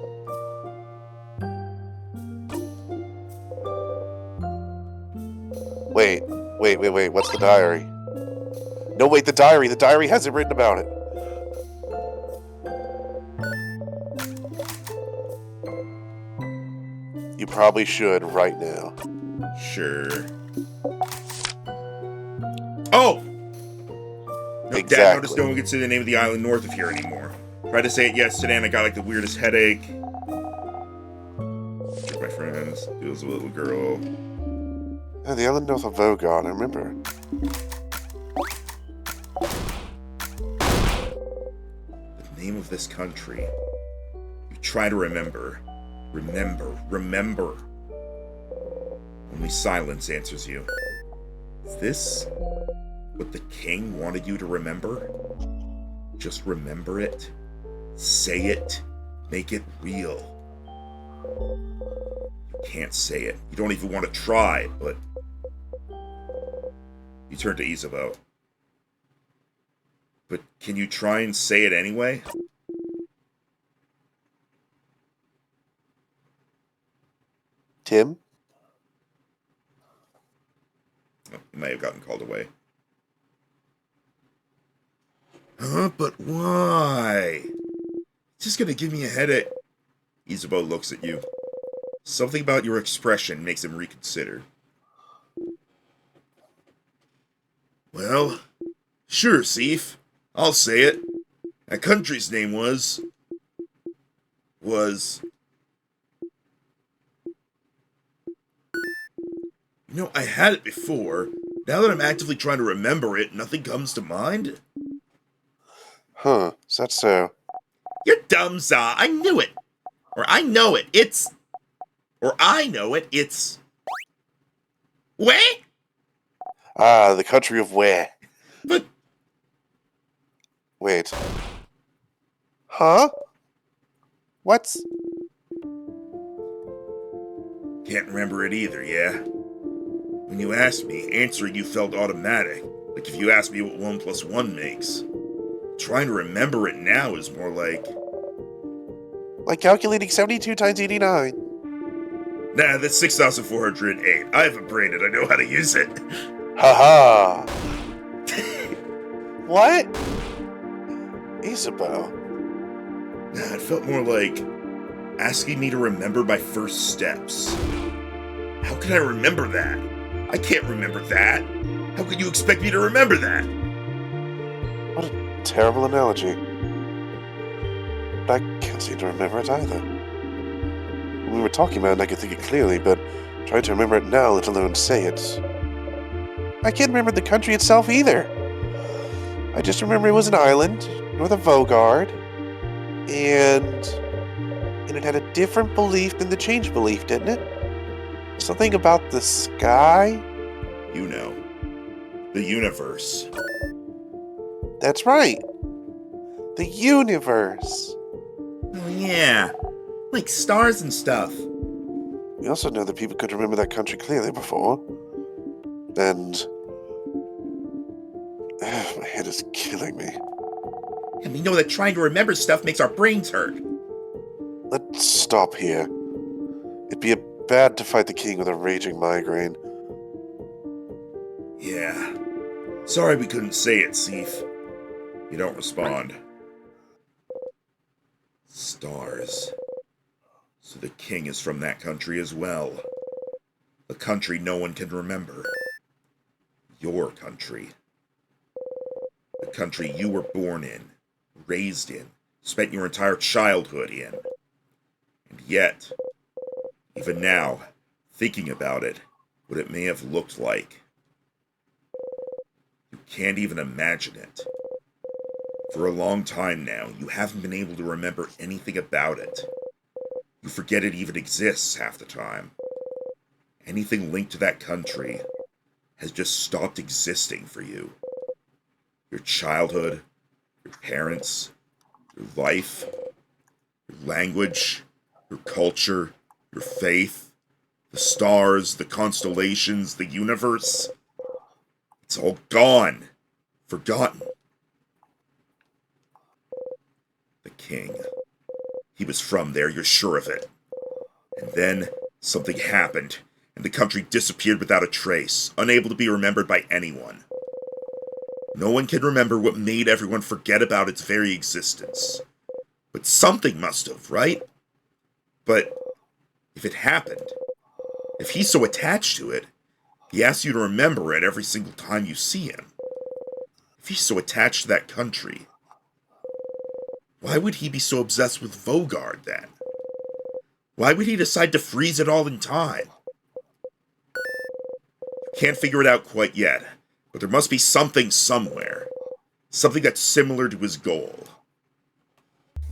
Wait, what's the diary? No, wait, the diary hasn't written about it. You probably should right now. Sure. Oh! Exactly. Dad noticed no one can say the name of the island north of here anymore. Tried to say it yesterday and I got like the weirdest headache. My friends, feels a little girl. Yeah, the island north of Vogon, I remember. The name of this country. You try to remember. Remember. Only silence answers you. Is this what the king wanted you to remember? Just remember it. Say it. Make it real. You can't say it. You don't even want to try, but... You turn to Isabeau. But can you try and say it anyway? Tim? Oh, he may have gotten called away. Huh? But why? It's just gonna give me a headache. Isabeau looks at you. Something about your expression makes him reconsider. Well, sure, Sif. I'll say it. That country's name was... You know, I had it before. Now that I'm actively trying to remember it, nothing comes to mind. Huh, is that so? You're dumb, Za. I knew it. Or I know it. It's... Or I know it. It's... Wait? Ah, the country of where? But... Wait. Huh? What's... Can't remember it either, yeah? When you asked me, answering you felt automatic. Like if you asked me what 1 plus 1 makes. Trying to remember it now is more like... Like calculating 72 times 89. Nah, that's 6,408. I have a brain and I know how to use it. Haha. What? Isabel. Nah, it felt more like asking me to remember my first steps. How can I remember that? I can't remember that. How could you expect me to remember that? What a terrible analogy. But I can't seem to remember it either. When we were talking about it, I could think it clearly, but trying to remember it now, let alone say it. I can't remember the country itself either. I just remember it was an island, north of Vogard, and it had a different belief than the change belief, didn't it? Something about the sky? You know. The universe. That's right. The universe. Oh yeah. Like stars and stuff. We also know that people could remember that country clearly before. And... my head is killing me. And we know that trying to remember stuff makes our brains hurt. Let's stop here. It'd be bad to fight the king with a raging migraine. Yeah. Sorry we couldn't say it, Seif. You don't respond. Stars. So the king is from that country as well. A country no one can remember. Your country. The country you were born in, raised in, spent your entire childhood in. And yet, even now, thinking about it, what it may have looked like, you can't even imagine it. For a long time now, you haven't been able to remember anything about it. You forget it even exists half the time. Anything linked to that country has just stopped existing for you. Your childhood, your parents, your life, your language, your culture, your faith, the stars, the constellations, the universe. It's all gone. Forgotten. The king. He was from there, you're sure of it. And then, something happened, and the country disappeared without a trace, unable to be remembered by anyone. No one can remember what made everyone forget about its very existence. But something must have, right? But if it happened, if he's so attached to it, he asks you to remember it every single time you see him. If he's so attached to that country, why would he be so obsessed with Vogard then? Why would he decide to freeze it all in time? Can't figure it out quite yet, but there must be something somewhere. Something that's similar to his goal.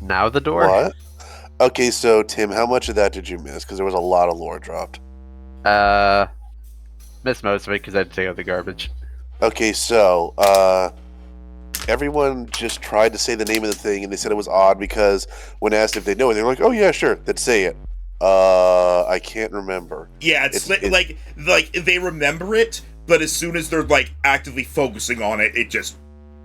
Now the door? What? Okay, so Tim, how much of that did you miss? Because there was a lot of lore dropped. Missed most of it because I had to take out the garbage. Okay, so, everyone just tried to say the name of the thing, and they said it was odd because when asked if they know it, they're like, oh yeah, sure, then say it. I can't remember. Yeah, it's like they remember it, but as soon as they're like actively focusing on it, it just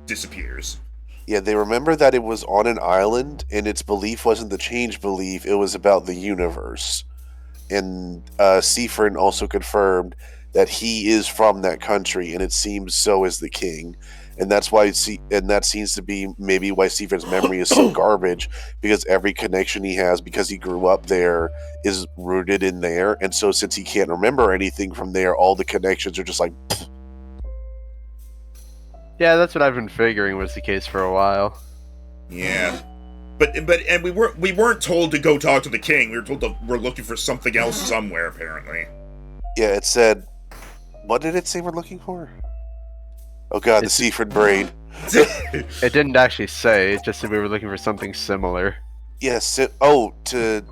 disappears. Yeah, they remember that it was on an island, and its belief wasn't the change belief, it was about the universe. And Seifern also confirmed that he is from that country, and it seems so is the king. And that's why that seems to be maybe why Seifern's memory is so garbage, because every connection he has, because he grew up there, is rooted in there. And so since he can't remember anything from there, all the connections are just like, pfft. Yeah, that's what I've been figuring was the case for a while. Yeah. But we weren't told to go talk to the king. We were told we're looking for something else somewhere, apparently. Yeah, it said, what did it say we're looking for? Oh god, the Seifern brain. It didn't actually say. It just said we were looking for something similar. Yes. To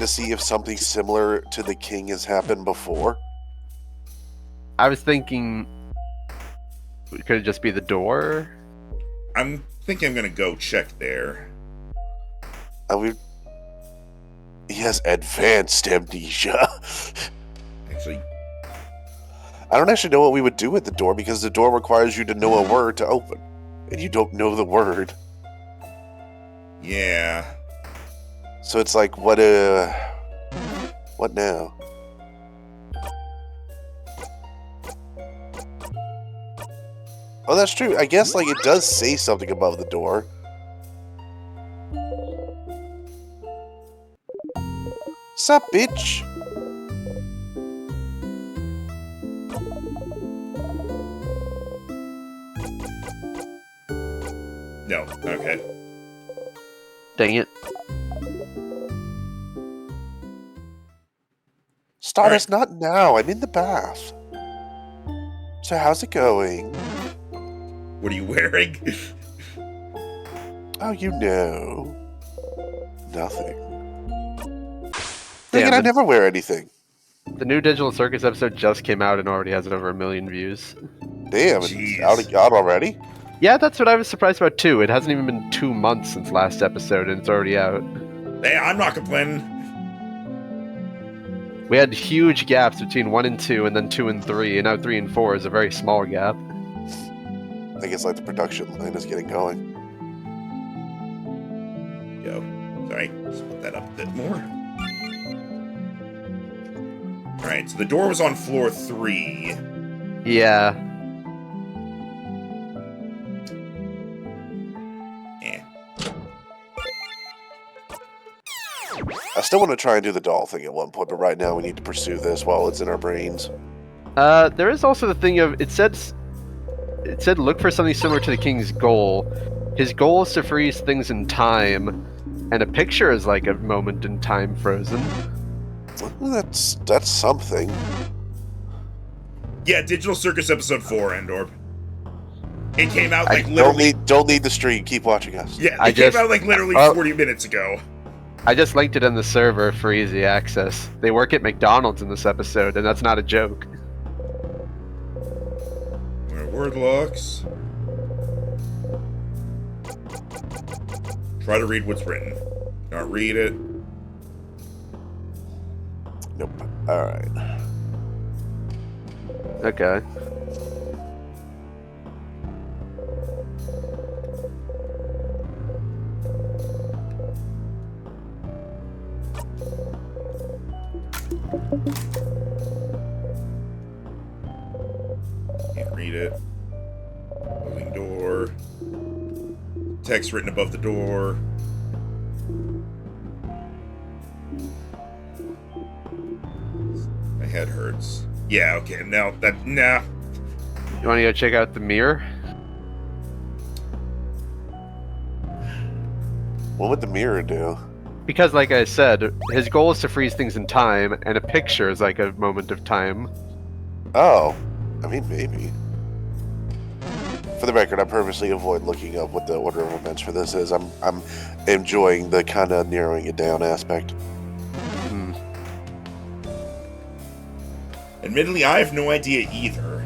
see if something similar to the king has happened before. I was thinking, could it just be the door? I'm thinking I'm gonna go check there. He has advanced amnesia. Actually, I don't actually know what we would do at the door because the door requires you to know a word to open, and you don't know the word. yeah. So it's like, what now? Oh, that's true. I guess, like, it does say something above the door. Sup, bitch? No. Okay. Dang it. Stardust, not now. I'm in the bath. So how's it going? What are you wearing? Oh, you know. Nothing. Damn I it. never wear anything. The new Digital Circus episode just came out and already has over 1 million views. Damn, Jeez. it's out already? Yeah, that's what I was surprised about too. It hasn't even been 2 months since last episode and it's already out. Hey, I'm not complaining. We had huge gaps between 1 and 2 and then 2 and 3, and now 3 and 4 is a very small gap. I guess, like, the production line is getting going. Yo. Sorry. Split that up a bit more. Alright, so the door was on floor 3. Yeah. Eh. I still want to try and do the doll thing at one point, but right now we need to pursue this while it's in our brains. There is also the thing of it said look for something similar to the king's goal. His goal is to freeze things in time, and a picture is like a moment in time frozen. Well, that's something. Yeah, Digital Circus episode 4, Endorb. It came out like Don't literally. need the stream. Keep watching us. Yeah, I it came just- out like literally oh. 40 minutes ago. I just linked it in the server for easy access. They work at McDonald's in this episode, and that's not a joke. Where word locks. Try to read what's written. Not read it. Nope. All right. Okay. Can't read it. Closing door. Text written above the door. My head hurts. Yeah, okay, no, nah. You want to go check out the mirror? What would the mirror do? Because, like I said, his goal is to freeze things in time, and a picture is like a moment of time. Oh, I mean, maybe. For the record, I purposely avoid looking up what the order of events for this is. I'm enjoying the kind of narrowing it down aspect. Hmm. Admittedly, I have no idea either.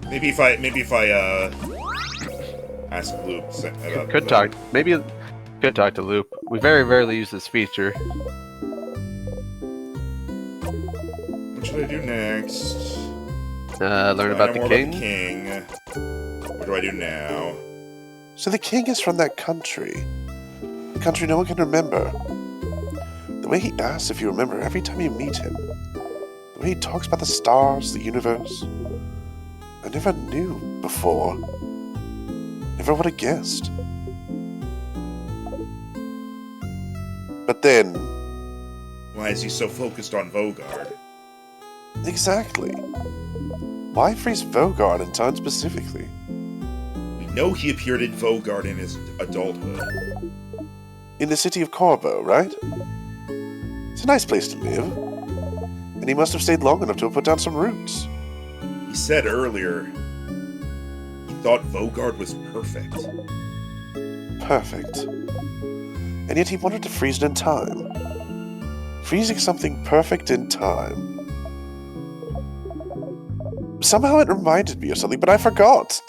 Maybe if I ask Luke about Could talk. Maybe could talk to Loop. We very rarely use this feature. What should I do next? Learn I about know the more king. About the king. What do I do now? So the king is from that country. A country no one can remember. The way he asks if you remember every time you meet him. The way he talks about the stars, the universe. I never knew before. Never would have guessed. But then, Why is he so focused on Vogard? exactly. Why freeze Vogard in time specifically? We know he appeared in Vogard in his adulthood. In the city of Corvo, right? It's a nice place to live. And he must have stayed long enough to have put down some roots. He said earlier thought Vogard was perfect. Perfect. And yet he wanted to freeze it in time. Freezing something perfect in time. Somehow it reminded me of something, but I forgot.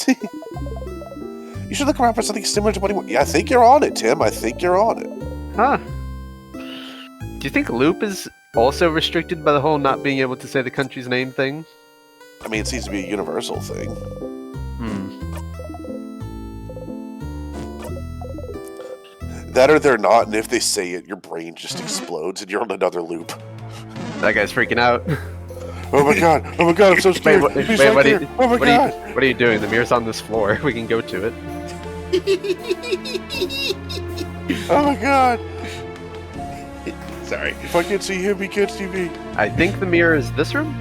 You should look around for something similar to what he... Yeah, I think you're on it, Tim. I think you're on it. Huh. Do you think Loop is also restricted by the whole not being able to say the country's name thing? I mean, it seems to be a universal thing. That or they're not, and if they say it, your brain just explodes and you're on another loop. That guy's freaking out. Oh my god, I'm so scared. What He's right are you, there. Oh my god. what are you doing? The mirror's on this floor. We can go to it. Oh my god. Sorry. If I can't see him, he can't see me. I think the mirror is this room?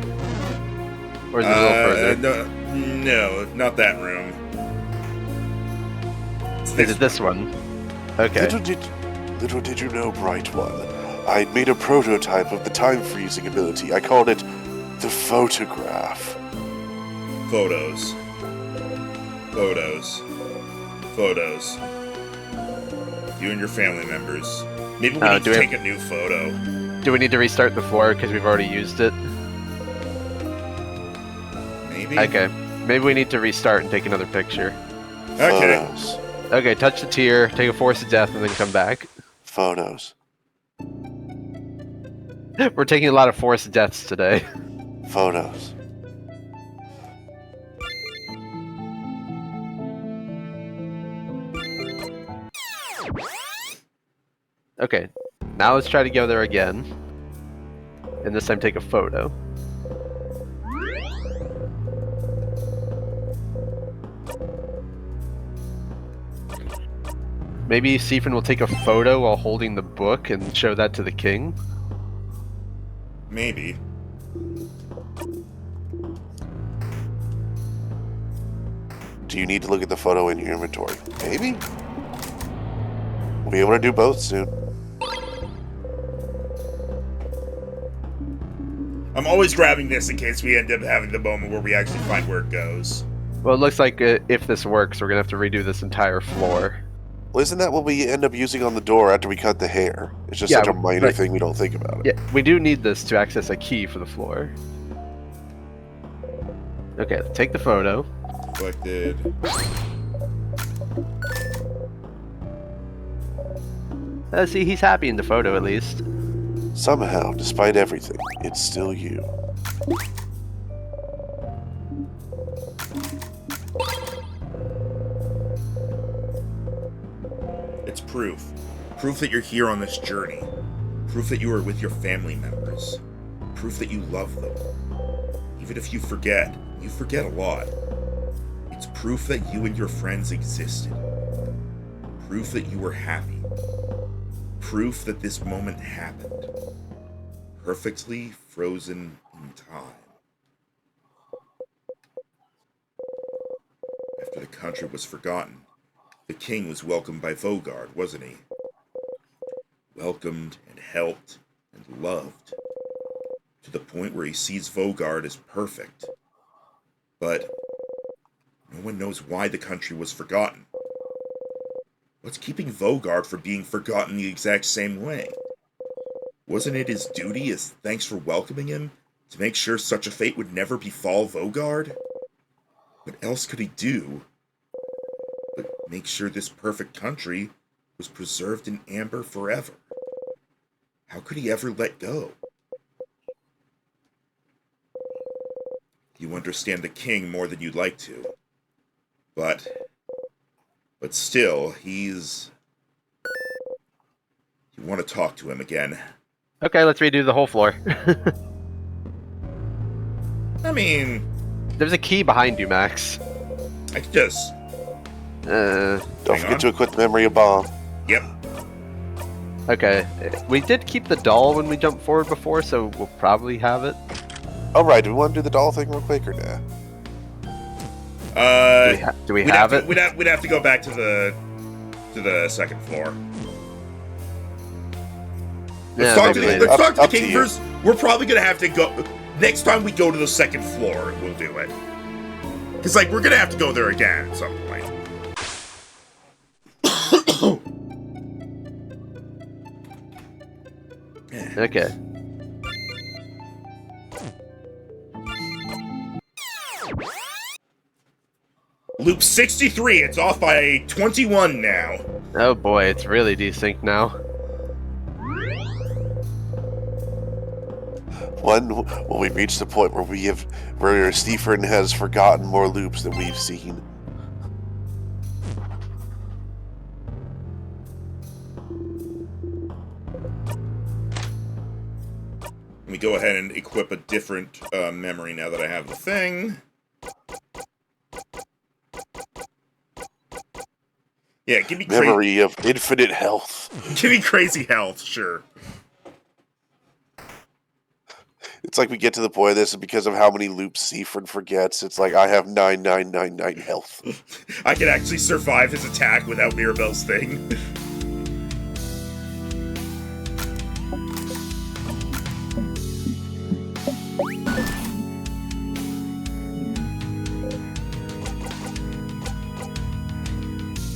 Or is it a little further? No, not that room. Is it this one? Okay. Little did you know, Bright One, I'd made a prototype of the time freezing ability. I called it the photograph. Photos. You and your family members. Maybe we need to take a new photo. Do we need to restart the floor because we've already used it? Maybe. Okay. Maybe we need to restart and take another picture. Okay. Photos. Okay, touch the tier, take a force of death, and then come back. Photos. We're taking a lot of force deaths today. Photos. Okay, now let's try to go there again. And this time take a photo. Maybe Siphon will take a photo while holding the book and show that to the king? Maybe. Do you need to look at the photo in your inventory? Maybe? We'll be able to do both soon. I'm always grabbing this in case we end up having the moment where we actually find where it goes. Well, it looks like if this works, we're gonna have to redo this entire floor. Well, isn't that what we end up using on the door after we cut the hair? It's just such a minor thing we don't think about it. Yeah, we do need this to access a key for the floor. Okay, take the photo. Collected. See, he's happy in the photo at least. Somehow, despite everything, it's still you. It's proof. Proof that you're here on this journey. Proof that you are with your family members. Proof that you love them. Even if you forget a lot. It's proof that you and your friends existed. Proof that you were happy. Proof that this moment happened. Perfectly frozen in time. After the country was forgotten, the king was welcomed by Vogard, wasn't he? Welcomed and helped and loved. To the point where he sees Vogard as perfect. But no one knows why the country was forgotten. What's keeping Vogard from being forgotten the exact same way? Wasn't it his duty as thanks for welcoming him to make sure such a fate would never befall Vogard? What else could he do but make sure this perfect country was preserved in amber forever? How could he ever let go? You understand the king more than you'd like to. But still, you want to talk to him again. Okay, let's redo the whole floor. I mean, There's a key behind you, Max. I could just... Don't Hang forget on. to equip the memory of bomb. Yep. Okay, we did keep the doll when we jumped forward before, so we'll probably have it. Alright, do we want to do the doll thing real quick or nah? Do we have it? We'd have to go back to the second floor. Yeah, Let's talk to maybe the, later. let's talk to the Up to king you. first. We're probably gonna have to go next time we go to the second floor. We'll do it. Because, like, we're gonna have to go there again at some point. Okay. Loop 63, it's off by 21 now. Oh boy, it's really desync now. When we reach the point where Stephen has forgotten more loops than we've seen. Let me go ahead and equip a different memory now that I have the thing. Yeah, give me Memory of infinite health. Give me crazy health, sure. It's like we get to the point of this, and because of how many loops Seaford forgets, it's like I have 9999 health. I can actually survive his attack without Mirabelle's thing.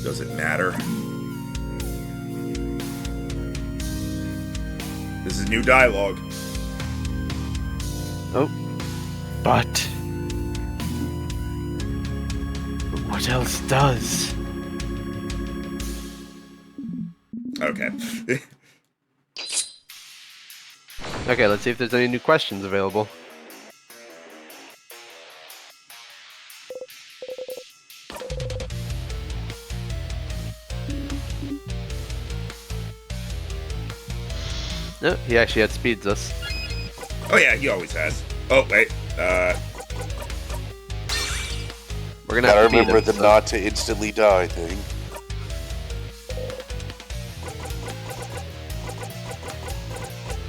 Does it matter? This is new dialogue. Oh, but what else does? Okay. Okay, let's see if there's any new questions available. No, he actually outspeeds us. Oh yeah, he always has. Oh wait, We're gonna Gotta have to beat remember him, the so- not to instantly die thing.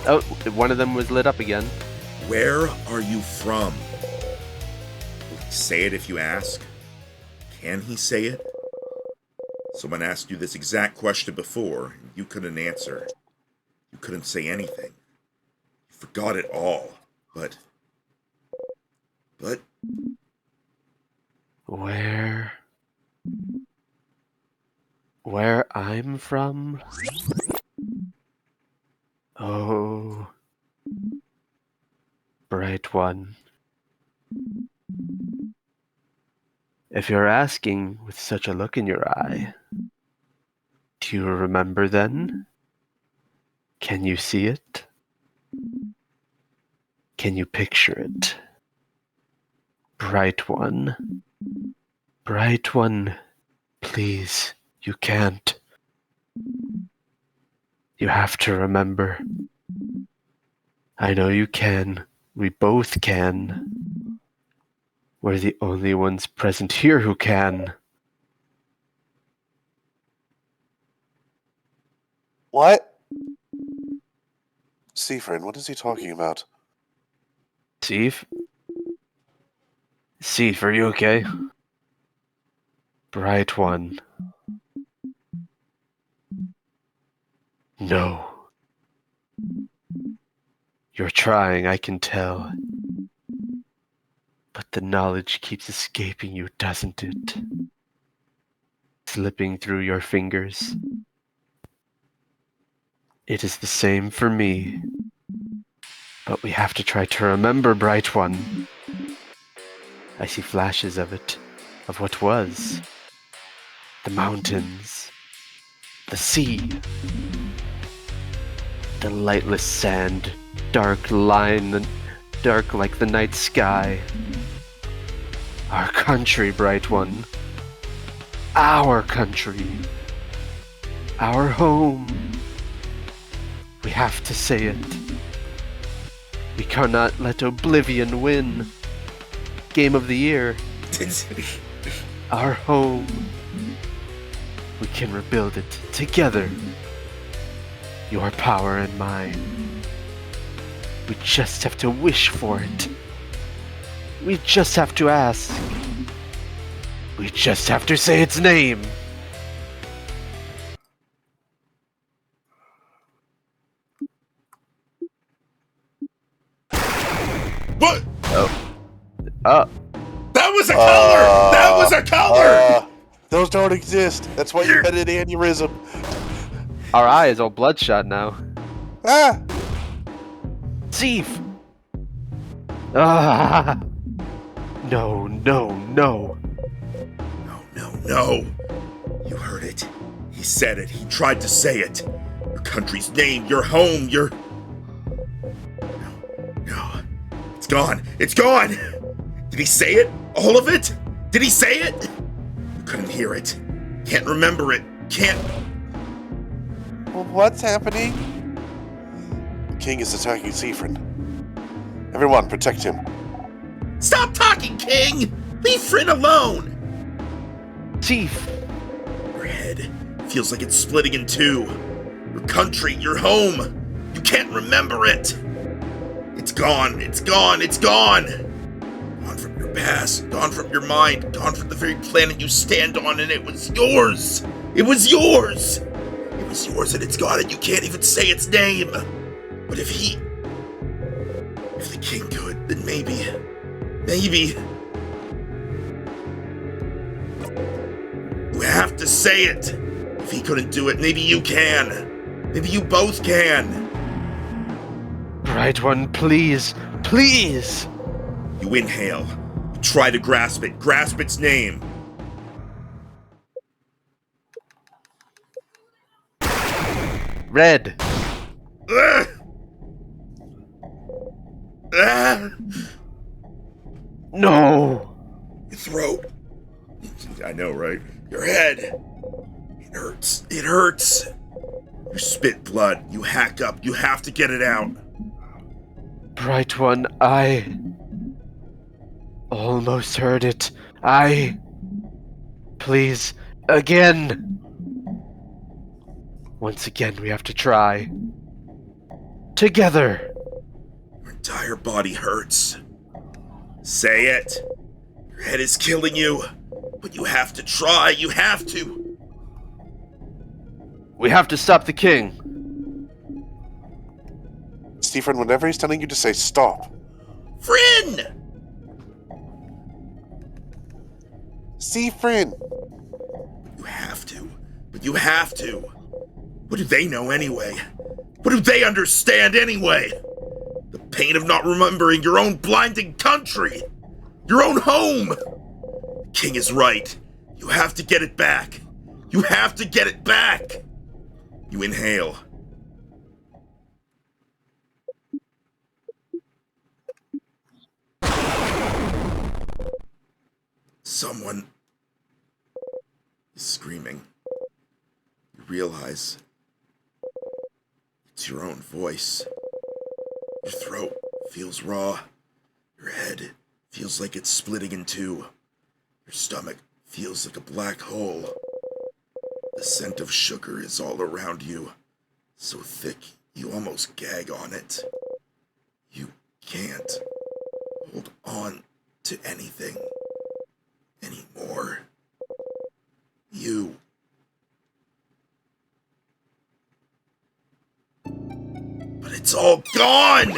Oh, one of them was lit up again. where are you from? Say it if you ask. Can he say it? Someone asked you this exact question before, and you couldn't answer. You couldn't say anything. You forgot it all. But Where I'm from? Oh, bright one. If you're asking with such a look in your eye, do you remember then? Can you see it? Can you picture it? Bright one. Bright one, please, you can't. You have to remember. I know you can. We both can. We're the only ones present here who can. What? Seafriend, what is he talking about? Steve? Steve, are you okay? Bright one. No. You're trying, I can tell. But the knowledge keeps escaping you, doesn't it? Slipping through your fingers. It is the same for me. But we have to try to remember, Bright One. I see flashes of it, of what was. The mountains. The sea. The lightless sand, dark like the night sky. Our country, Bright One. Our country. Our home. We have to say it. We cannot let oblivion win. Game of the year. Our home. We can rebuild it together. Your power and mine. We just have to wish for it. We just have to ask. We just have to say its name. What? Oh, That was a color! That was a color! Those don't exist. That's why you had an aneurysm. Our eye is all bloodshot now. Ah! Thief! Ah! No, no, no. No. You heard it. He said it. He tried to say it. Your country's name, your home, your... No. It's gone. It's gone! Did he say it? All of it? Did he say it? You couldn't hear it. Can't remember it. Can't... Well, what's happening? The king is attacking Siffrin. Everyone, protect him. Stop talking, King! Leave Fryn alone! Thief! Your head feels like it's splitting in two. Your country, your home. You can't remember it. It's gone. It's gone. It's gone. Gone from your past. Gone from your mind. Gone from the very planet you stand on, and it was yours. It was yours. It was yours, and it's gone, and you can't even say its name. But if the king could, then maybe. You have to say it. If he couldn't do it, maybe you can. Maybe you both can. Bright One, please, please! You inhale. You try to grasp it. Grasp its name. Red! Ugh! Ah! No! Your throat. I know, right? Your head. It hurts. It hurts. You spit blood. You hack up. You have to get it out. Bright One, I almost heard it. Please, again! Once again, we have to try. Together! Your entire body hurts. Say it. Your head is killing you. But you have to try. You have to. We have to stop the king. Siffrin, whenever he's telling you to say stop. Fryn! Siffrin! You have to. But you have to. What do they know anyway? What do they understand anyway? The pain of not remembering your own blinding country. Your own home. The king is right. You have to get it back. You have to get it back. You inhale. Someone is screaming. You realize it's your own voice. Your throat feels raw. Your head feels like it's splitting in two. Your stomach feels like a black hole. The scent of sugar is all around you, so thick you almost gag on it. You can't hold on to anything anymore. But it's all gone!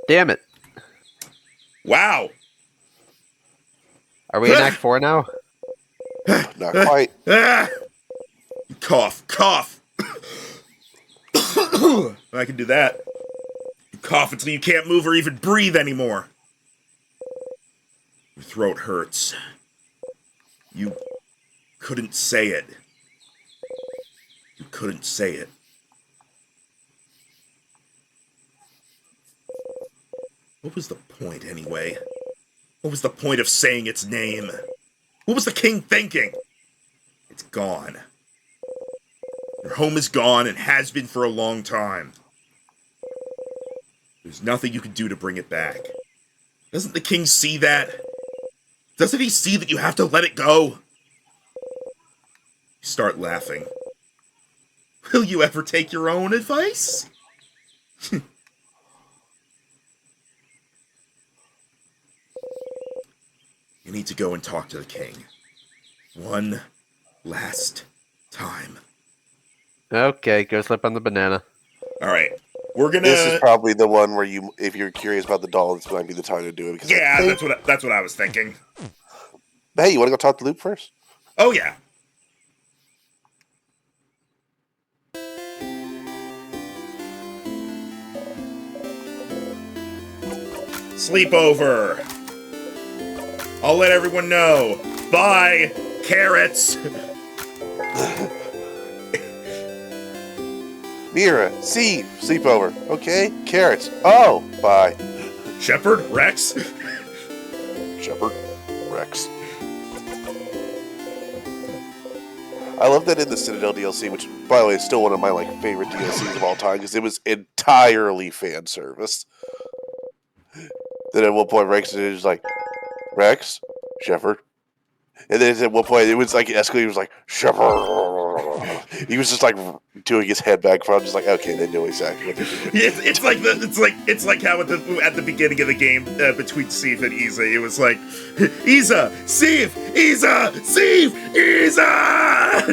Damn it. Wow! Are we in Act 4 now? Not quite. Ah! Cough, cough! I can do that. You cough until you can't move or even breathe anymore. Your throat hurts. You couldn't say it. You couldn't say it. What was the point, anyway? What was the point of saying its name? What was the king thinking? It's gone. Your home is gone and has been for a long time. There's nothing you can do to bring it back. Doesn't the king see that? Doesn't he see that you have to let it go? You start laughing. Will you ever take your own advice? You need to go and talk to the king. One last time. Okay, go slip on the banana. Alright. We're gonna. This is probably the one where you, if you're curious about the doll, this might be the time to do it. Because Yeah, I think, that's what I was thinking. hey, you want to go talk to Luke first? Oh yeah. Sleepover. I'll let everyone know. Bye, carrots. Mira, see, sleepover. Okay, carrots. Oh, bye. Shepherd, Rex. Shepherd, Rex. I love that in the Citadel DLC, which, by the way, is still one of my favorite DLCs of all time because it was entirely fan service. Then at one point, Rex is like, Rex, Shepherd. And then at one point, it was like escalated. He was like, Shepherd. He was just doing his head back front, just like, okay, they know exactly what they're doing. It's like how at the beginning of the game between Sif and Iza, it was like, Iza, Sif, Iza, Sif, Iza.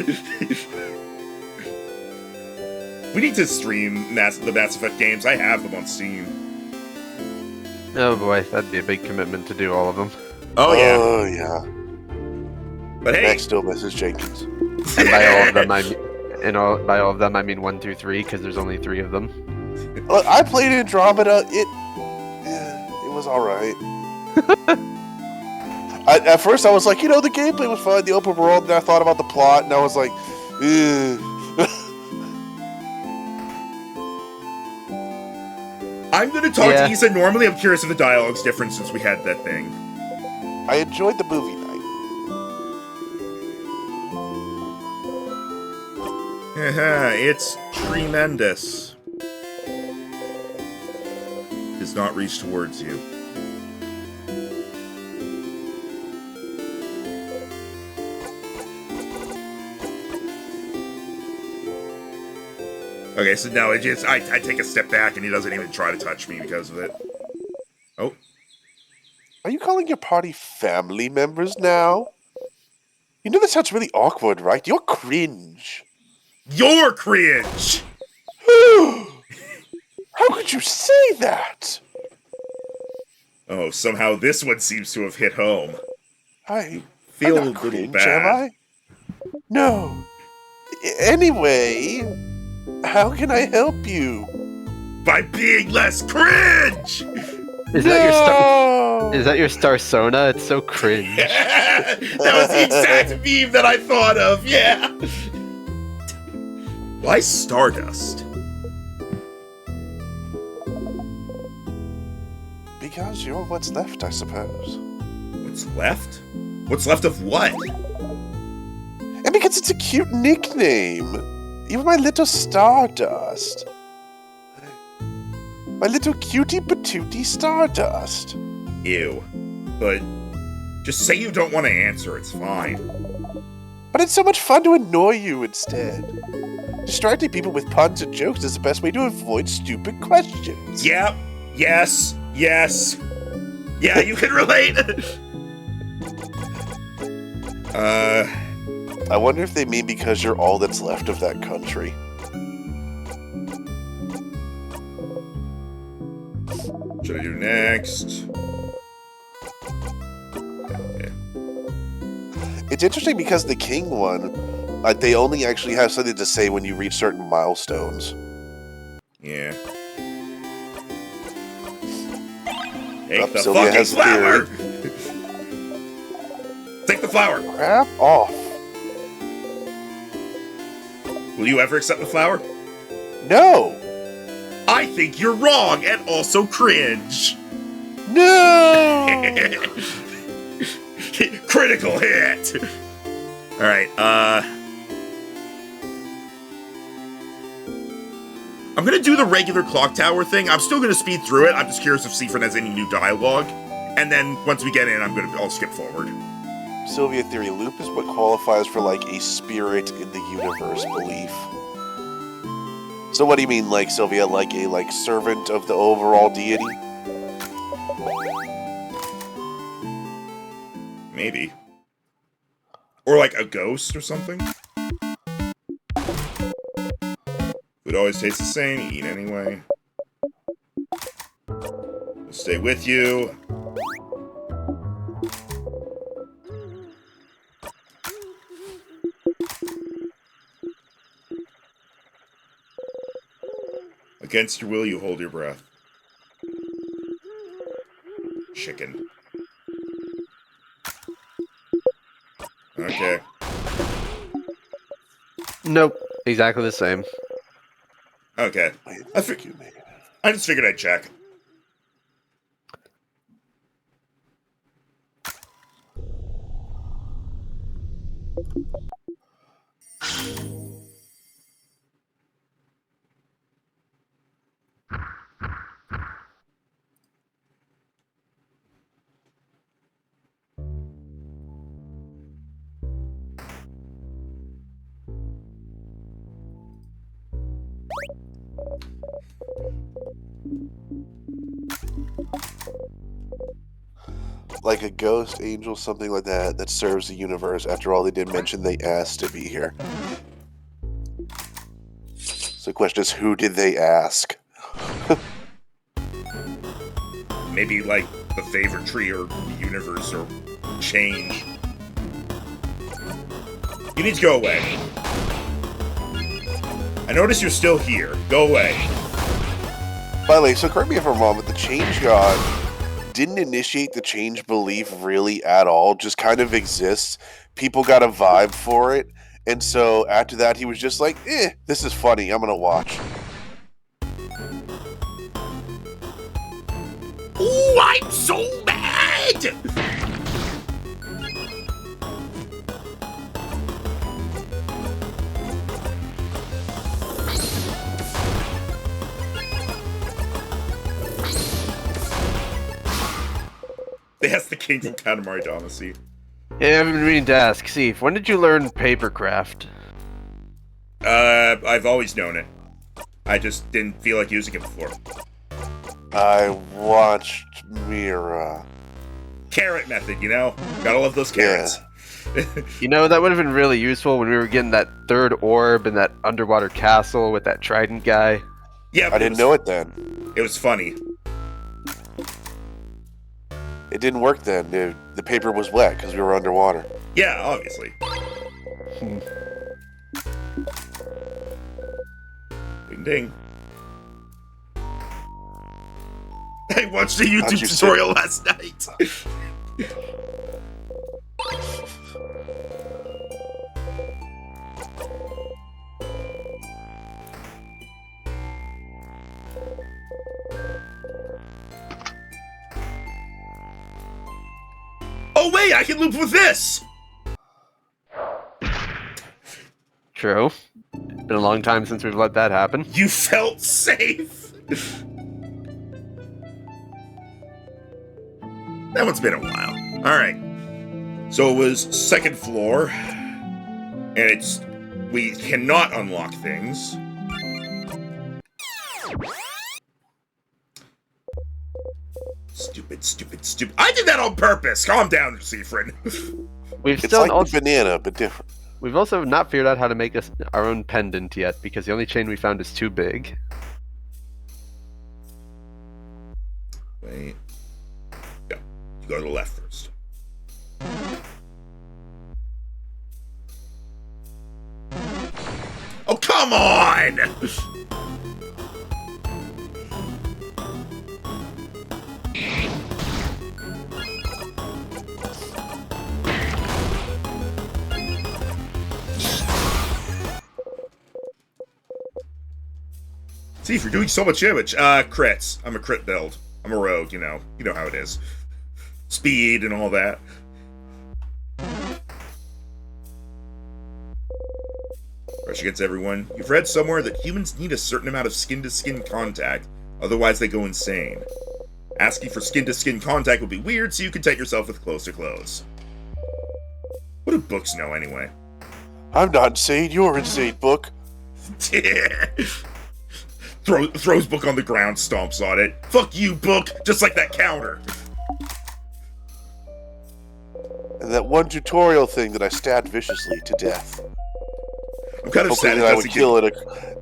We need to stream the Mass Effect games. I have them on Steam. Oh boy, that'd be a big commitment to do all of them. Oh yeah. Oh, yeah. But hey, Max still misses Jenkins. And by all of them, by all of them, I mean 1, 2, 3, because there's only 3 of them. Look, I played Andromeda. It was alright. At first, I was like, the gameplay was fun, the open world, and I thought about the plot, and I was like, I'm gonna talk to Issa. Normally, I'm curious if the dialogue's different since we had that thing. I enjoyed the movie night. It's tremendous. Does not reach towards you. Okay, so now I take a step back and he doesn't even try to touch me because of it. Oh. Are you calling your party family members now? You know that sounds really awkward, right? You're cringe. You're cringe! How could you say that? Oh, somehow this one seems to have hit home. I Feel a I'm little not cringe, bad. am I? No. Anyway, how can I help you? By being less cringe! Is that your Starsona? It's so cringe. That was the exact meme that I thought of, yeah! Why Stardust? Because you're what's left, I suppose. What's left? What's left of what? And because it's a cute nickname. You're my little Stardust. My little cutie patootie Stardust. Ew. But just say you don't want to answer, it's fine. But it's so much fun to annoy you instead. Distracting people with puns and jokes is the best way to avoid stupid questions. Yep. Yes. Yes. Yeah, you can relate. I wonder if they mean because you're all that's left of that country. What should I do next? Okay. It's interesting because the king one, they only actually have something to say when you reach certain milestones. Yeah. Take the Sylvia fucking has a flower! Take the flower! Crap off. Will you ever accept the flower? No. I think you're wrong and also cringe. No. Critical hit! Alright, I'm gonna do the regular clock tower thing. I'm still gonna speed through it. I'm just curious if Seaford has any new dialogue. And then once we get in, I'll skip forward. Sylvia theory loop is what qualifies for a spirit in the universe belief. So what do you mean, Sylvia, a servant of the overall deity? Maybe. Or a ghost or something. Food always tastes the same, eat anyway. Stay with you. Against your will, you hold your breath. Chicken. Okay. Nope. Exactly the same. Okay. Wait, I I just figured I'd check. like a ghost, angel, something like that, that serves the universe. After all, they did mention they asked to be here. So the question is, who did they ask? Maybe, like, the favorite tree or the universe or change. You need to go away. I notice you're still here. Go away. By the way, so correct me if I'm wrong, but the change god didn't initiate the change belief really at all, just kind of exists. People got a vibe for it, and so after that he was just like, this is funny, I'm gonna watch. Ooh, I'm so mad! That's the king from Katamari Damacy. Yeah, I've been meaning to ask, Seif, when did you learn papercraft? I've always known it. I just didn't feel like using it before. I watched Mira. Carrot method, you know? Gotta love those carrots. You know, that would have been really useful when we were getting that third orb in that underwater castle with that trident guy. Yeah, I didn't know it then. It was funny. It didn't work then. The paper was wet because we were underwater. Yeah, obviously. Ding ding. I watched a YouTube you tutorial last night. Oh wait, I can loop with this! True. Been a long time since we've let that happen. You felt safe! That one's been a while. Alright. So it was second floor. And it's... we cannot unlock things. Stupid. I did that on purpose! Calm down, Seafrin. We've It's still like also, the banana, but different. we've also not figured out how to make our own pendant yet, because the only chain we found is too big. Wait. Go. You go to the left first. Oh, come on! See, if you're doing so much damage, crits. I'm a crit build. I'm a rogue, you know how it is. Speed and all that. Rush against everyone. You've read somewhere that humans need a certain amount of skin-to-skin contact, otherwise they go insane. Asking for skin-to-skin contact would be weird, so you content yourself with close to close. What do books know, anyway? I'm not insane, you're insane, book. Throws book on the ground, stomps on it. Fuck you, book! Just like that counter! And that one tutorial thing that I stabbed viciously to death. I'm kind of Hopefully sad that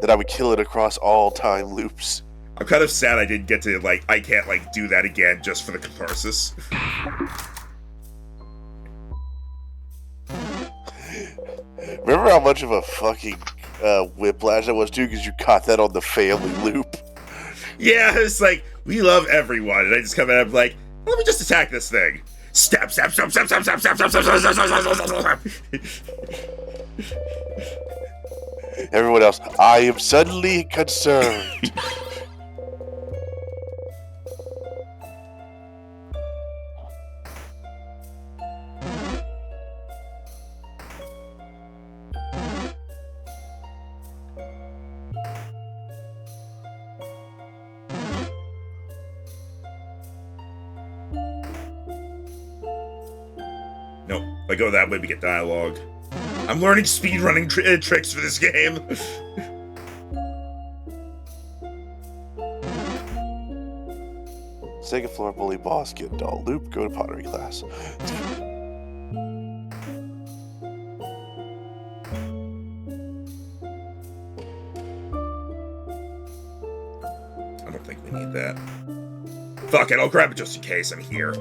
I would kill it across all time loops. I'm kind of sad I didn't get to, like, I can't, like, do that again just for the catharsis. Remember how much of a fucking whiplash that was too, because you caught that on the family loop. Yeah, it's like, we love everyone, and I just come in and I'm like, let me just attack this thing. Stab, stab, stab, stab, stab, stab, stab, stab, stab, stab, stab, stab, stab. Everyone else, I am suddenly concerned. Nope, if I go that way, we get dialogue. I'm learning speedrunning tricks for this game. Second floor bully boss, get doll loop, go to pottery class. I don't think we need that. Fuck it, I'll grab it just in case I'm here.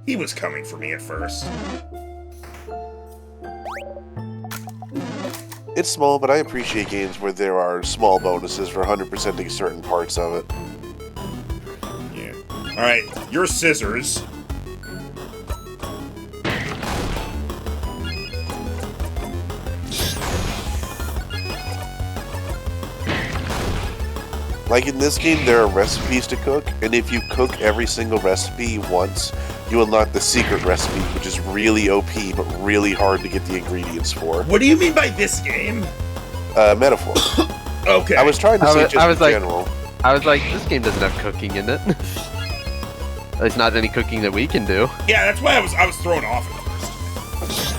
He was coming for me at first. It's small, but I appreciate games where there are small bonuses for 100%ing certain parts of it. Yeah. Alright, your scissors. Like in this game, there are recipes to cook, and if you cook every single recipe once, you unlock the secret recipe, which is really OP, but really hard to get the ingredients for. What do you mean by this game? Metaphor. Okay. I was trying to say just in like, general. I was like, this game doesn't have cooking in it. There's not any cooking that we can do. Yeah, that's why I was thrown off at first.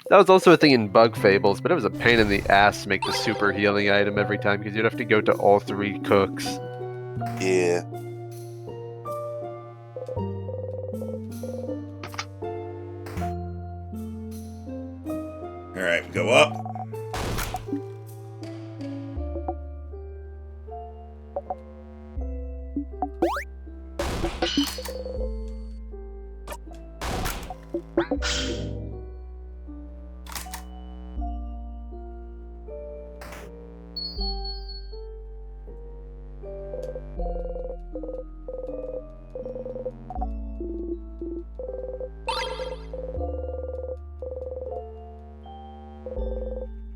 That was also a thing in Bug Fables, but it was a pain in the ass to make the super healing item every time because you'd have to go to all 3 cooks. Yeah. Alright, we go up.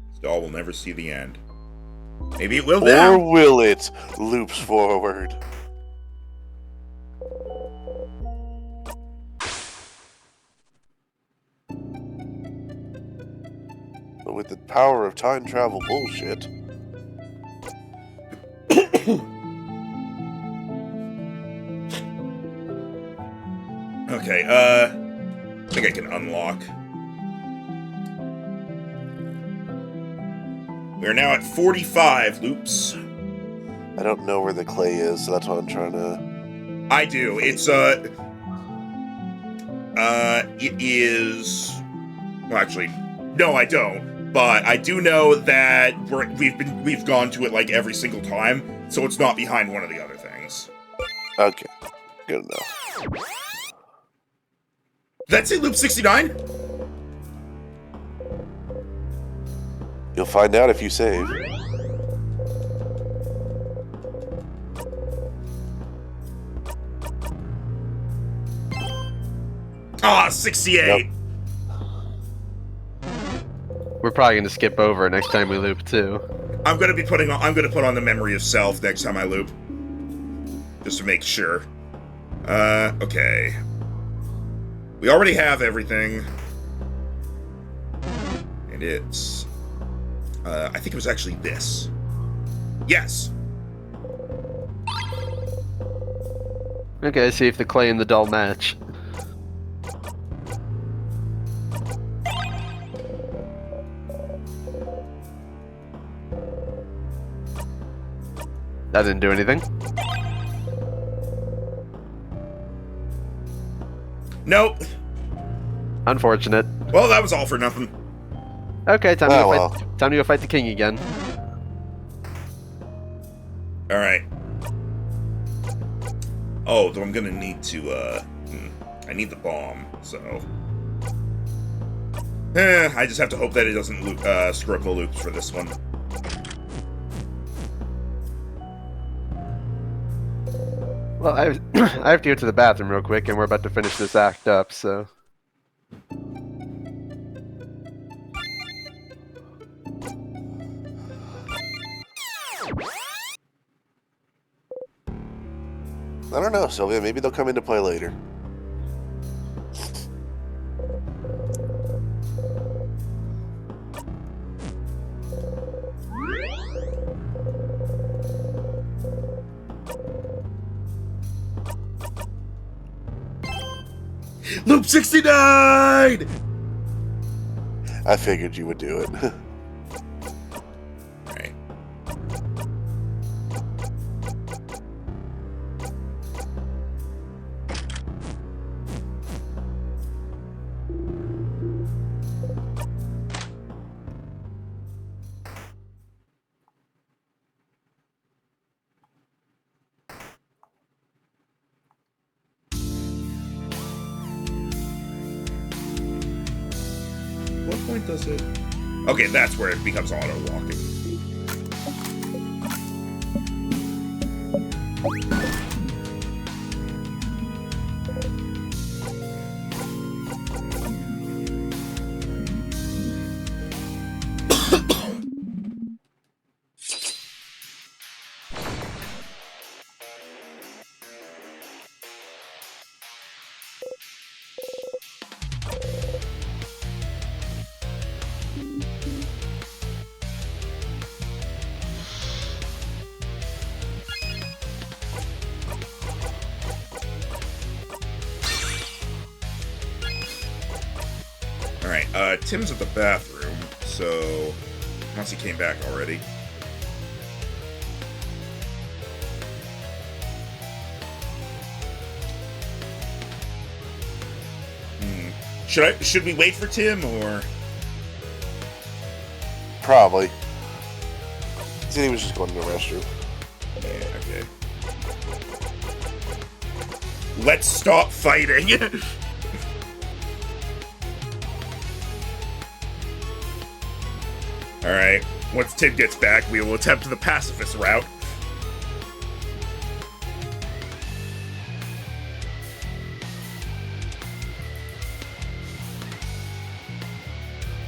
This doll will never see the end. Maybe it will Or now. will it? Loops forward. But with the power of time travel bullshit. Okay, I think I can unlock. We're now at 45 loops. I don't know where the clay is, so that's what I'm trying to... I do. It's it is. Well, actually, no, I don't. But I do know that we've gone to it like every single time, so it's not behind one of the other things. Okay. Good enough. That's it, loop 69. You'll find out if you save. Ah, 68. Yep. We're probably going to skip over it next time we loop, too. I'm gonna put on the memory of self next time I loop, just to make sure. Okay. We already have everything, and it's. I think it was actually this. Yes. Okay, see if the clay and the doll match. That didn't do anything. Nope. Unfortunate. Well, that was all for nothing. Okay, time Oh, to go fight the king again. All right. Oh, though I'm gonna need to, I need the bomb, so... I just have to hope that it doesn't screw up the loops for this one. Well, I have to go to the bathroom real quick, and we're about to finish this act up, so... I don't know, Sylvia. Maybe they'll come into play later. Loop 69! I figured you would do it. Alright. What point does it... Okay, that's where it becomes auto-walking. Alright, Tim's at the bathroom, so... Once he came back already. Should we wait for Tim, or...? Probably. He said he was just going to the restroom. Yeah, okay. Let's stop fighting! Alright, once Tim gets back, we will attempt the pacifist route.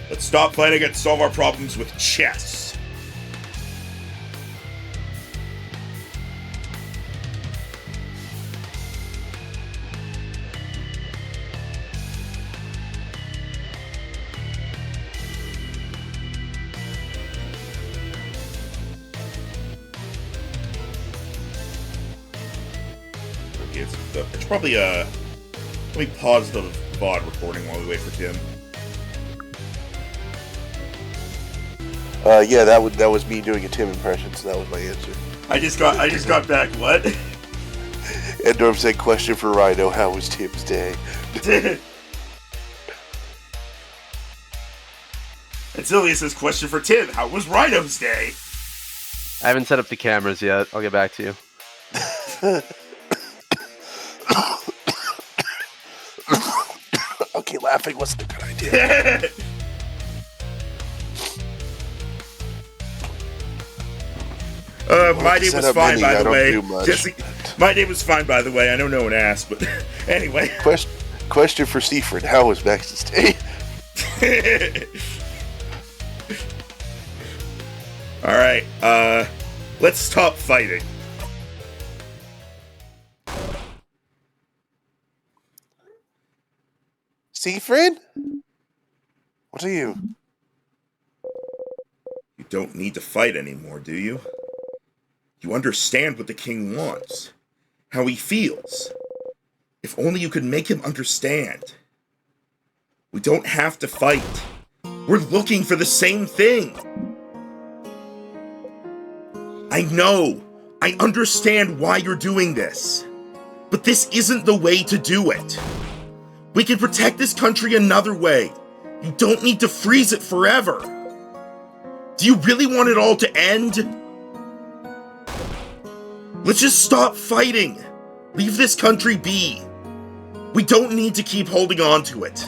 Let's stop fighting and solve our problems with chess. Okay, it's probably, let me pause the VOD recording while we wait for Tim. Yeah, that was me doing a Tim impression, so that was my answer. I just got back, what? And Norm said, question for Rhino, how was Tim's day? And Sylvia says, question for Tim, how was Rhino's day? I haven't set up the cameras yet. I'll get back to you. Okay, laughing wasn't a good idea. My day was fine, by the way. do much. Jesse, my day was fine, by the way. I know no one asked, but anyway. Question for Seaford, how was Max's day? Alright, let's stop fighting. Seaford? What are you? You don't need to fight anymore, do you? You understand what the king wants. How he feels. If only you could make him understand. We don't have to fight. We're looking for the same thing. I know. I understand why you're doing this, but this isn't the way to do it. We can protect this country another way. You don't need to freeze it forever. Do you really want it all to end? Let's just stop fighting. Leave this country be. We don't need to keep holding on to it.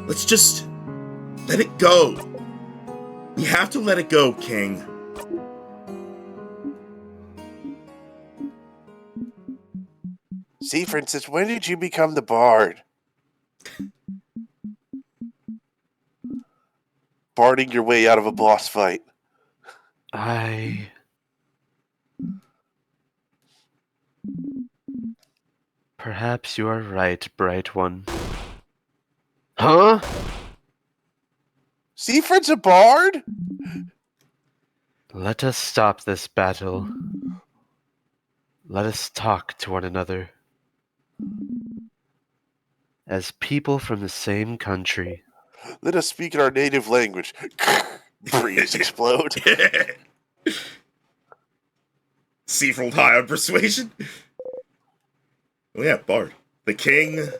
Let's just let it go. We have to let it go, King. See, Francis, when did you become the bard? Barding your way out of a boss fight. Perhaps you are right, Bright One. Huh? Siegfried's a bard? Let us stop this battle. Let us talk to one another. As people from the same country. Let us speak in our native language. Breeze explode. Sif rolled high on persuasion. Oh yeah, Bard. The king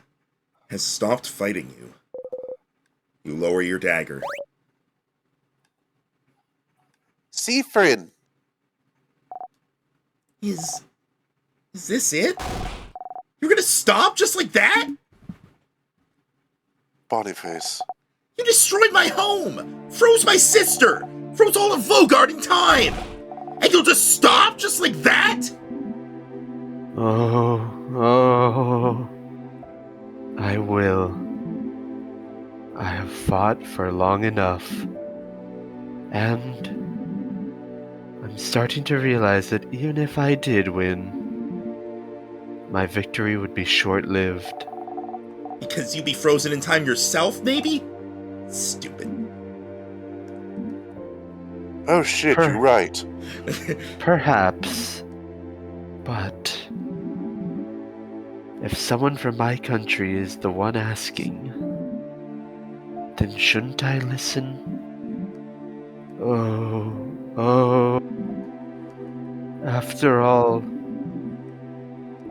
has stopped fighting you. You lower your dagger. Siegfried. Is this it? You're gonna stop just like that? Boniface. You destroyed my home! Froze my sister! Froze all of Vogard in time! And you'll just stop just like that? Oh, I will. I have fought for long enough. And I'm starting to realize that even if I did win, my victory would be short-lived. Because you'd be frozen in time yourself, maybe? Stupid. Oh shit, you're right. Perhaps. But if someone from my country is the one asking, then shouldn't I listen? Oh. After all,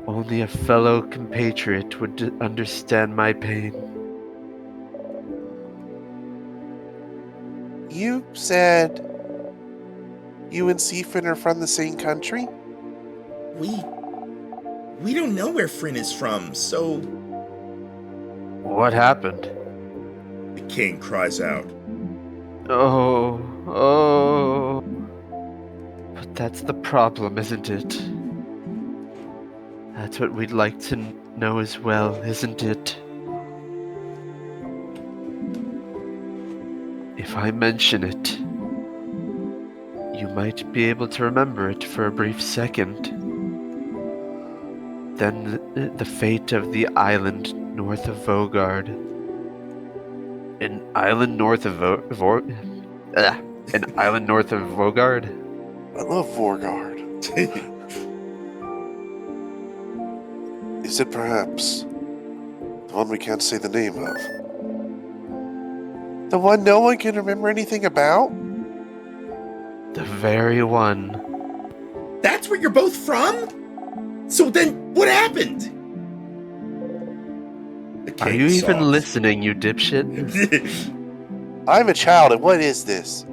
only a fellow compatriot would understand my pain. You said you and Siegfried are from the same country? We don't know where Fryn is from, so... What happened? The king cries out. Oh. But that's the problem, isn't it? That's what we'd like to know as well, isn't it? If I mention it, you might be able to remember it for a brief second. Then the fate of the island north of Vogard. An island north of an island north of Vogard? I love Vorgard. Is it perhaps the one we can't say the name of? The one no one can remember anything about? The very one. That's where you're both from? So then, what happened? The king Are you even sobs. listening, you dipshit? I'm a child, and what is this?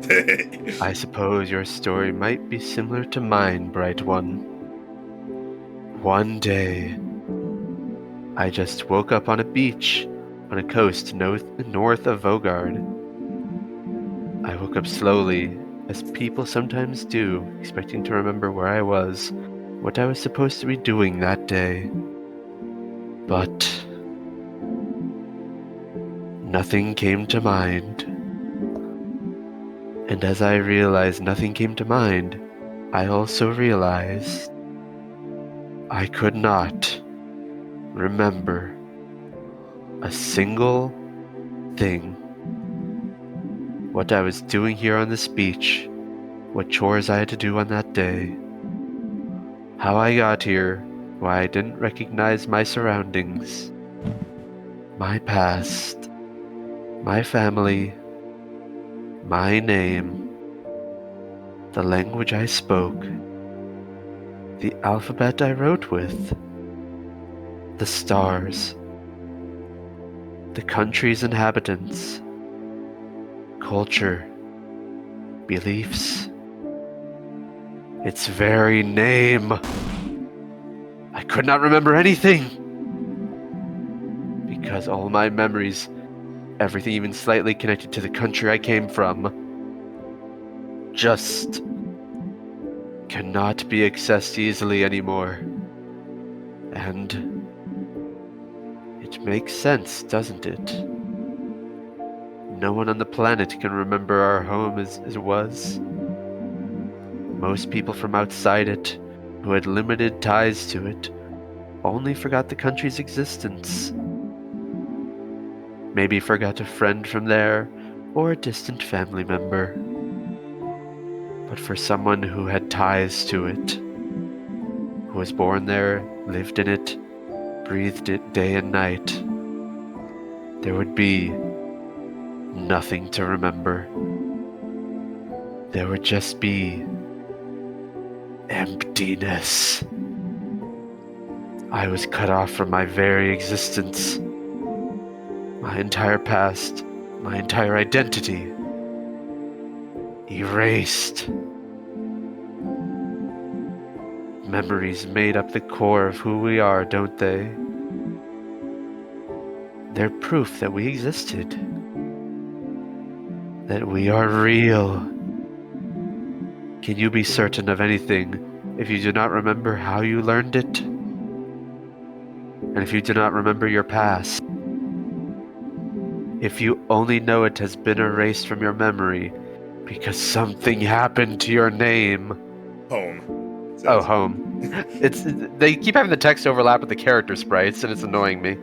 I suppose your story might be similar to mine, Bright One. One day, I just woke up on a beach on a coast north of Vogard. I woke up slowly, as people sometimes do, expecting to remember where I was, what I was supposed to be doing that day. But nothing came to mind. And as I realized nothing came to mind, I also realized I could not remember a single thing. What I was doing here on this beach, what chores I had to do on that day, how I got here, why I didn't recognize my surroundings, my past, my family, my name, the language I spoke, The alphabet I wrote with. The stars. The country's inhabitants. Culture. Beliefs. Its very name. I could not remember anything. Because all my memories, everything even slightly connected to the country I came from, just cannot be accessed easily anymore. And it makes sense, doesn't it? No one on the planet can remember our home as it was. Most people from outside it, who had limited ties to it, only forgot the country's existence. Maybe forgot a friend from there, or a distant family member. But for someone who had ties to it, who was born there, lived in it, breathed it day and night, there would be nothing to remember. There would just be emptiness. I was cut off from my very existence. My entire past, my entire identity, erased. Memories made up the core of who we are, don't they? They're proof that we existed. That we are real. Can you be certain of anything if you do not remember how you learned it? And if you do not remember your past? If you only know it has been erased from your memory because something happened to your name. Home. Oh, home. They keep having the text overlap with the character sprites, and it's annoying me.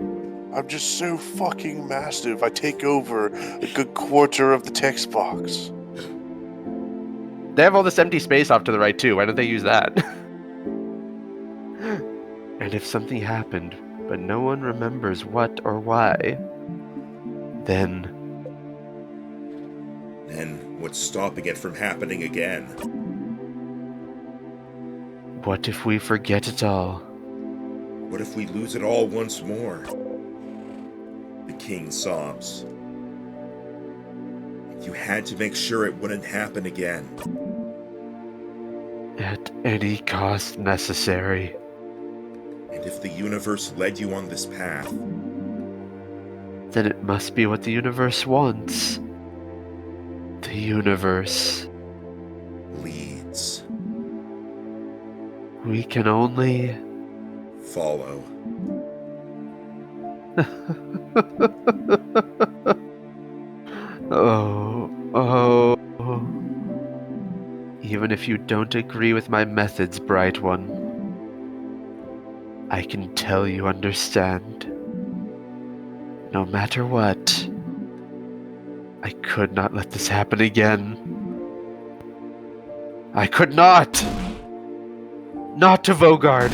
I'm just so fucking massive. I take over a good quarter of the text box. They have all this empty space off to the right too. Why don't they use that? And if something happened, but no one remembers what or why, then what's stopping it from happening again? what if we forget it all? What if we lose it all once more? The king sobs. You had to make sure it wouldn't happen again. At any cost necessary. And if the universe led you on this path, Then it must be what the universe wants. The universe. leads, We can only... follow. Oh. Even if you don't agree with my methods, Bright One, I can tell you understand. No matter what, I could not let this happen again. I could not! Not to Vogard!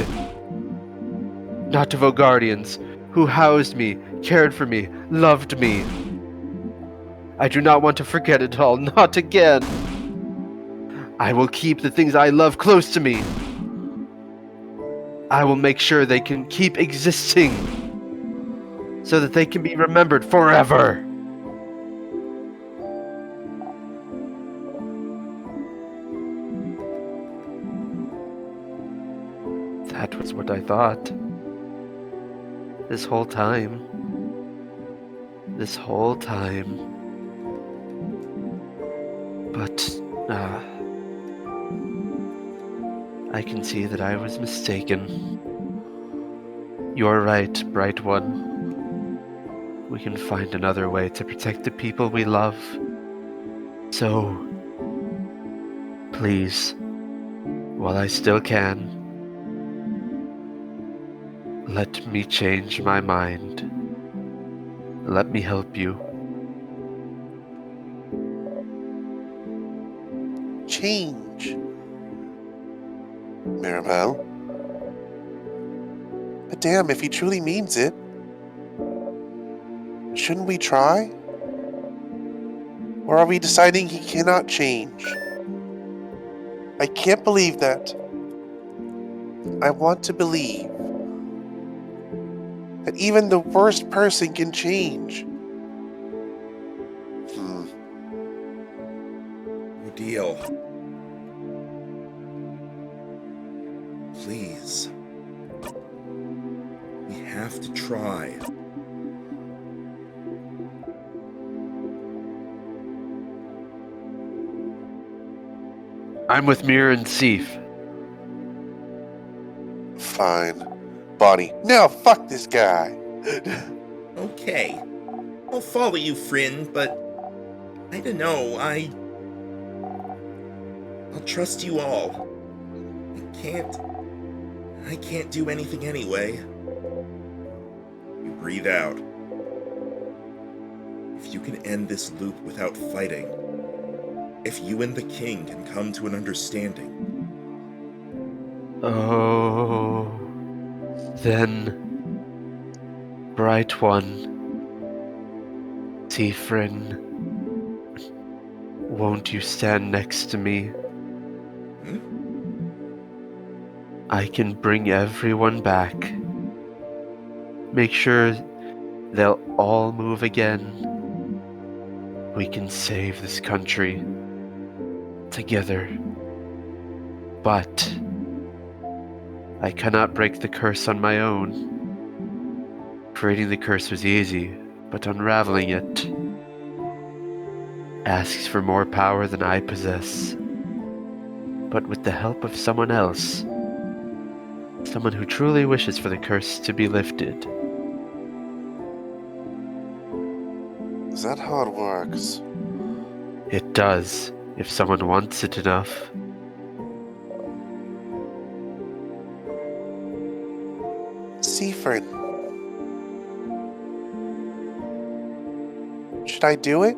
Not to Vogardians, who housed me, cared for me, loved me. I do not want to forget it all, not again. I will keep the things I love close to me. I will make sure they can keep existing, so that they can be remembered forever. That was what I thought. This whole time. This whole time. But, I can see that I was mistaken. You're right, Bright One. We can find another way to protect the people we love. So, please, while I still can, let me change my mind. Let me help you. Change. Mirabelle. But damn, if he truly means it, shouldn't we try? Or are we deciding he cannot change? I can't believe that. I want to believe that even the worst person can change. Deal. Please. We have to try. I'm with Mir and Sif. Fine. Bonnie, no, fuck this guy. Okay. I'll follow you, friend, but I don't know, I'll trust you all. I can't do anything anyway. You breathe out. If you can end this loop without fighting, if you and the king can come to an understanding. Oh, then, Bright One, Siffrin, won't you stand next to me? I can bring everyone back. Make sure they'll all move again. We can save this country together. But I cannot break the curse on my own. Creating the curse was easy, but unraveling it asks for more power than I possess. But with the help of someone else, someone who truly wishes for the curse to be lifted. Is that how it works? It does, if someone wants it enough. Siffrin. Should I do it?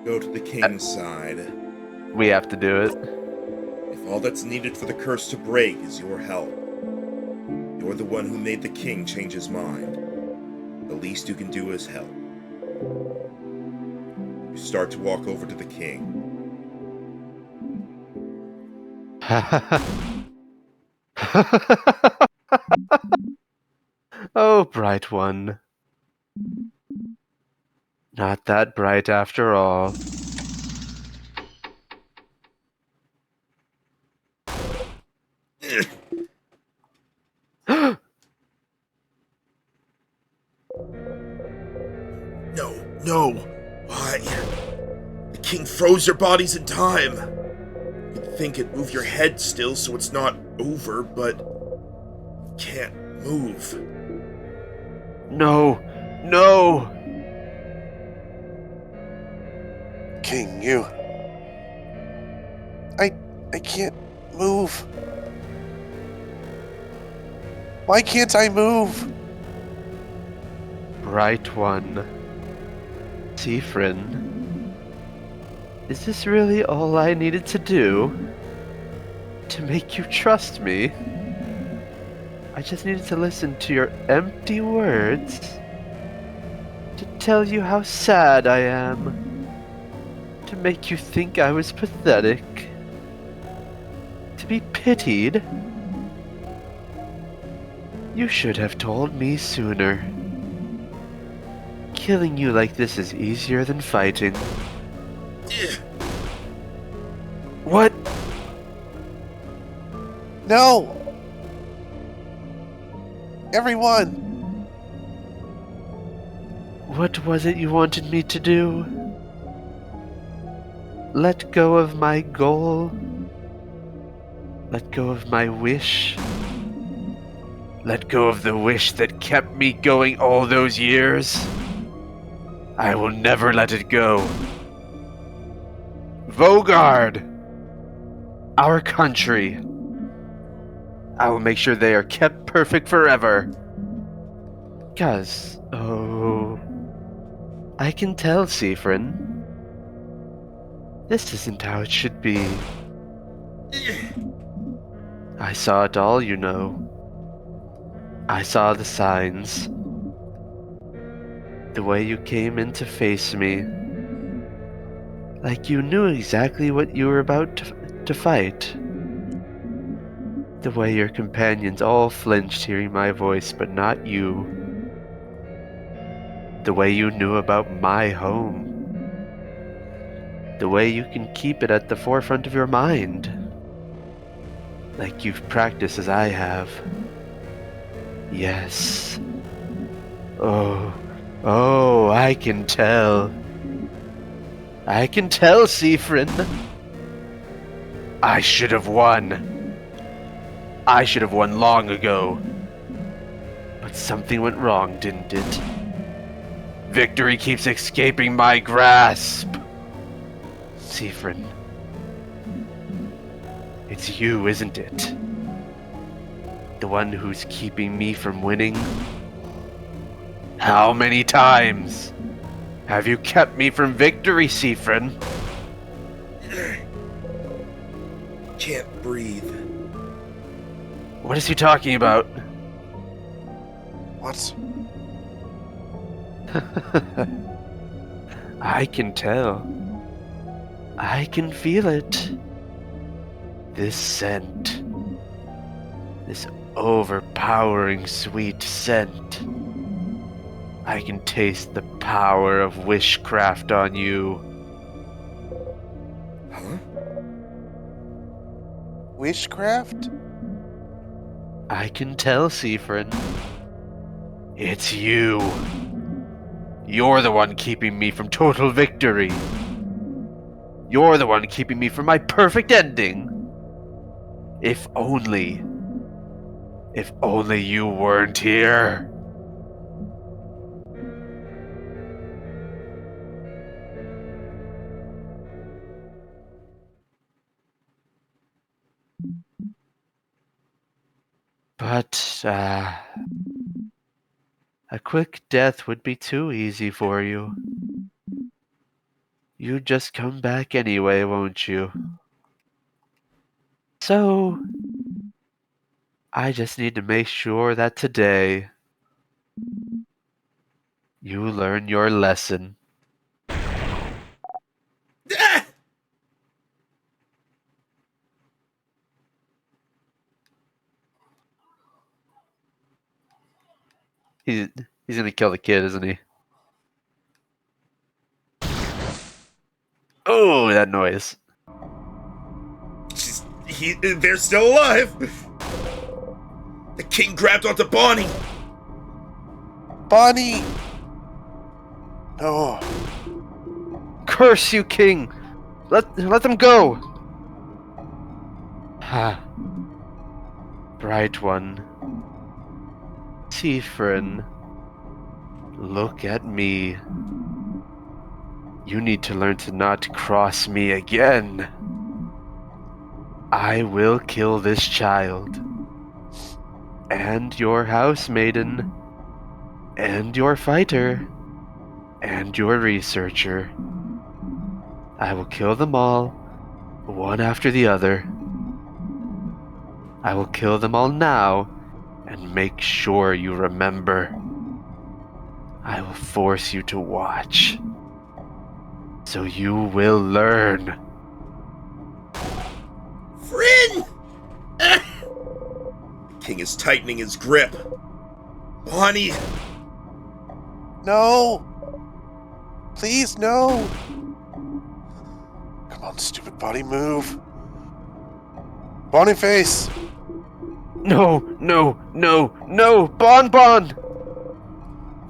Go to the king's side. We have to do it. If all that's needed for the curse to break is your help, you're the one who made the king change his mind. The least you can do is help. You start to walk over to the king. Oh, Bright One. Not that bright after all. No. Why? The king froze your bodies in time. You'd think it'd move your head still so it's not over, but you can't move. No! No! King, you... I can't move. Why can't I move? Bright One. Siffrin. Is this really all I needed to do? To make you trust me? I just needed to listen to your empty words. To tell you how sad I am. To make you think I was pathetic. To be pitied. You should have told me sooner. Killing you like this is easier than fighting. What? No! Everyone! What was it you wanted me to do? Let go of my goal? Let go of my wish? Let go of the wish that kept me going all those years? I will never let it go. Vogard! Our country. I will make sure they are kept perfect forever. 'Cause, oh... I can tell, Siffrin. This isn't how it should be. I saw it all, you know. I saw the signs. The way you came in to face me. Like you knew exactly what you were about to... to fight. The way your companions all flinched hearing my voice, but not you. The way you knew about my home. The way you can keep it at the forefront of your mind. Like you've practiced as I have. Yes. Oh, I can tell. I can tell, Siffrin. I should have won. I should have won long ago. But something went wrong, didn't it? Victory keeps escaping my grasp. Siffrin. It's you, isn't it? The one who's keeping me from winning? How many times have you kept me from victory, Siffrin? Can't breathe. What is he talking about? What? I can tell. I can feel it. This scent. This overpowering sweet scent. I can taste the power of wishcraft on you. Huh? Wishcraft? I can tell, Siffrin. It's you. You're the one keeping me from total victory. You're the one keeping me from my perfect ending. If only you weren't here. But, a quick death would be too easy for you. You'd just come back anyway, won't you? So, I just need to make sure that today you learn your lesson. Ah! He's gonna kill the kid, isn't he? Oh, that noise. They're still alive. The king grabbed onto Bonnie. Bonnie! No. Curse you, king! Let them go! Ha. Bright one. Siffrin. Look at me. You need to learn to not cross me again. I will kill this child. And your housemaiden. And your fighter. And your researcher. I will kill them all, one after the other. I will kill them all now, and make sure you remember. I will force you to watch. So you will learn. Fryn! The king is tightening his grip. Bonnie! No! Please, no! Come on, stupid body, move! Boniface! No, no, no, no! Bon Bon!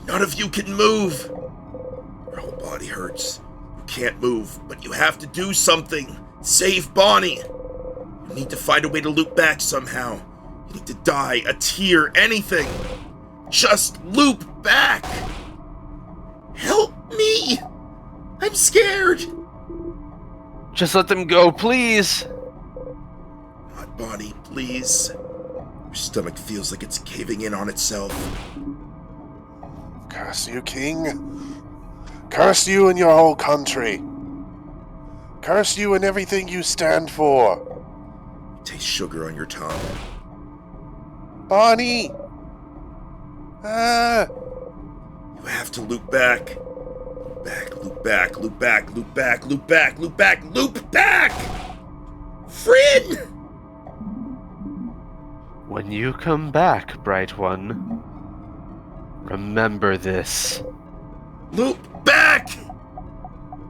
None of you can move. Your whole body hurts. You can't move, but you have to do something. Save Bonnie. You need to find a way to loop back somehow. You need to die, a tear, anything. Just loop back. Help me. I'm scared. Just let them go, please! Not Bonnie, please. Your stomach feels like it's caving in on itself. Curse you, king! Curse you and your whole country! Curse you and everything you stand for! You taste sugar on your tongue. Bonnie! Ah! You have to loop back. Loop back, loop back, loop back, loop back, loop back, loop back, loop back! Frin! When you come back, Bright One, remember this. Loop back!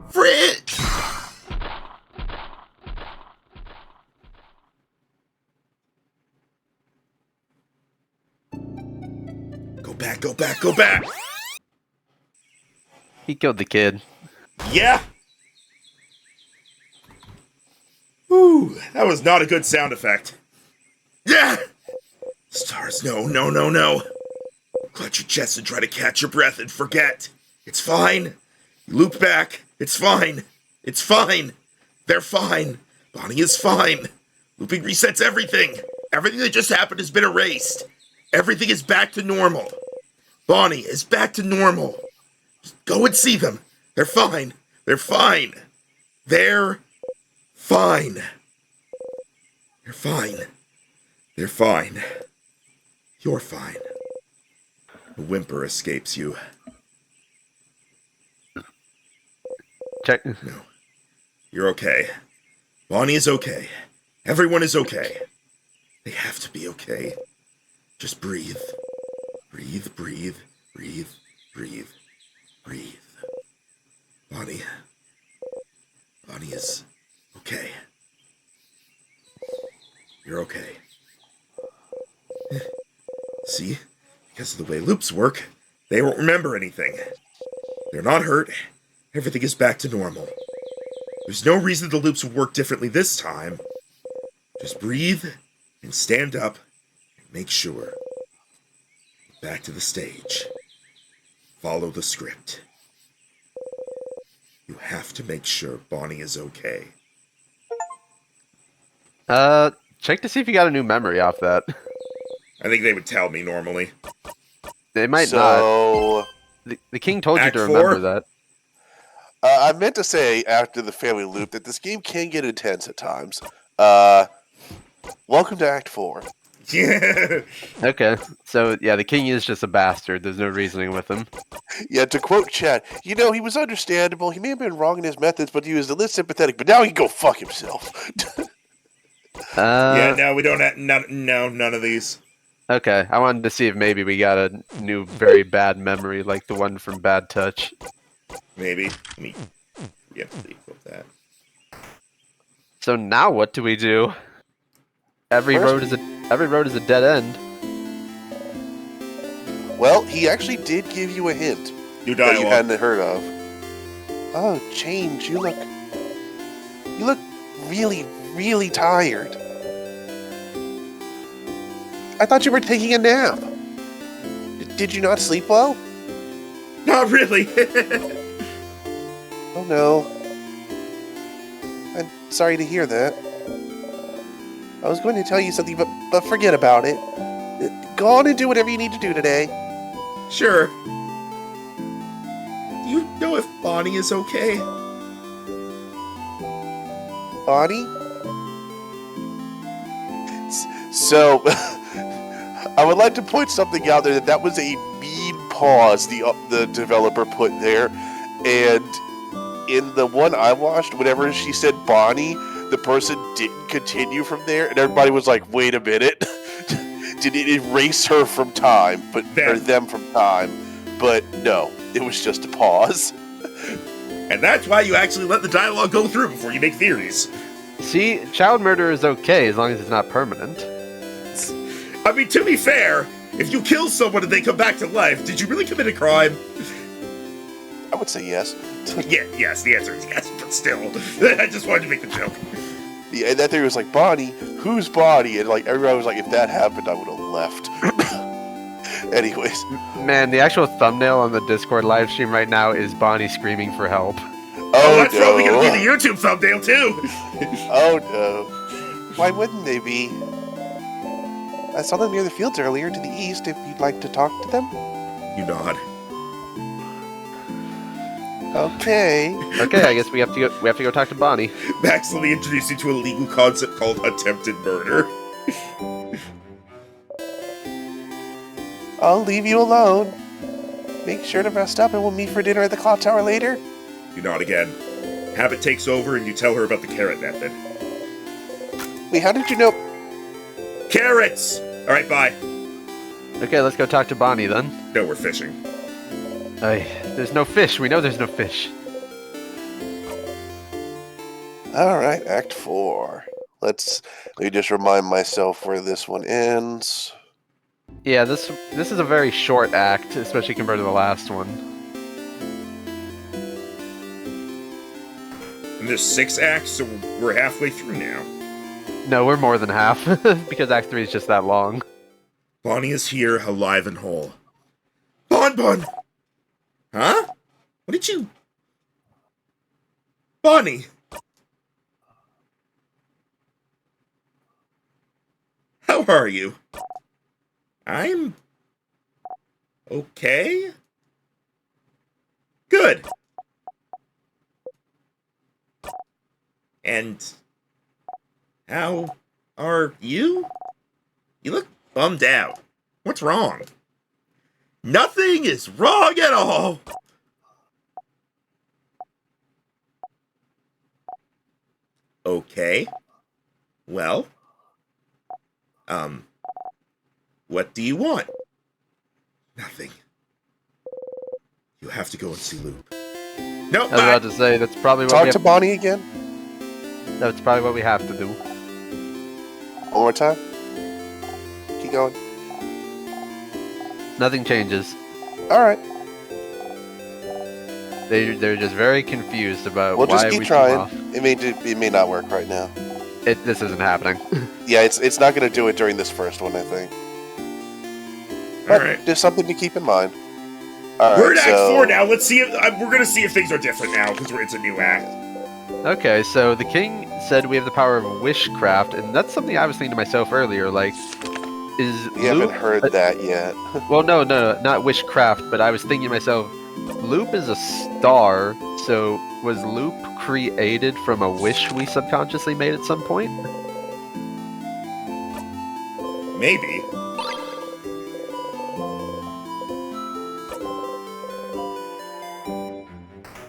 Frin! Go back, go back, go back! He killed the kid. Yeah! Ooh, that was not a good sound effect. Yeah! Stars, no, no, no, no. Clutch your chest and try to catch your breath and forget. It's fine. You loop back. It's fine. It's fine. They're fine. Bonnie is fine. Looping resets everything. Everything that just happened has been erased. Everything is back to normal. Bonnie is back to normal. Just go and see them. They're fine. They're fine. They're fine. They're fine. They're fine. You're fine. A whimper escapes you. Check. No. You're okay. Bonnie is okay. Everyone is okay. They have to be okay. Just breathe. Breathe, breathe, breathe, breathe, breathe. Bonnie. Bonnie is okay. You're okay. See? Because of the way loops work, they won't remember anything. They're not hurt. Everything is back to normal. There's no reason the loops will work differently this time. Just breathe and stand up and make sure. Back to the stage. Follow the script. You have to make sure Bonnie is okay. Check to see if you got a new memory off that. I think they would tell me normally. They might not. So, The king told you Act to remember 4? that. I meant to say after the family loop that this game can get intense at times. Welcome to Act 4. Yeah. Okay, so yeah, the king is just a bastard. There's no reasoning with him. Yeah, to quote Chad, he was understandable. He may have been wrong in his methods, but he was a little sympathetic. But now he can go fuck himself. Yeah, no, we don't have none of these. Okay, I wanted to see if maybe we got a new very bad memory like the one from Bad Touch. Maybe. Let me equip that. So now what do we do? Every road is a dead end. Well, he actually did give you a hint New that you dialogue. hadn't heard of. Oh, Change, you look really, really tired. I thought you were taking a nap. Did you not sleep well? Not really. Oh no. I'm sorry to hear that. I was going to tell you something, but forget about it. Go on and do whatever you need to do today. Sure. Do you know if Bonnie is okay? Bonnie? So, I would like to point something out there that was a mean pause the developer put there, and in the one I watched, whenever she said Bonnie, the person didn't continue from there, and everybody was like, "Wait a minute, did it erase her from time, or them from time?" But no, it was just a pause. And that's why you actually let the dialogue go through before you make theories. See, child murder is okay as long as it's not permanent. I mean, to be fair, if you kill someone and they come back to life, did you really commit a crime? I would say yes. Yeah, yes, the answer is yes, but still. I just wanted to make the joke. Yeah, and that theory was like, Bonnie, whose body? And like everybody was like, if that happened, I would have left. Anyways. Man, the actual thumbnail on the Discord live stream right now is Bonnie screaming for help. Oh, that's probably going to be the YouTube thumbnail, too. Oh, no. Why wouldn't they be? I saw them near the fields earlier to the east if you'd like to talk to them. You nod. Okay. Okay, I guess we have to go talk to Bonnie. Max, let me introduce you to a legal concept called attempted murder. I'll leave you alone. Make sure to rest up and we'll meet for dinner at the clock tower later. You nod again. Habit takes over and you tell her about the carrot method. me, how did you know? Carrots! Alright, bye. Okay, let's go talk to Bonnie then. No, we're fishing. There's no fish. We know there's no fish. Alright, Act 4. Let me just remind myself where this one ends. Yeah, this is a very short act, especially compared to the last one. And there's 6 acts, so we're halfway through now. No, we're more than half, because Act 3 is just that long. Bonnie is here, alive and whole. Bon! Huh? What did you... Bonnie! How are you? I'm... okay? Good. And... how are you? You look bummed out. What's wrong? Nothing is wrong at all! Okay. Well... what do you want? Nothing. You have to go and see Loop. No, I was about to say, that's probably what we Talk have to Bonnie again? That's probably what we have to do. One more time? Keep going. Nothing changes. Alright. They're just very confused about We'll why just keep we trying. off. It may not work right now. This isn't happening. Yeah, it's not going to do it during this first one, I think. But Alright. just something to keep in mind. Alright, We're in Act so 4 now. Let's see if... we're gonna see if things are different now, because it's a new act. Okay, so the king said we have the power of wishcraft, and that's something I was thinking to myself earlier. Like, is we haven't Loop... heard that yet. Well, no, not wishcraft, but I was thinking to myself, Loop is a star, so was Loop created from a wish we subconsciously made at some point? Maybe.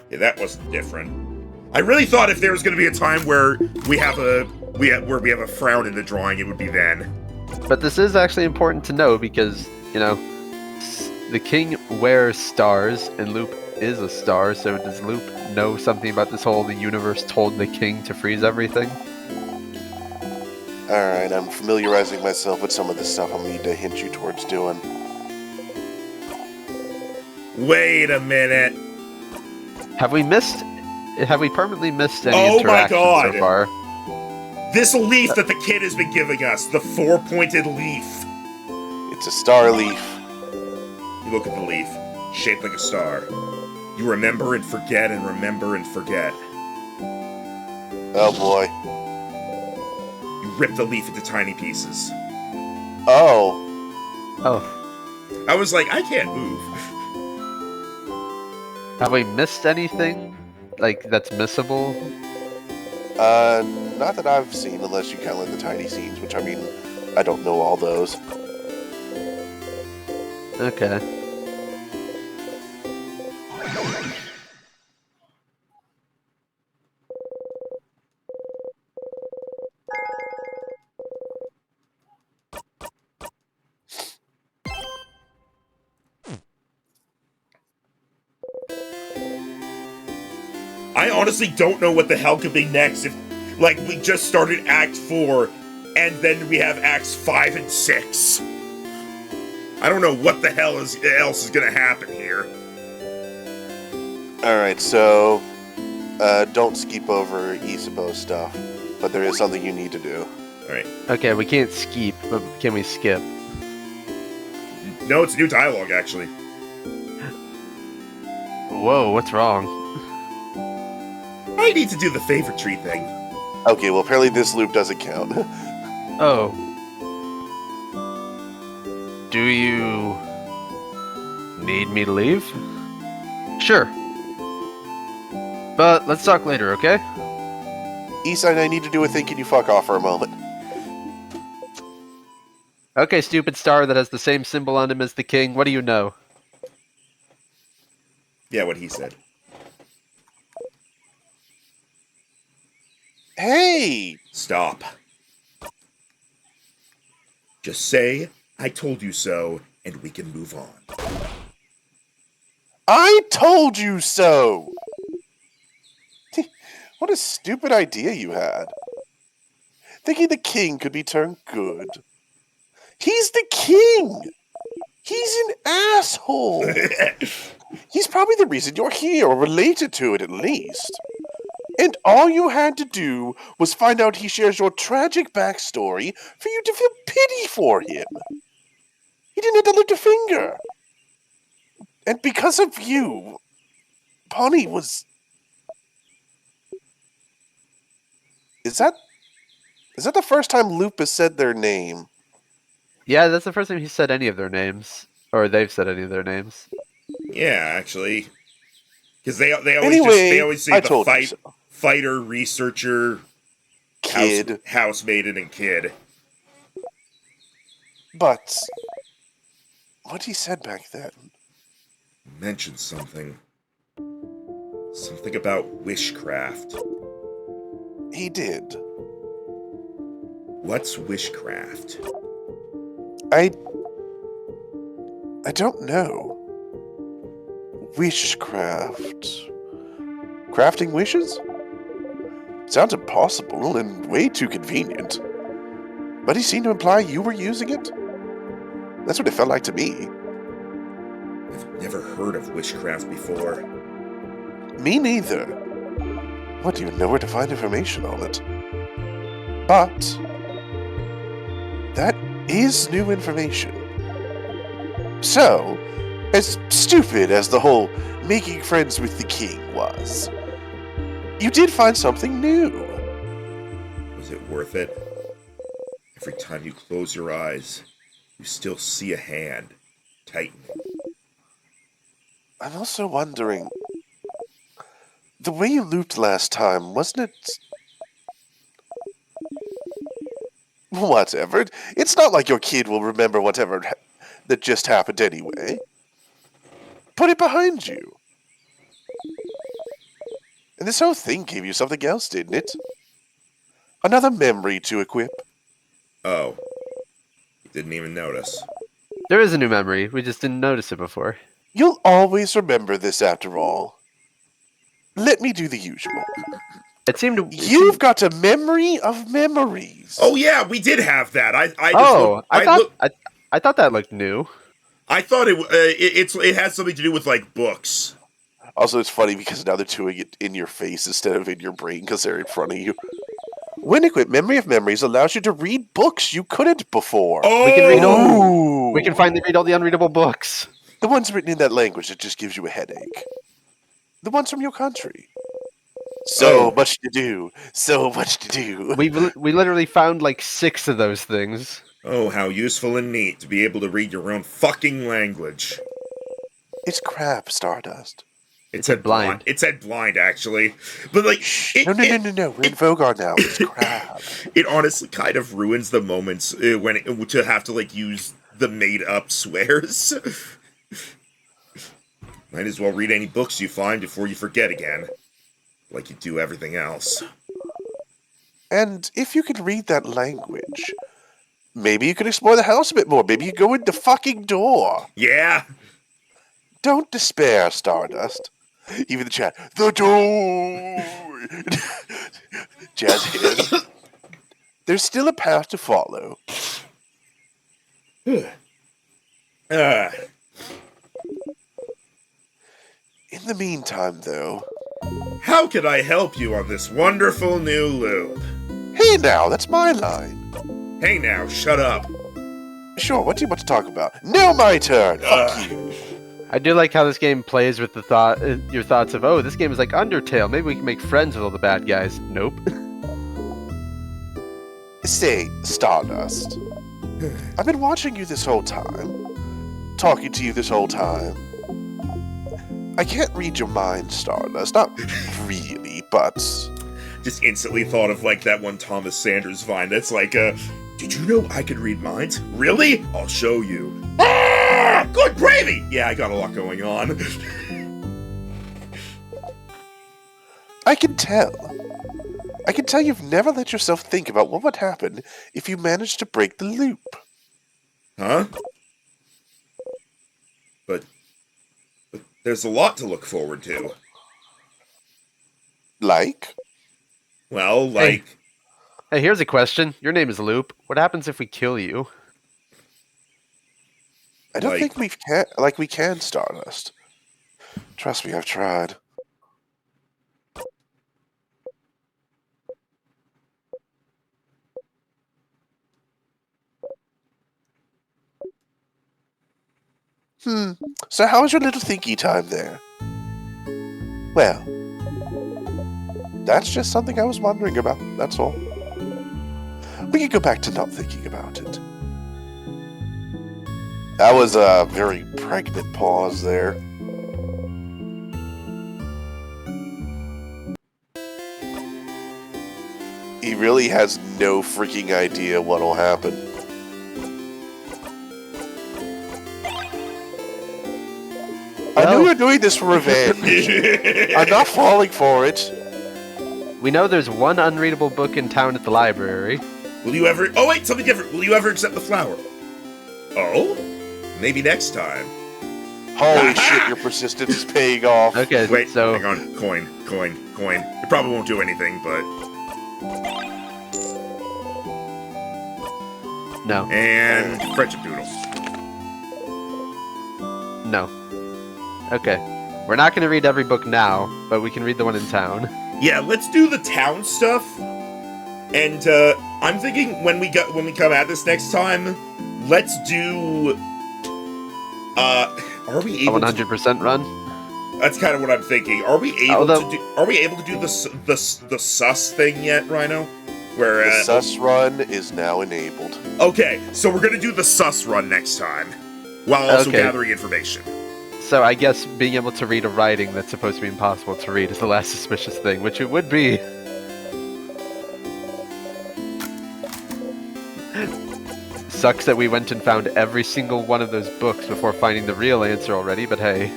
Yeah, that wasn't different. I really thought if there was going to be a time where we have a frown in the drawing, it would be then. But this is actually important to know because, you know, the king wears stars, and Loop is a star, so does Loop know something about this whole the universe told the king to freeze everything? Alright, I'm familiarizing myself with some of the stuff I'll need to hint you towards doing. Wait a minute. Have we permanently missed any Oh my interactions God. so far? This leaf that the kid has been giving us, the 4-pointed leaf. It's a star leaf. You look at the leaf, shaped like a star. You remember and forget and remember and forget. Oh boy. You rip the leaf into tiny pieces. Oh. Oh, I was like, I can't move. have we missed anything? Like, that's missable? Not that I've seen, unless you count like the tiny scenes, which I mean, I don't know all those. Okay. I honestly don't know what the hell could be next if, like, we just started Act 4, and then we have Acts 5 and 6. I don't know what the hell else is gonna happen here. Alright, so don't skip over Isabeau's stuff, but there is something you need to do. Alright. Okay, we can't skip, but can we skip? No, it's new dialogue, actually. Whoa, what's wrong? I need to do the favorite tree thing. Okay, well apparently this loop doesn't count. Oh. Do you need me to leave? Sure. But let's talk later, okay? Eastside, I need to do a thing. Can you fuck off for a moment? Okay, stupid star that has the same symbol on him as the king. What do you know? Yeah, what he said. Hey! Stop. Just say, I told you so, and we can move on. I told you so! What a stupid idea you had. Thinking the king could be turned good. He's the king! He's an asshole! He's probably the reason you're here, or related to it at least. And all you had to do was find out he shares your tragic backstory for you to feel pity for him. He didn't have to lift a finger. And because of you, Pawnee was... Is that the first time Lupus said their name? Yeah, that's the first time he said any of their names, or they've said any of their names. Yeah, actually. Because they always Anyway, they always say I the told you so. fighter, researcher, Kid. housemaiden, and kid. But what he said back then... Mentioned something. Something about wishcraft. He did. What's wishcraft? I don't know. Wishcraft. Crafting wishes? Sounds impossible and way too convenient. But he seemed to imply you were using it? That's what it felt like to me. I've never heard of wishcraft before. Me neither. What, do you know where to find information on it? But that is new information. So, as stupid as the whole making friends with the king was, you did find something new. Was it worth it? Every time you close your eyes, you still see a hand tightening. I'm also wondering, the way you looped last time, wasn't it... Whatever. It's not like your kid will remember whatever that just happened anyway. Put it behind you. And this whole thing gave you something else, didn't it? Another memory to equip. Oh. Didn't even notice. There is a new memory. We just didn't notice it before. You'll always remember this after all. Let me do the usual. It seemed to. You've got a memory of memories. Oh yeah, we did have that. I thought that looked new. I thought it has something to do with like books. Also, it's funny because now they're doing it in your face instead of in your brain because they're in front of you. When equipped, Memory of Memories allows you to read books you couldn't before. Oh, We can read all. Ooh. We can finally read all the unreadable books. The ones written in that language that just gives you a headache. The ones from your country. So much to do. So much to do. We literally found like 6 of those things. Oh, how useful and neat to be able to read your own fucking language. It's crap, Stardust. It said blind. It said blind, actually. But like, No. We're in Vogar now. It's crap. It honestly kind of ruins the moments to have to like use the made-up swears. Might as well read any books you find before you forget again. Like you do everything else. And if you can read that language, maybe you can explore the house a bit more. Maybe you go in the fucking door. Yeah. Don't despair, Stardust. Even the chat. The door! Jazz hands. There's still a path to follow. In the meantime, though... How can I help you on this wonderful new loop? Hey now, that's my line. Hey now, shut up. Sure, what do you want to talk about? Now my turn! Fuck you! I do like how this game plays with the your thoughts of, oh, this game is like Undertale. Maybe we can make friends with all the bad guys. Nope. Say, Stardust. I've been watching you this whole time. Talking to you this whole time. I can't read your mind, Stardust. Not really, but... Just instantly thought of like that one Thomas Sanders vine that's like, did you know I could read minds? Really? I'll show you. Ah! Good gravy! Yeah, I got a lot going on. I can tell. I can tell you've never let yourself think about what would happen if you managed to break the loop. Huh? But there's a lot to look forward to. Like? Well, like... Hey, here's a question. Your name is Loop. What happens if we kill you? I don't Like- think we can Stardust. Trust me, I've tried. So how was your little thinky time there? Well, that's just something I was wondering about, that's all. We can go back to not thinking about it. That was a very pregnant pause there. He really has no freaking idea what'll happen. I Well- knew you were doing this for revenge. I'm not falling for it. We know there's one unreadable book in town at the library. Will you ever... Oh, wait, something different. Will you ever accept the flower? Oh? Maybe next time. Holy shit, your persistence is paying off. Okay, Wait, so hang on. Coin. It probably won't do anything, but... no, And friendship doodle. no. Okay, we're not going to read every book now, but we can read the one in town. Yeah, let's do the town stuff. And I'm thinking when we come at this next time, let's do... are we A able to... 100% run. That's kind of what I'm thinking. Are we able Although- to do? Are we able to do the sus thing yet, Rhino? Where The sus run is now enabled. okay, so we're gonna do the sus run next time, while also Okay. gathering information. So I guess being able to read a writing that's supposed to be impossible to read is the last suspicious thing, which it would be. Sucks that we went and found every single one of those books before finding the real answer already, but hey.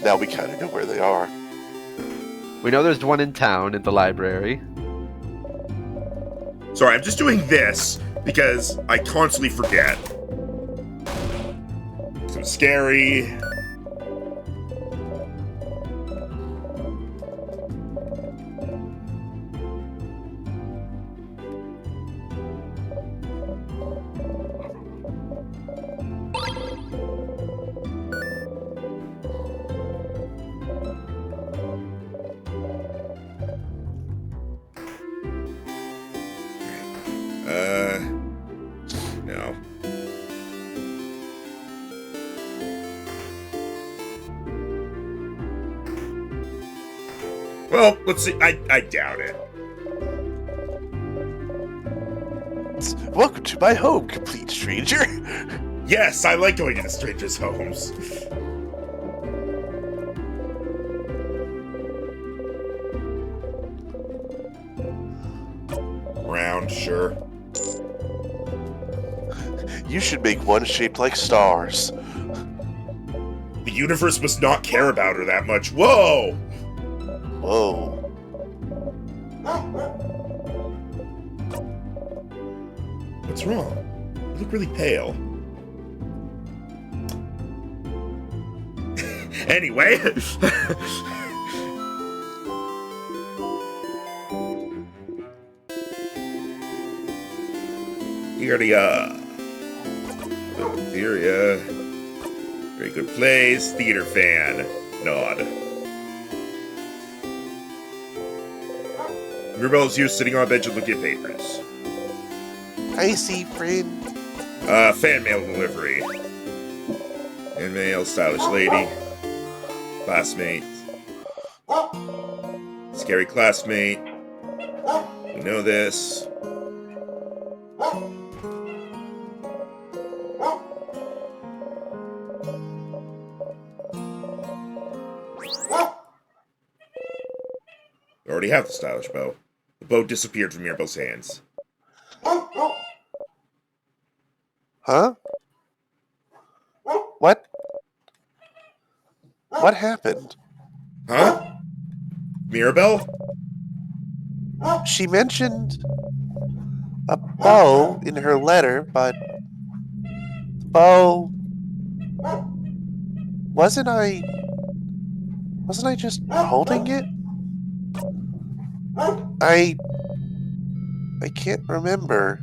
Now we kind of know where they are. We know there's one in town at the library. Sorry, I'm just doing this because I constantly forget. So scary. No. Well, let's see. I doubt it. Welcome to my home, complete stranger. Yes, I like going into strangers' homes. Round, sure. You should make one shaped like stars. The universe must not care about her that much. Whoa! Whoa. What's wrong? You look really pale. Anyway. You already, Theria. Very good place. Theater fan. Nod. Mirabelle's you sitting on a bench and looking at papers. I see, friend. Fan mail delivery. Fan mail, stylish lady. Classmate. Scary classmate. We know this. We already have the stylish bow. The bow disappeared from Mirabelle's hands. Huh? What? What happened? Huh? Mirabelle? She mentioned a bow in her letter, but bow. Wasn't I just holding it? I can't remember.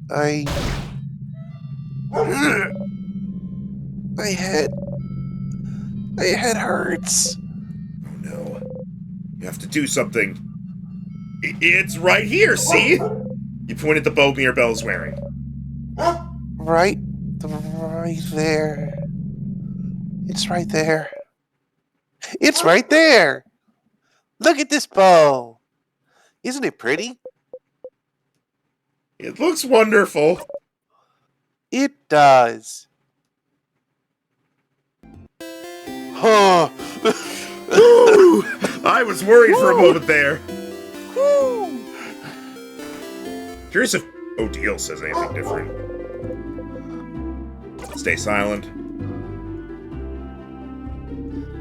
My head hurts. Oh no. You have to do something. It's right here, see? You point at the bow Mirabelle's wearing. Right there. It's right there. It's right there. Look at this bow. Isn't it pretty? It looks wonderful. It does. Huh. Ooh, I was worried for a moment there. Woo. Curious if Odile says anything different. Stay silent.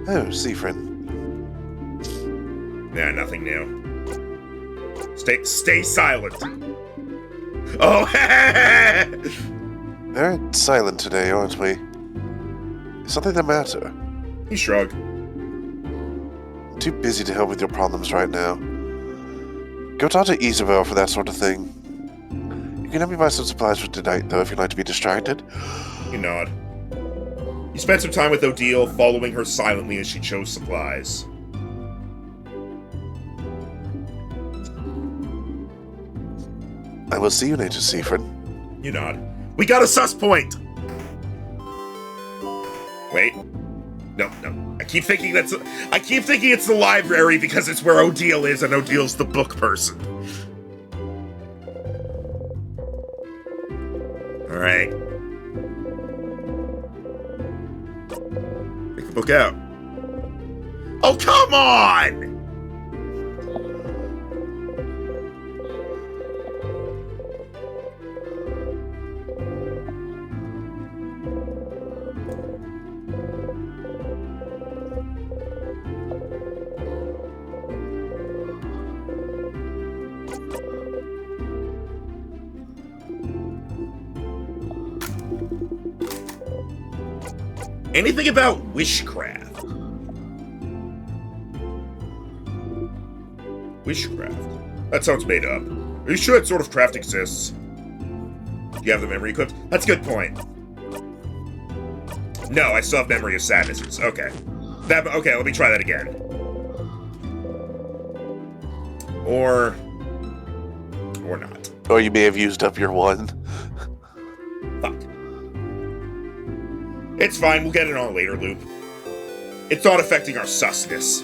Oh, Siffrin. Nah, nothing new. Stay silent. Oh, Very silent today, aren't we? Is something the matter? he shrugged. I'm too busy to help with your problems right now. Go talk to Isabel for that sort of thing. You can help me buy some supplies for tonight, though, if you'd like to be distracted. You nod. You spent some time with Odile, following her silently as she chose supplies. I will see you later, Siffrin. You nod. We got a sus point! Wait. No. I keep thinking it's the library because it's where Odile is and Odile's the book person. Alright. Take the book out. Oh, come on! Anything about wishcraft? Wishcraft? That sounds made up. Are you sure that sort of craft exists? Do you have the memory equipped? That's a good point. No, I still have memory of sadnesses. Okay. Okay, let me try that again. Or not. Or you may have used up your one. Fuck. It's fine, we'll get it on a later loop. It's not affecting our susness.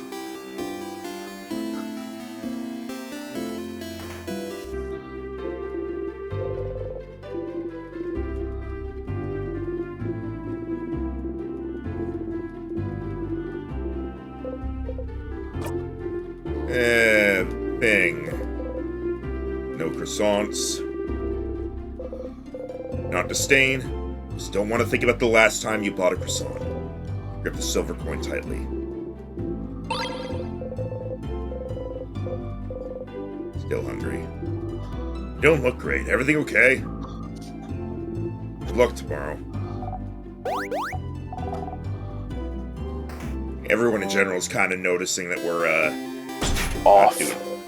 Thing. No croissants. Not disdain. Just don't want to think about the last time you bought a croissant. Grip the silver coin tightly. Still hungry. You don't look great. Everything okay? Good luck tomorrow. Everyone in general is kind of noticing that we're, Off.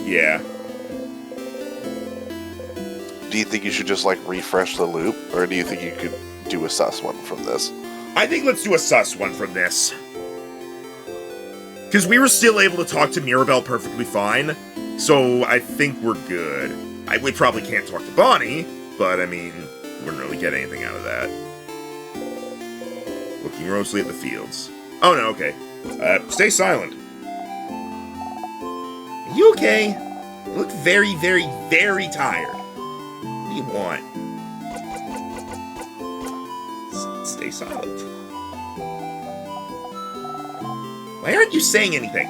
Yeah. Do you think you should just, like, refresh the loop? Or do you think you could do a sus one from this? I think let's do a sus one from this. Because we were still able to talk to Mirabelle perfectly fine, so I think we're good. We probably can't talk to Bonnie, but I mean, we wouldn't really get anything out of that. Looking rosely at the fields. Oh no, okay. Stay silent. Are you okay? You look very, very, very tired. What do you want? Stay silent. Why aren't you saying anything?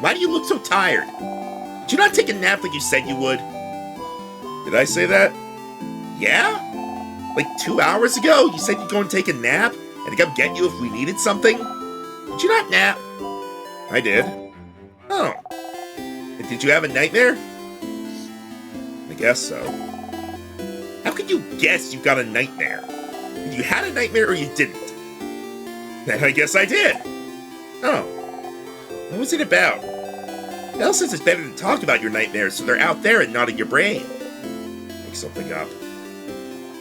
Why do you look so tired? Did you not take a nap like you said you would? Did I say that? Yeah? Like 2 hours ago, you said you'd go and take a nap and to come get you if we needed something? Did you not nap? I did. Oh. And did you have a nightmare? I guess so. How could you guess you got a nightmare? You had a nightmare or you didn't? Then I guess I did. Oh. What was it about? Mel says it's better to talk about your nightmares so they're out there and not in your brain. Make something up.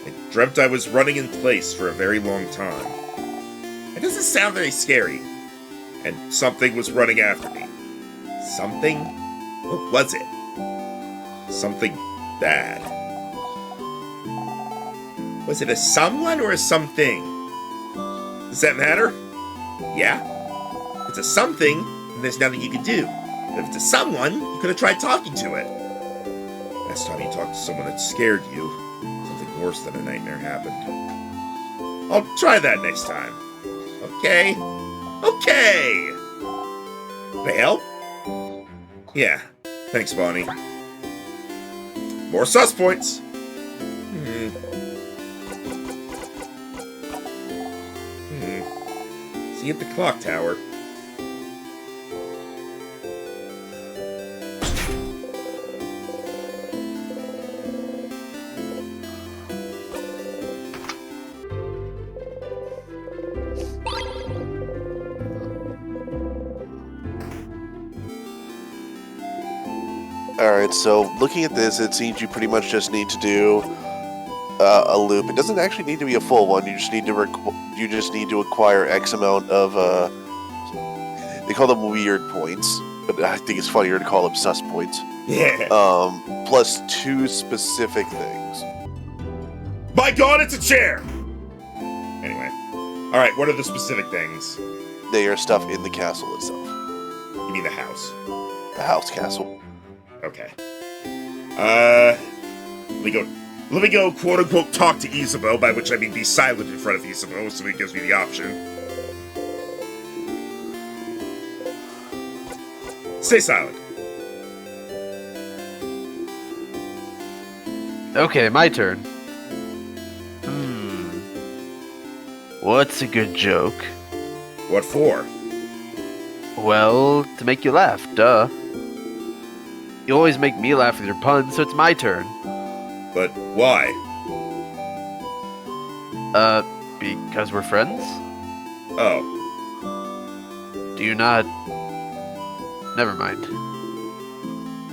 I dreamt I was running in place for a very long time. It doesn't sound very scary. And something was running after me. Something? What was it? Something bad. Was it a someone or a something? Does that matter? Yeah. If it's a something, then there's nothing you can do. But if it's a someone, you could have tried talking to it. Last time you talked to someone that scared you, something worse than a nightmare happened. I'll try that next time. Okay? Okay! Can I help? Yeah. Thanks, Bonnie. More sus points. See you at the clock tower. Alright, so looking at this, it seems you pretty much just need to do a loop. It doesn't actually need to be a full one. You just need to acquire X amount of they call them weird points, but I think it's funnier to call them sus points. Yeah. Plus 2 specific things. My God, it's a chair! Anyway. Alright, what are the specific things? They are stuff in the castle itself. You mean the house? The house castle. Okay. Let me go, quote-unquote, talk to Isabeau, by which I mean be silent in front of Isabeau, so he gives me the option. Stay silent. Okay, my turn. What's a good joke? What for? Well, to make you laugh, duh. You always make me laugh with your puns, so it's my turn. But why? Because we're friends? Oh. Do you not... Never mind.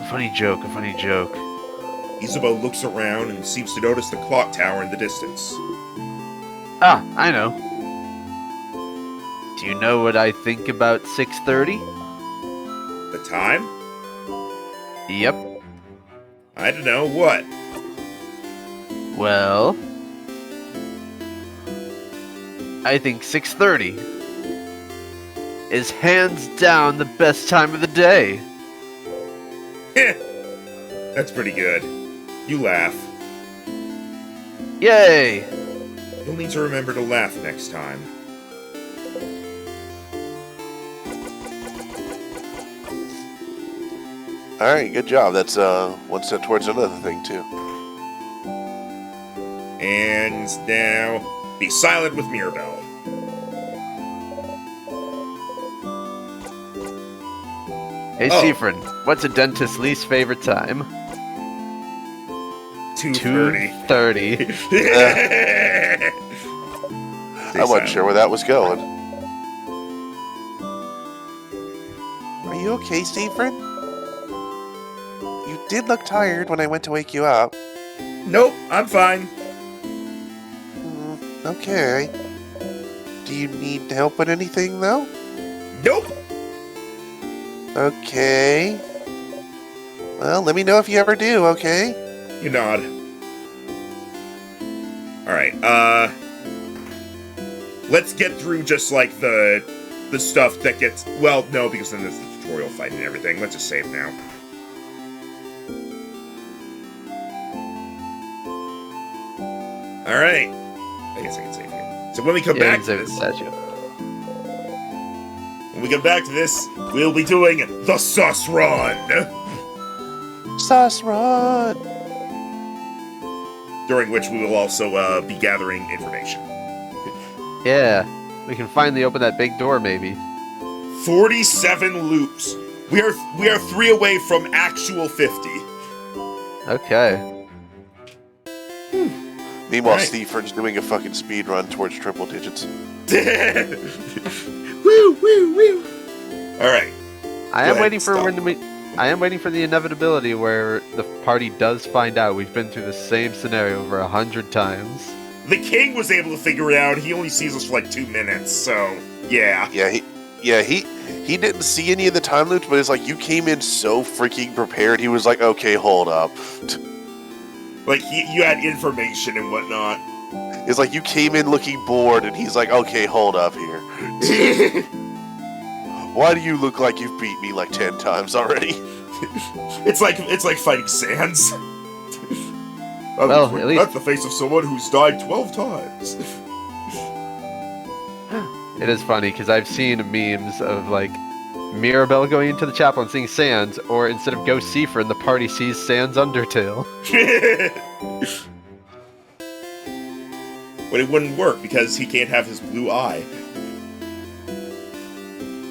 A funny joke, a funny joke. Isabeau looks around and seems to notice the clock tower in the distance. Ah, I know. Do you know what I think about 6:30? The time? Yep. I don't know, what? Well... I think 6:30 is hands down the best time of the day. Heh. That's pretty good. You laugh. Yay! You'll need to remember to laugh next time. Alright, good job. That's one step towards another thing, too. And now, be silent with Mirabelle. Hey, Oh. Seafrin, what's a dentist's least favorite time? 2:30. 2:30. I wasn't sure where that was going. Are you okay, Stephen? You did look tired when I went to wake you up. Nope, I'm fine. Okay. Do you need help with anything, though? Nope. Okay. Well, let me know if you ever do, okay? You nod. Alright, let's get through just like the stuff that gets, well, no, because then there's the tutorial fight and everything. Let's just save now. Alright. I guess I can save here. So when we come Yeah, back you to can this, save the statue. when we come back to this, we'll be doing the Sus Run! Sus Run! During which we will also be gathering information. Yeah, we can finally open that big door, maybe. 47 loops. We are 3 away from actual 50. Okay. Meanwhile, Right. Steven's doing a fucking speed run towards triple digits. Woo, woo, woo. All right. I Go am ahead, waiting for stop. I am waiting for the inevitability where the party does find out we've been through the same scenario over 100 times. The king was able to figure it out. He only sees us for like 2 minutes, so yeah. He didn't see any of the time loops, but it's like you came in so freaking prepared. He was like, okay, hold up. Like you had information and whatnot. It's like you came in looking bored, and he's like, okay, hold up here. Why do you look like you've beat me like 10 times already? It's like fighting Sans. Well, at least- That's the face of someone who's died 12 times. It is funny because I've seen memes of like Mirabelle going into the chapel and seeing Sans, or instead of Ghost Seifer, the party sees Sans Undertale. But it wouldn't work because he can't have his blue eye.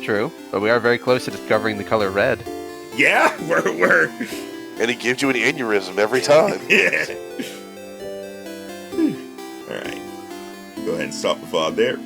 True, but we are very close to discovering the color red. Yeah, we're And he gives you an aneurysm every time. yeah. All right, go ahead and stop the VOD there.